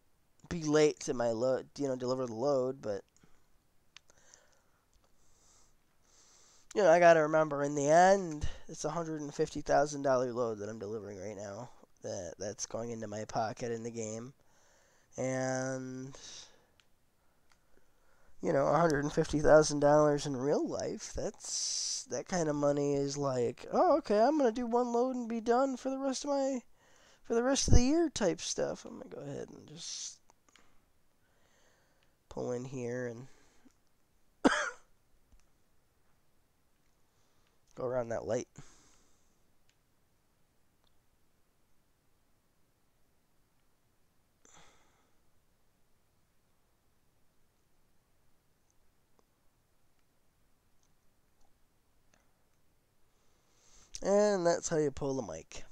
be late to my load, deliver the load, but I gotta remember in the end, it's a $150,000 load that I'm delivering right now. That's going into my pocket in the game, and $150,000 in real life. That kind of money is like, oh, okay, I'm gonna do one load and be done for the rest of the year type stuff. I'm gonna go ahead and just pull in here and go around that light. And that's how you pull the mic.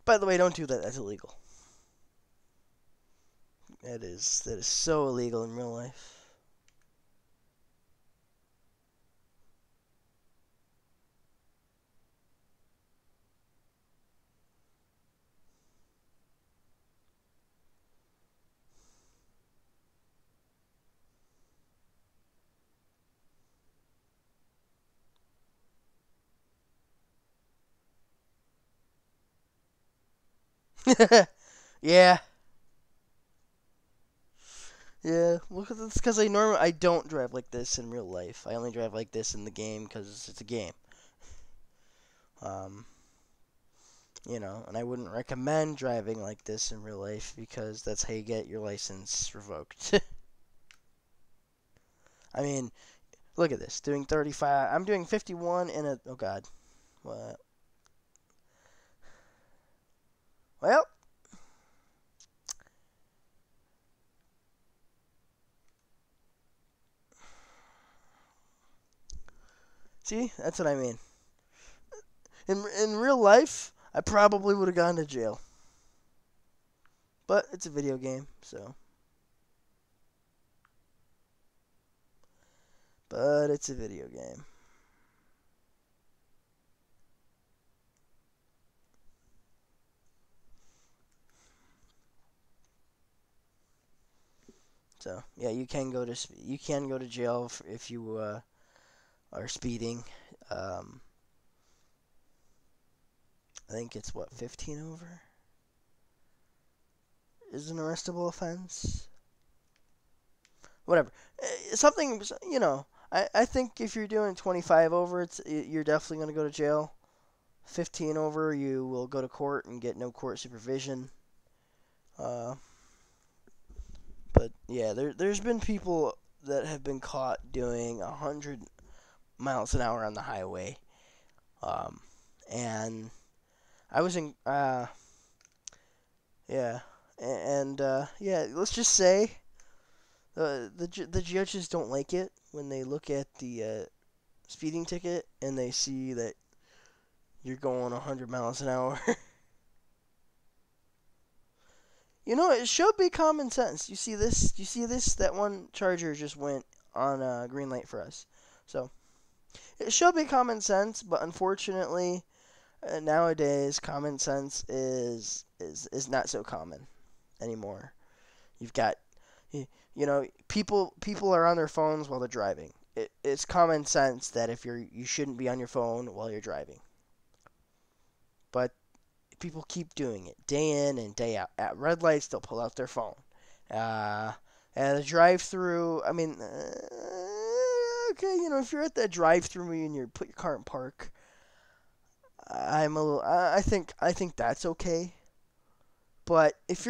By the way, don't do that. That's illegal. That is so illegal in real life. Yeah. Yeah, well, it's because I don't drive like this in real life. I only drive like this in the game because it's a game. Um, and I wouldn't recommend driving like this in real life because that's how you get your license revoked. I mean, look at this. Doing 35. I'm doing 51 in a. Oh God. What? Well. See, that's what I mean. In real life, I probably would have gone to jail. But it's a video game, so. But it's a video game. So yeah, you can go to jail if you are speeding. Um, I think it's what, 15 over is an arrestable offense. Whatever, something I think if you're doing 25 over, you're definitely gonna go to jail. 15 over, you will go to court and get no court supervision. Uh, but yeah, there's been people that have been caught doing 100 miles an hour on the highway, and I was in yeah, and yeah, let's just say the judges don't like it when they look at the speeding ticket and they see that you're going 100 miles an hour. It should be common sense. You see this? You see this? That one charger just went on a green light for us. So it should be common sense, but unfortunately, nowadays common sense is not so common anymore. You've got people are on their phones while they're driving. It's common sense that if you shouldn't be on your phone while you're driving. But people keep doing it day in and day out. At red lights, they'll pull out their phone. Uh, at a drive-through, I mean, okay, if you're at that drive-through and you put your car in park, I'm a little. I think that's okay. But if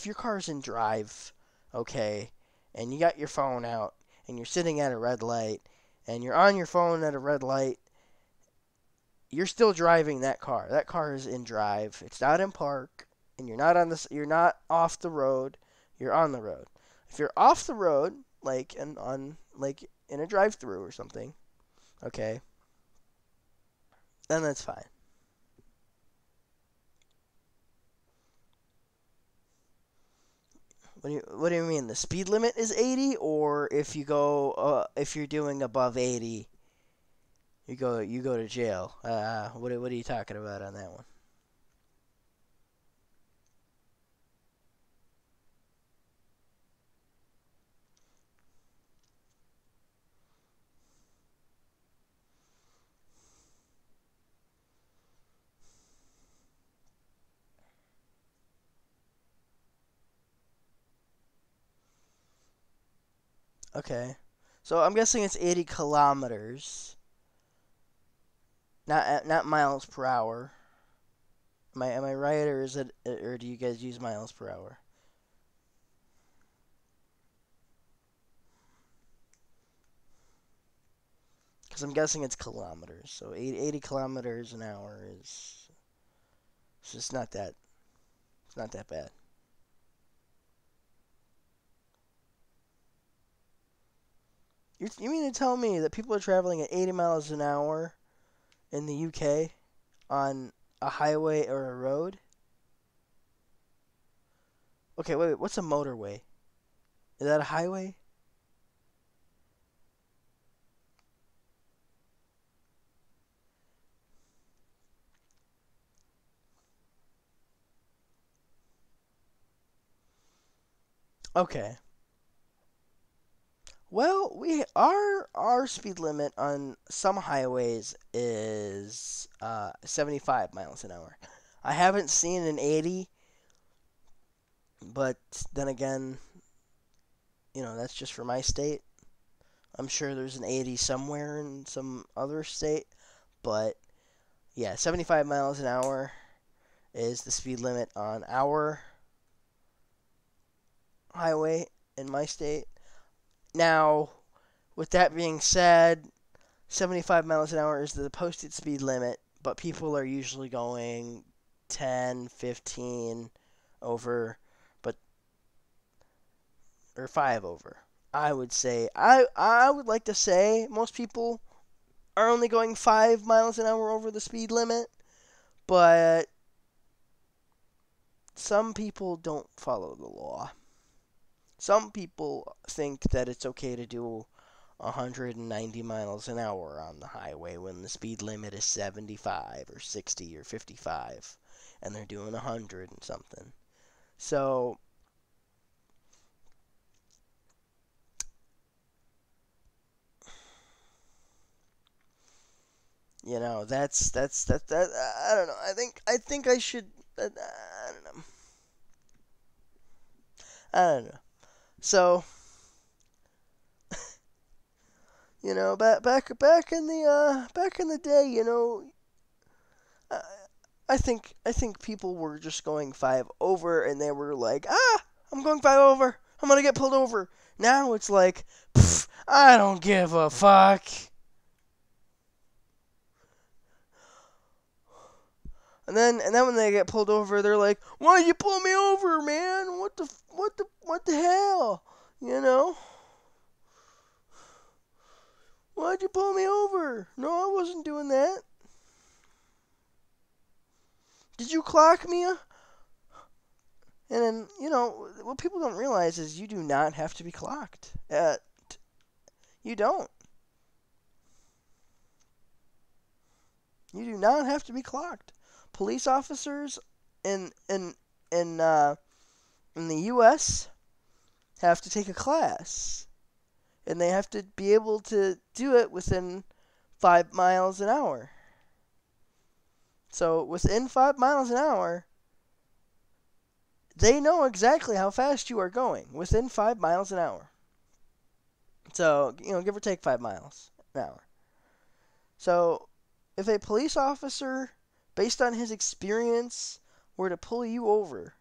your car's in drive, okay, and you got your phone out and you're sitting at a red light and you're on your phone at a red light, you're still driving that car. That car is in drive. It's not in park, and you're not off the road. You're on the road. If you're off the road, like in a drive-through or something, okay, then that's fine. What do you mean? The speed limit is 80, or if you're doing above 80, you go to jail. What are you talking about on that one? Okay. So I'm guessing it's 80 kilometers, not miles per hour. Am I right, or do you guys use miles per hour? Because I'm guessing it's kilometers. So 80 kilometers an hour is it's just not that it's not that bad. You mean to tell me that people are traveling at 80 miles an hour in the UK on a highway or a road? Okay, wait. What's a motorway? Is that a highway? Okay. Well, our speed limit on some highways is 75 miles an hour. I haven't seen an 80, but then again, that's just for my state. I'm sure there's an 80 somewhere in some other state, but yeah, 75 miles an hour is the speed limit on our highway in my state. Now, with that being said, 75 miles an hour is the posted speed limit, but people are usually going 10, 15 over, but or 5 over. I would like to say most people are only going 5 miles an hour over the speed limit, but some people don't follow the law. Some people think that it's okay to do 190 miles an hour on the highway when the speed limit is 75 or 60 or 55 and they're doing 100 and something. So, that I don't know. I think I should I don't know. I don't know. So, back in the day, I, I think people were just going 5 over and they were like, I'm going 5 over. I'm gonna get pulled over. Now it's like, I don't give a fuck. And then when they get pulled over, they're like, "Why'd you pull me over, man? What the hell? You know? Why'd you pull me over? No, I wasn't doing that." Did you clock me? And then, what people don't realize is you do not have to be clocked. You don't. You do not have to be clocked. Police officers in in in uh, in the U.S. have to take a class, and they have to be able to do it within 5 miles an hour. So within 5 miles an hour, they know exactly how fast you are going within 5 miles an hour. So, give or take 5 miles an hour. So, if a police officer, based on his experience, were to pull you over,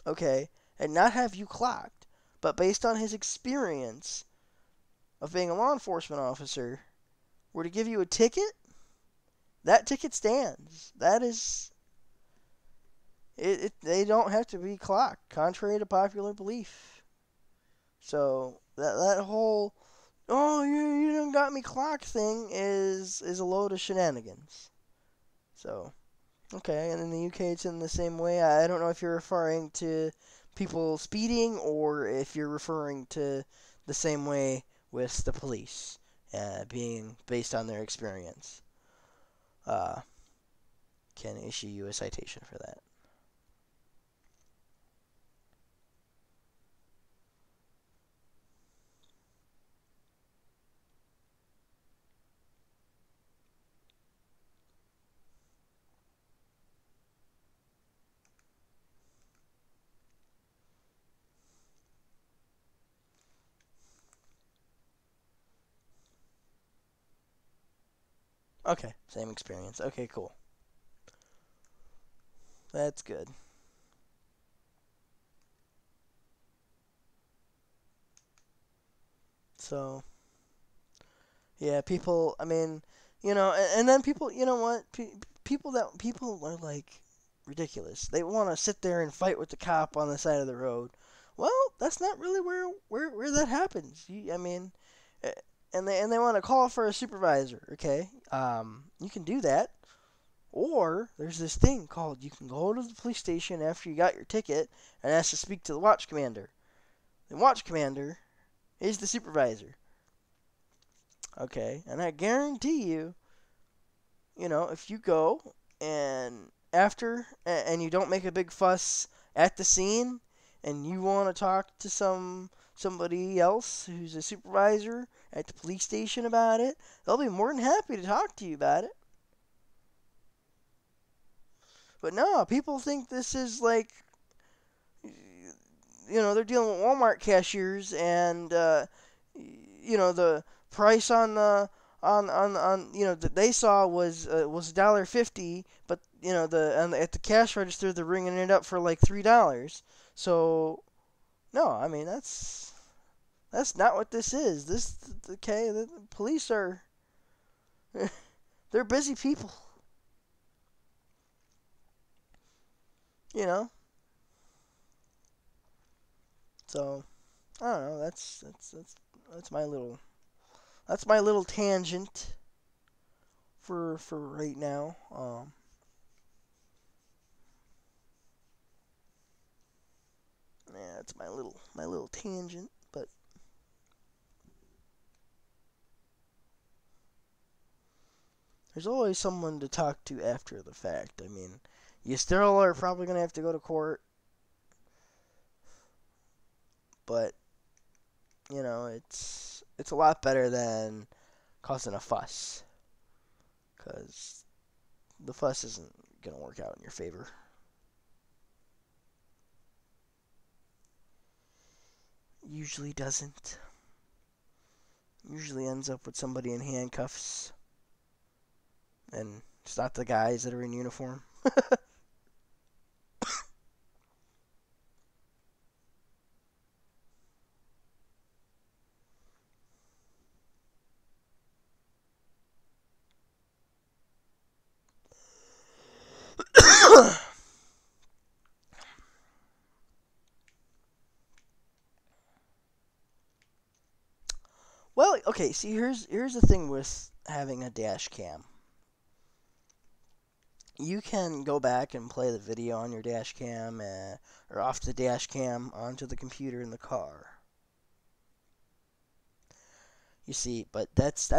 okay, and not have you clocked, but based on his experience of being a law enforcement officer, were to give you a ticket, that ticket stands. That is, they don't have to be clocked, contrary to popular belief. So that whole you done got me clocked thing is a load of shenanigans. So okay, and in the UK it's in the same way. I don't know if you're referring to people speeding or if you're referring to the same way with the police, being based on their experience. Can issue you a citation for that. Okay, same experience. Okay, cool. That's good. So, yeah, people, I mean, and then people, you know what? People are like ridiculous. They want to sit there and fight with the cop on the side of the road. Well, that's not really where that happens. I mean, eh, and they want to call for a supervisor, okay? You can do that. Or there's this thing called you can go to the police station after you got your ticket and ask to speak to the watch commander. The watch commander is the supervisor. Okay, and I guarantee you, if you go and and you don't make a big fuss at the scene and you want to talk to somebody else who's a supervisor at the police station about it, they'll be more than happy to talk to you about it. But no, people think this is like, they're dealing with Walmart cashiers, and the price on the on that they saw was $1.50, but at the cash register they're ringing it up for like $3. So no, I mean that's not what this is. The police are they're busy people, you know. So I don't know. That's my little tangent for right now. Yeah, it's my little tangent. But there's always someone to talk to after the fact. I mean, you still are probably gonna have to go to court, but it's a lot better than causing a fuss, because the fuss isn't gonna work out in your favor. Usually doesn't. Usually ends up with somebody in handcuffs, and it's not the guys that are in uniform. Well, okay. See, here's the thing with having a dash cam. you can go back and play the video on your dash cam or off the dash cam onto the computer in the car. You see, but that's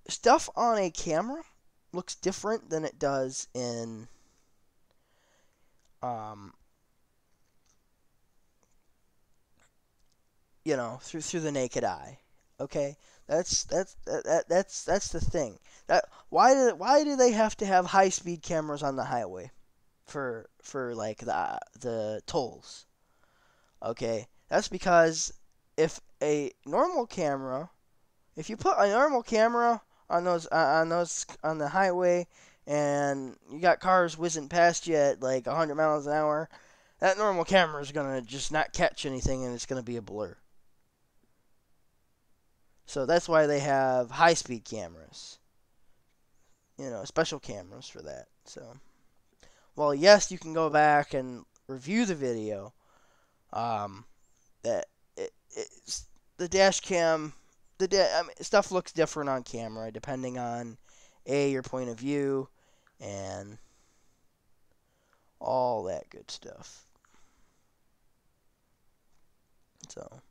stuff on a camera looks different than it does in um, through the naked eye. Okay, that's the thing. That why do they have to have high speed cameras on the highway for like the tolls? Okay, that's because if a normal camera, if you put a normal camera on the highway, and you got cars whizzing past you at like 100 miles an hour, that normal camera is gonna just not catch anything, and it's gonna be a blur. So that's why they have high speed cameras. Special cameras for that. So, well, yes, you can go back and review the video. Um, that it's the dash cam, I mean, stuff looks different on camera depending on your point of view and all that good stuff. So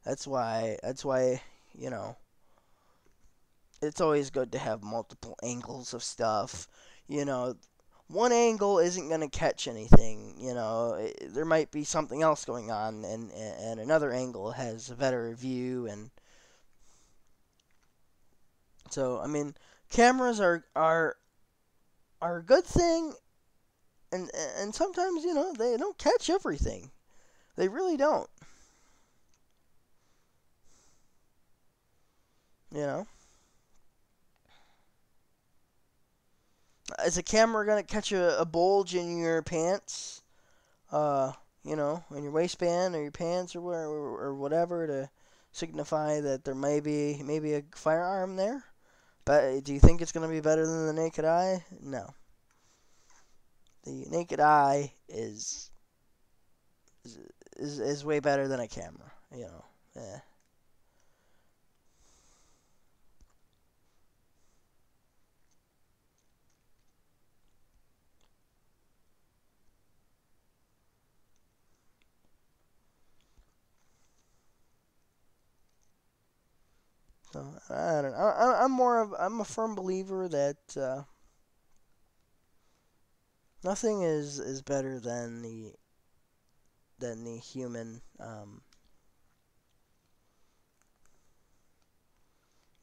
that's why you know it's always good to have multiple angles of stuff. You know, one angle isn't going to catch anything. There might be something else going on, and another angle has a better view. And so, I mean, cameras are a good thing, and sometimes they don't catch everything. They really don't. You know, is a camera going to catch a bulge in your pants? uh, in your waistband or your pants or whatever to signify that there may be maybe a firearm there. But do you think it's going to be better than the naked eye? No. The naked eye is way better than a camera. Yeah. So I don't know. I'm a firm believer that nothing is better than the human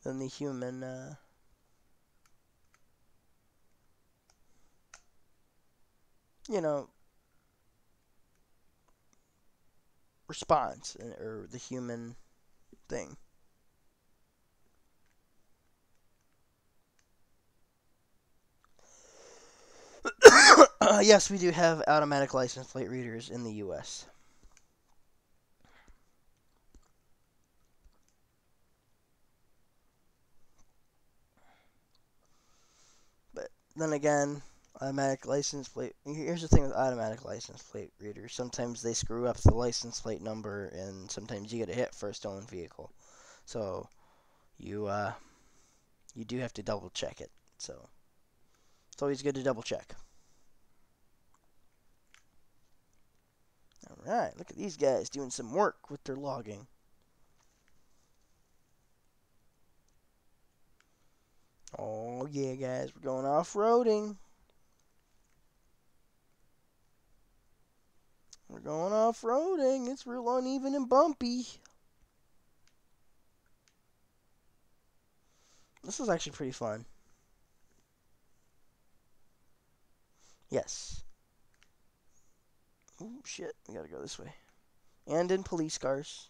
than the human you know response or the human thing. Yes, we do have automatic license plate readers in the U.S. But then again, automatic license plate. Here's the thing with automatic license plate readers. Sometimes they screw up the license plate number, and sometimes you get a hit for a stolen vehicle. So you you do have to double check it. So it's always good to double check. All right, look at these guys doing some work with their logging. Oh yeah, guys, we're going off-roading. We're going off-roading. It's real uneven and bumpy. This is actually pretty fun. Yes. Oh shit, we gotta go this way. And in police cars.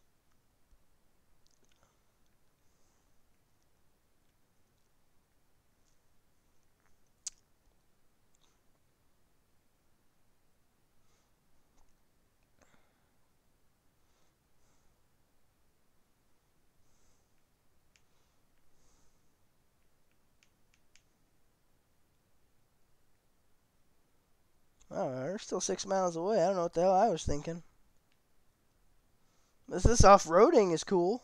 Oh, they're still 6 miles away. I don't know what the hell I was thinking. This off-roading is cool.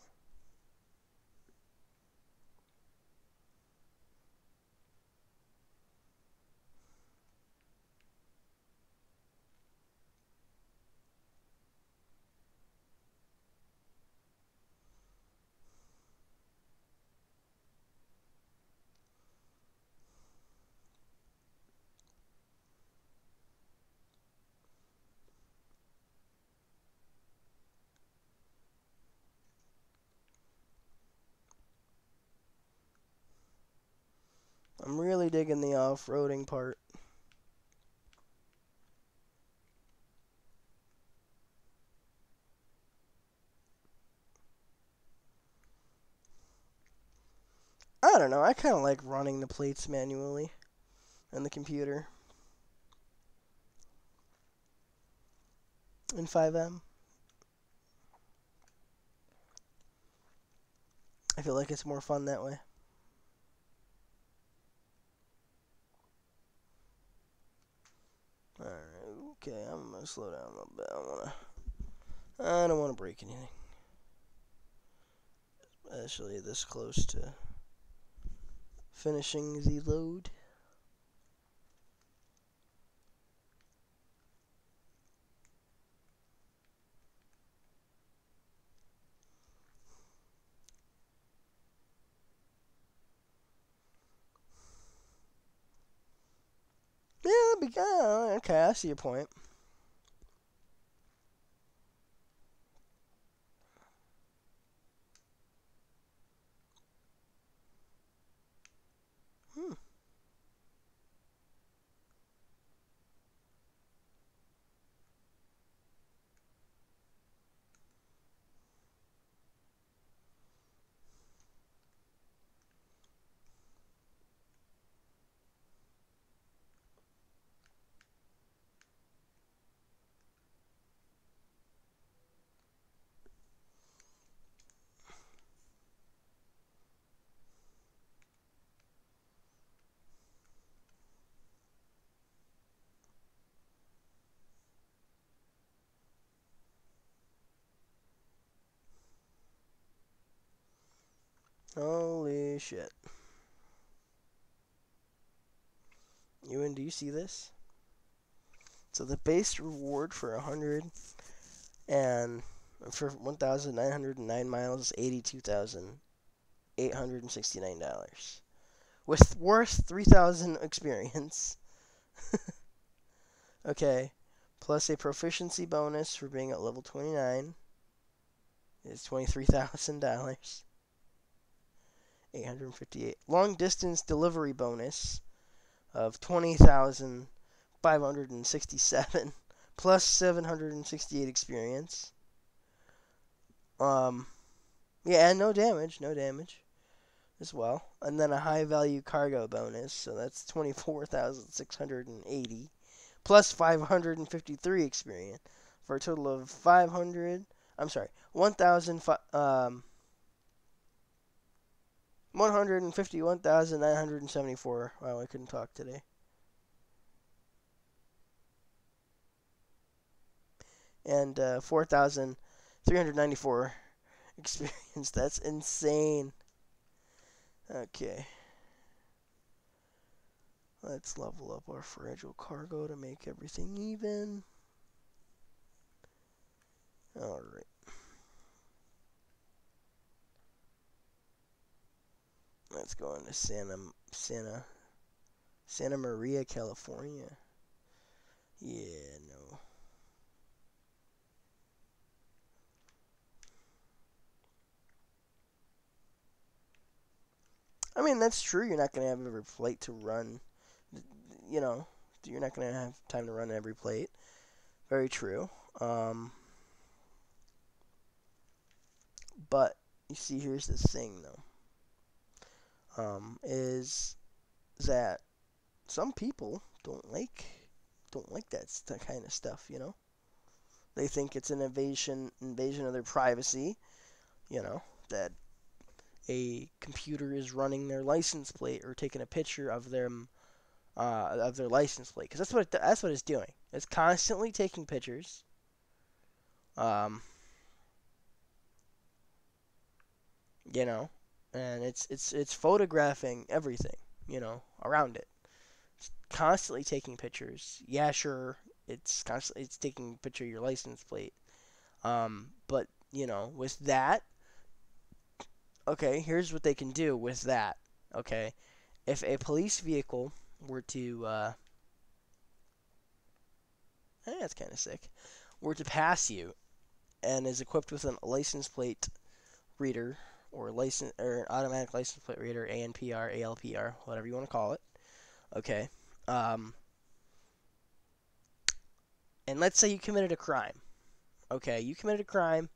I'm really digging the off-roading part. I don't know. I kind of like running the plates manually on the computer in 5M. I feel like it's more fun that way. Alright, okay, I'm gonna slow down a little bit. I don't wanna break anything. Especially this close to finishing the load. Yeah, that'd be good. Okay, I see your point. Hmm. Holy shit. Ewan, do you see this? So the base reward for 100 and for 1,909 miles is $82,869. With worth 3,000 experience. Okay. Plus a proficiency bonus for being at level 29 is $23,000. 858. Long distance delivery bonus of 20,567 plus 768 experience. Yeah, and no damage as well. And then a high value cargo bonus, so that's 24,680 plus 553 experience for a total of 500. I'm sorry, 151,974. Wow, I couldn't talk today. And 4,394 experience. That's insane. Okay. Let's level up our fragile cargo to make everything even. Alright. Let's go into Santa Maria, California. Yeah, no. I mean, that's true. You're not going to have every plate to run. You know, you're not going to have time to run every plate. Very true. But you see, here's the thing, though. Is that some people don't like that kind of stuff. You know, they think it's an invasion of their privacy. You know, that a computer is running their license plate or taking a picture of them of their license plate, because that's what it's doing. It's constantly taking pictures. You know, and it's photographing everything, you know, around it. It's constantly taking pictures. Yeah, sure, it's taking a picture of your license plate. But you know, with that, okay, here's what they can do with that. Okay, if a police vehicle were to, that's kind of sick, were to pass you and is equipped with a license plate reader or license or automatic license plate reader, ANPR, ALPR, whatever you want to call it. Okay. Um, and let's say you committed a crime. Okay, you committed a crime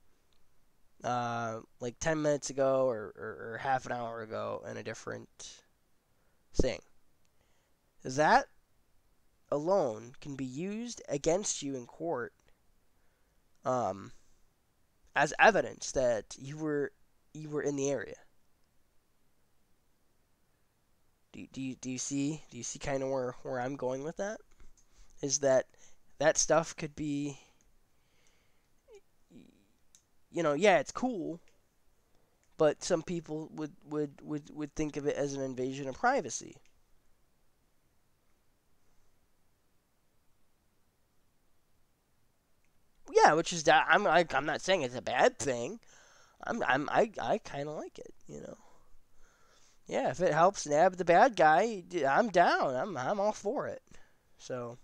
like 10 minutes ago or half an hour ago in a different thing. That alone can be used against you in court um, as evidence that you were in the area. Do you see kind of where I'm going with that? Is that that stuff could be, yeah, it's cool, but some people would think of it as an invasion of privacy. Yeah, which is that I'm not saying it's a bad thing. I kind of like it. Yeah, if it helps nab the bad guy, I'm down. I'm all for it. So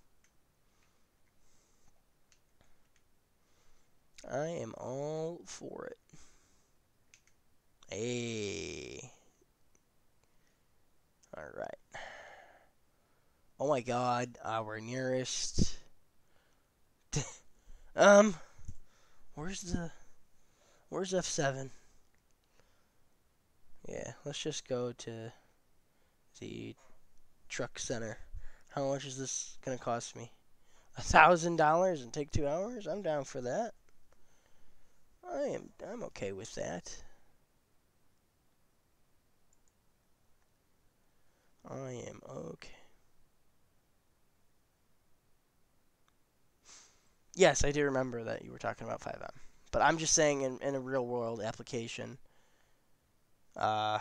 I am all for it. Hey, all right. Oh my God, our nearest. Um, where's F7? Yeah, let's just go to the truck center. How much is this gonna cost me? $1,000 and take 2 hours? I'm down for that. I'm okay with that. I am okay. Yes, I do remember that you were talking about 5M. But I'm just saying in a real world application, uh,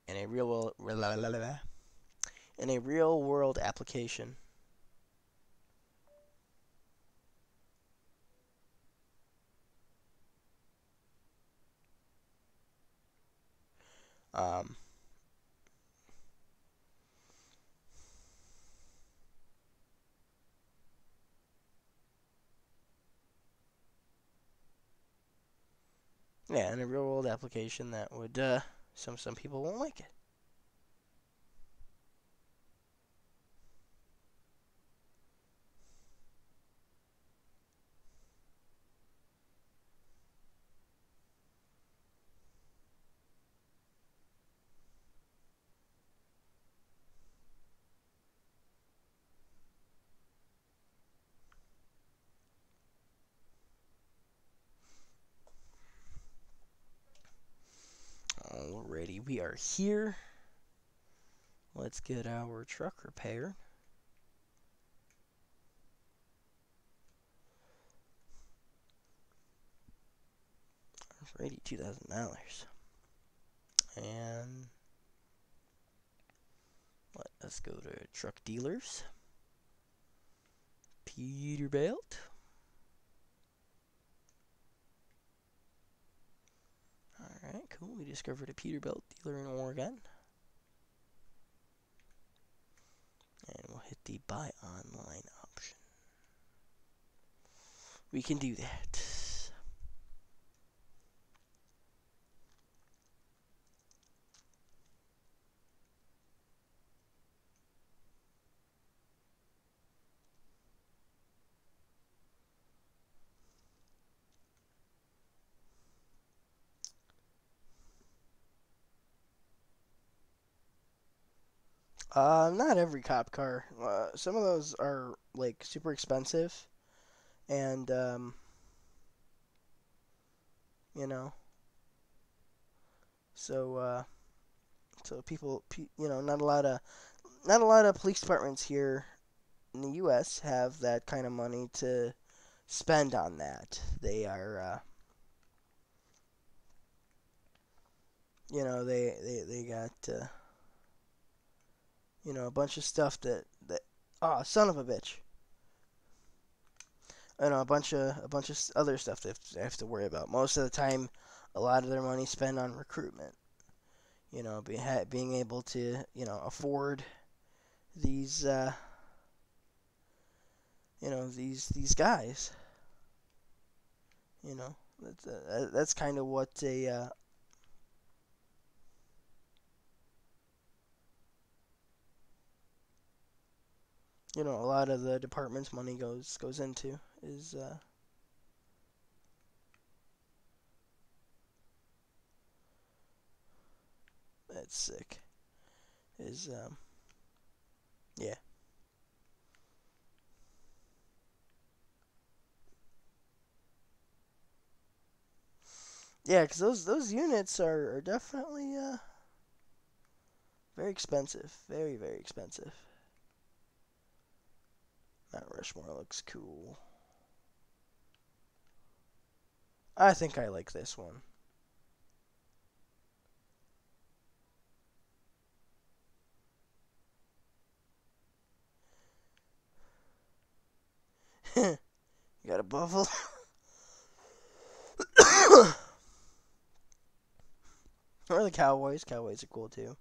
in a real world, in a real world application, um, yeah, in a real world application that would, some people won't like it. Alrighty, we are here. Let's get our truck repaired. Alrighty, $2,000. And let's go to truck dealers. Peterbilt. Alright, cool. We discovered a Peterbilt dealer in Oregon. And we'll hit the buy online option. We can do that. Not every cop car. Some of those are like super expensive, and you know, so so not a lot of police departments here in the U.S. have that kind of money to spend on that. They are, they got, a bunch of stuff that, oh, son of a bitch. A bunch of other stuff they have to worry about. Most of the time, a lot of their money spent on recruitment. Being able to, afford these, these guys. That's kind of what a a lot of the department's money goes into is that's sick. Is yeah. Yeah, 'cause those units are definitely very expensive. Very, very expensive. Mount Rushmore looks cool. I think I like this one. You got a buffalo. Or the Cowboys. Cowboys are cool too.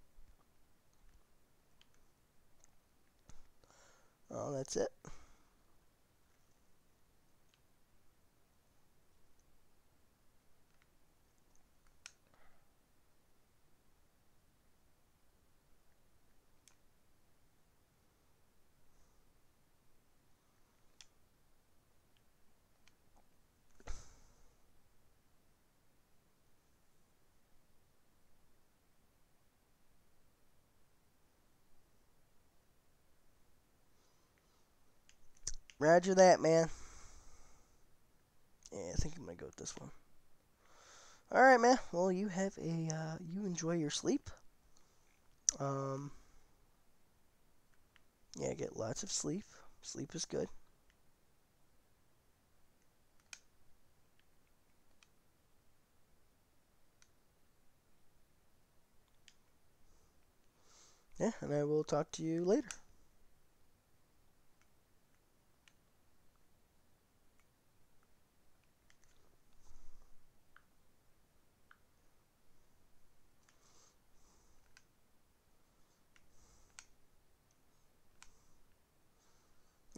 Oh, that's it. Roger that, man. Yeah, I think I'm gonna go with this one. All right, man. Well, you have a you enjoy your sleep. Um, yeah, get lots of sleep. Sleep is good. Yeah, and I will talk to you later.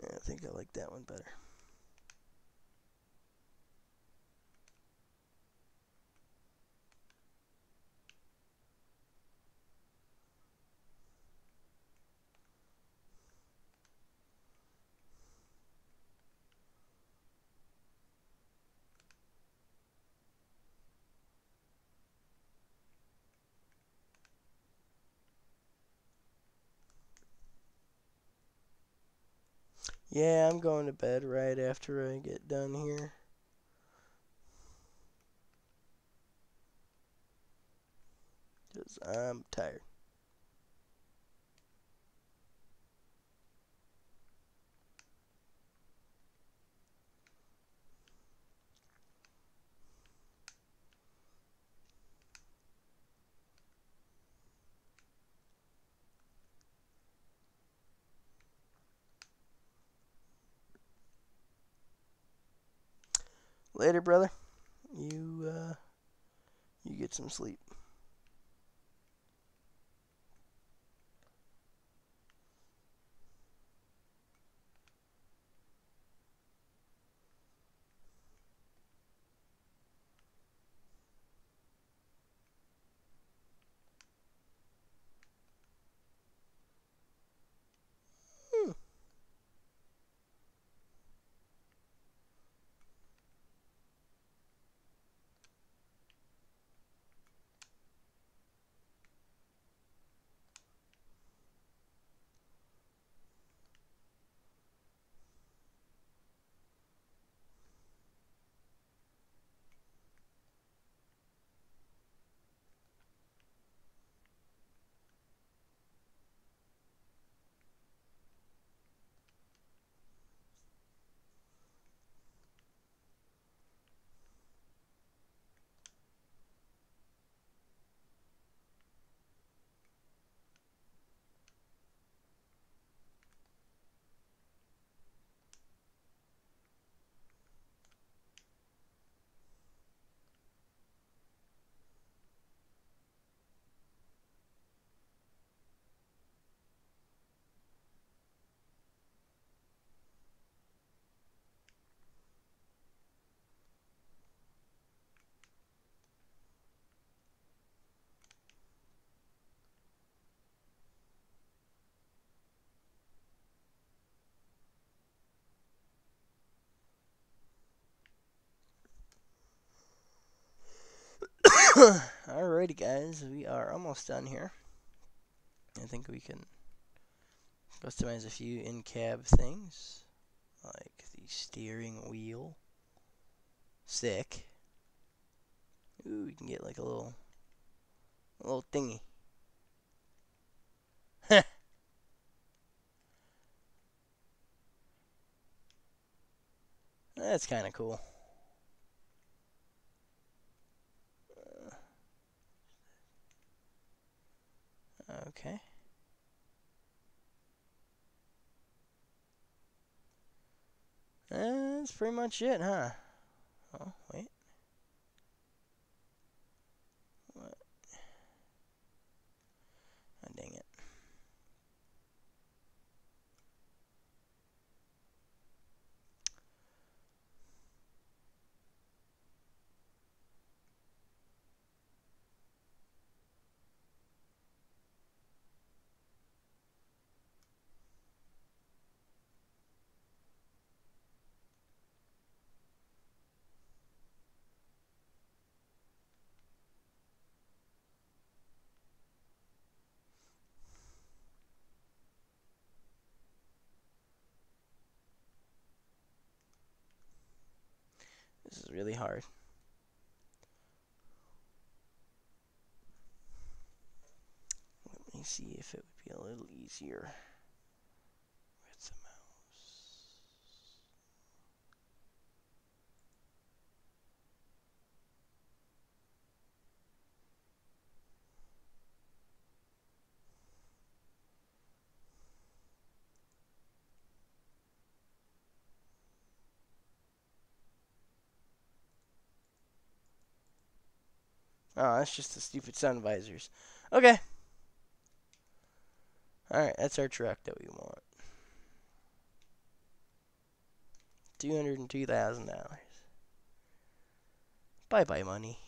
Yeah, I think I like that one better. Yeah, I'm going to bed right after I get done here. Because I'm tired. Later, brother. You get some sleep. Hmm. Alrighty, guys, we are almost done here. I think we can customize a few in-cab things, like the steering wheel. Sick. Ooh, you can get like a little thingy. That's kind of cool. Okay. That's pretty much it, huh? Oh, wait. What? Oh, dang it. This is really hard. Let me see if it would be a little easier with the mouse. Oh, that's just the stupid sun visors. Okay. Alright, that's our truck that we want. $202,000. Bye-bye money.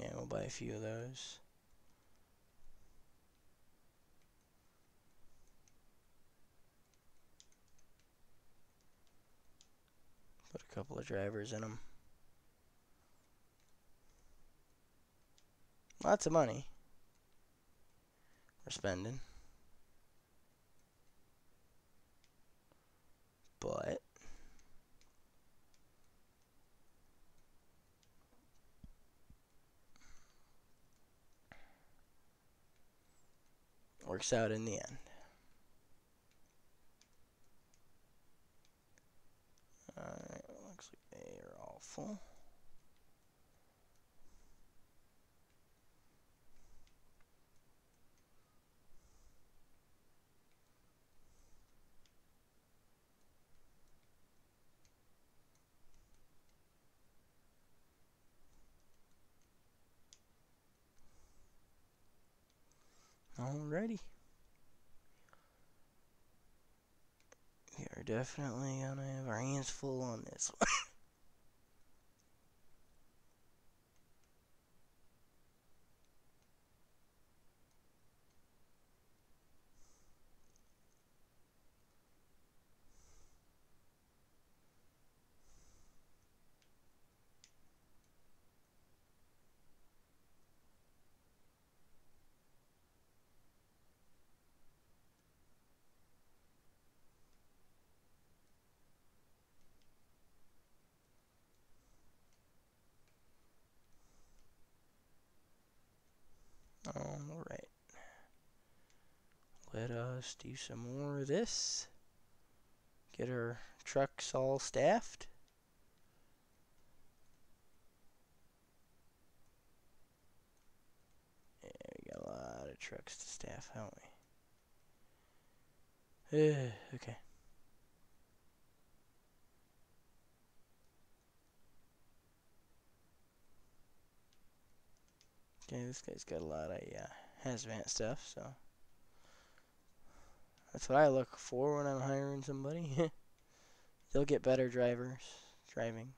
Yeah, we'll buy a few of those. Put a couple of drivers in them. Lots of money we're spending. But works out in the end. Alright, looks like they are all full. Alrighty. We are definitely gonna have our hands full on this one. Alright. Let us do some more of this. Get our trucks all staffed. Yeah, we got a lot of trucks to staff, haven't we? Okay. Okay, this guy's got a lot of hazmat stuff, so that's what I look for when I'm hiring somebody. They'll get better drivers driving.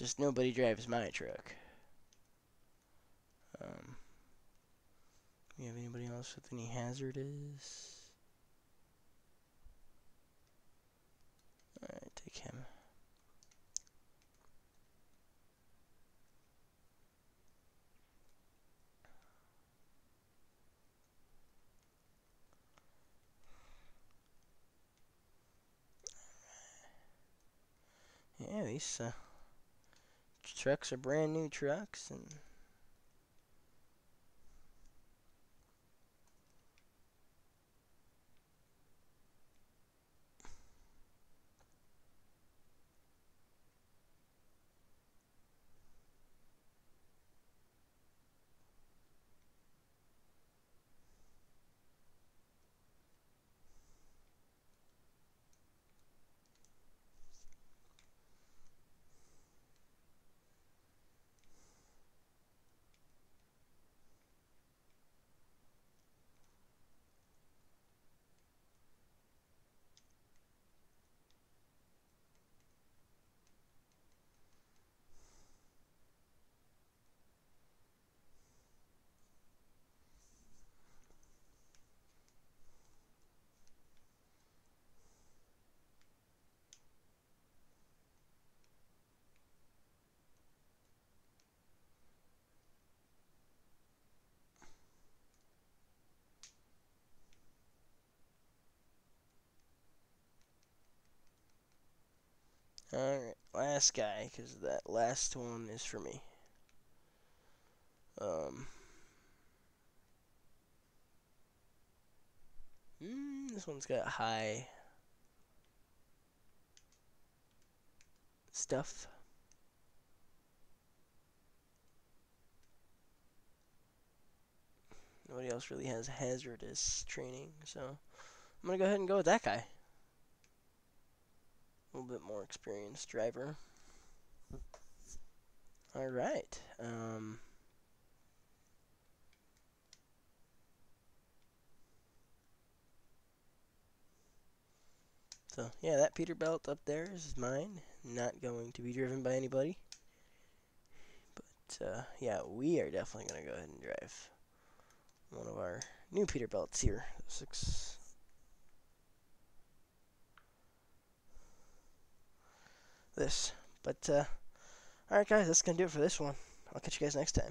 Just nobody drives my truck. You have anybody else with any hazardous? Alright, take him. Yeah, these trucks are brand new trucks, and alright, last guy, because that last one is for me. This one's got high stuff. Nobody else really has hazardous training, so I'm gonna go ahead and go with that guy. A little bit more experienced driver. Alright. So, yeah, that Peterbilt up there is mine. Not going to be driven by anybody. But, yeah, we are definitely going to go ahead and drive one of our new Peterbilts here. This. But, alright, guys, that's going to do it for this one. I'll catch you guys next time.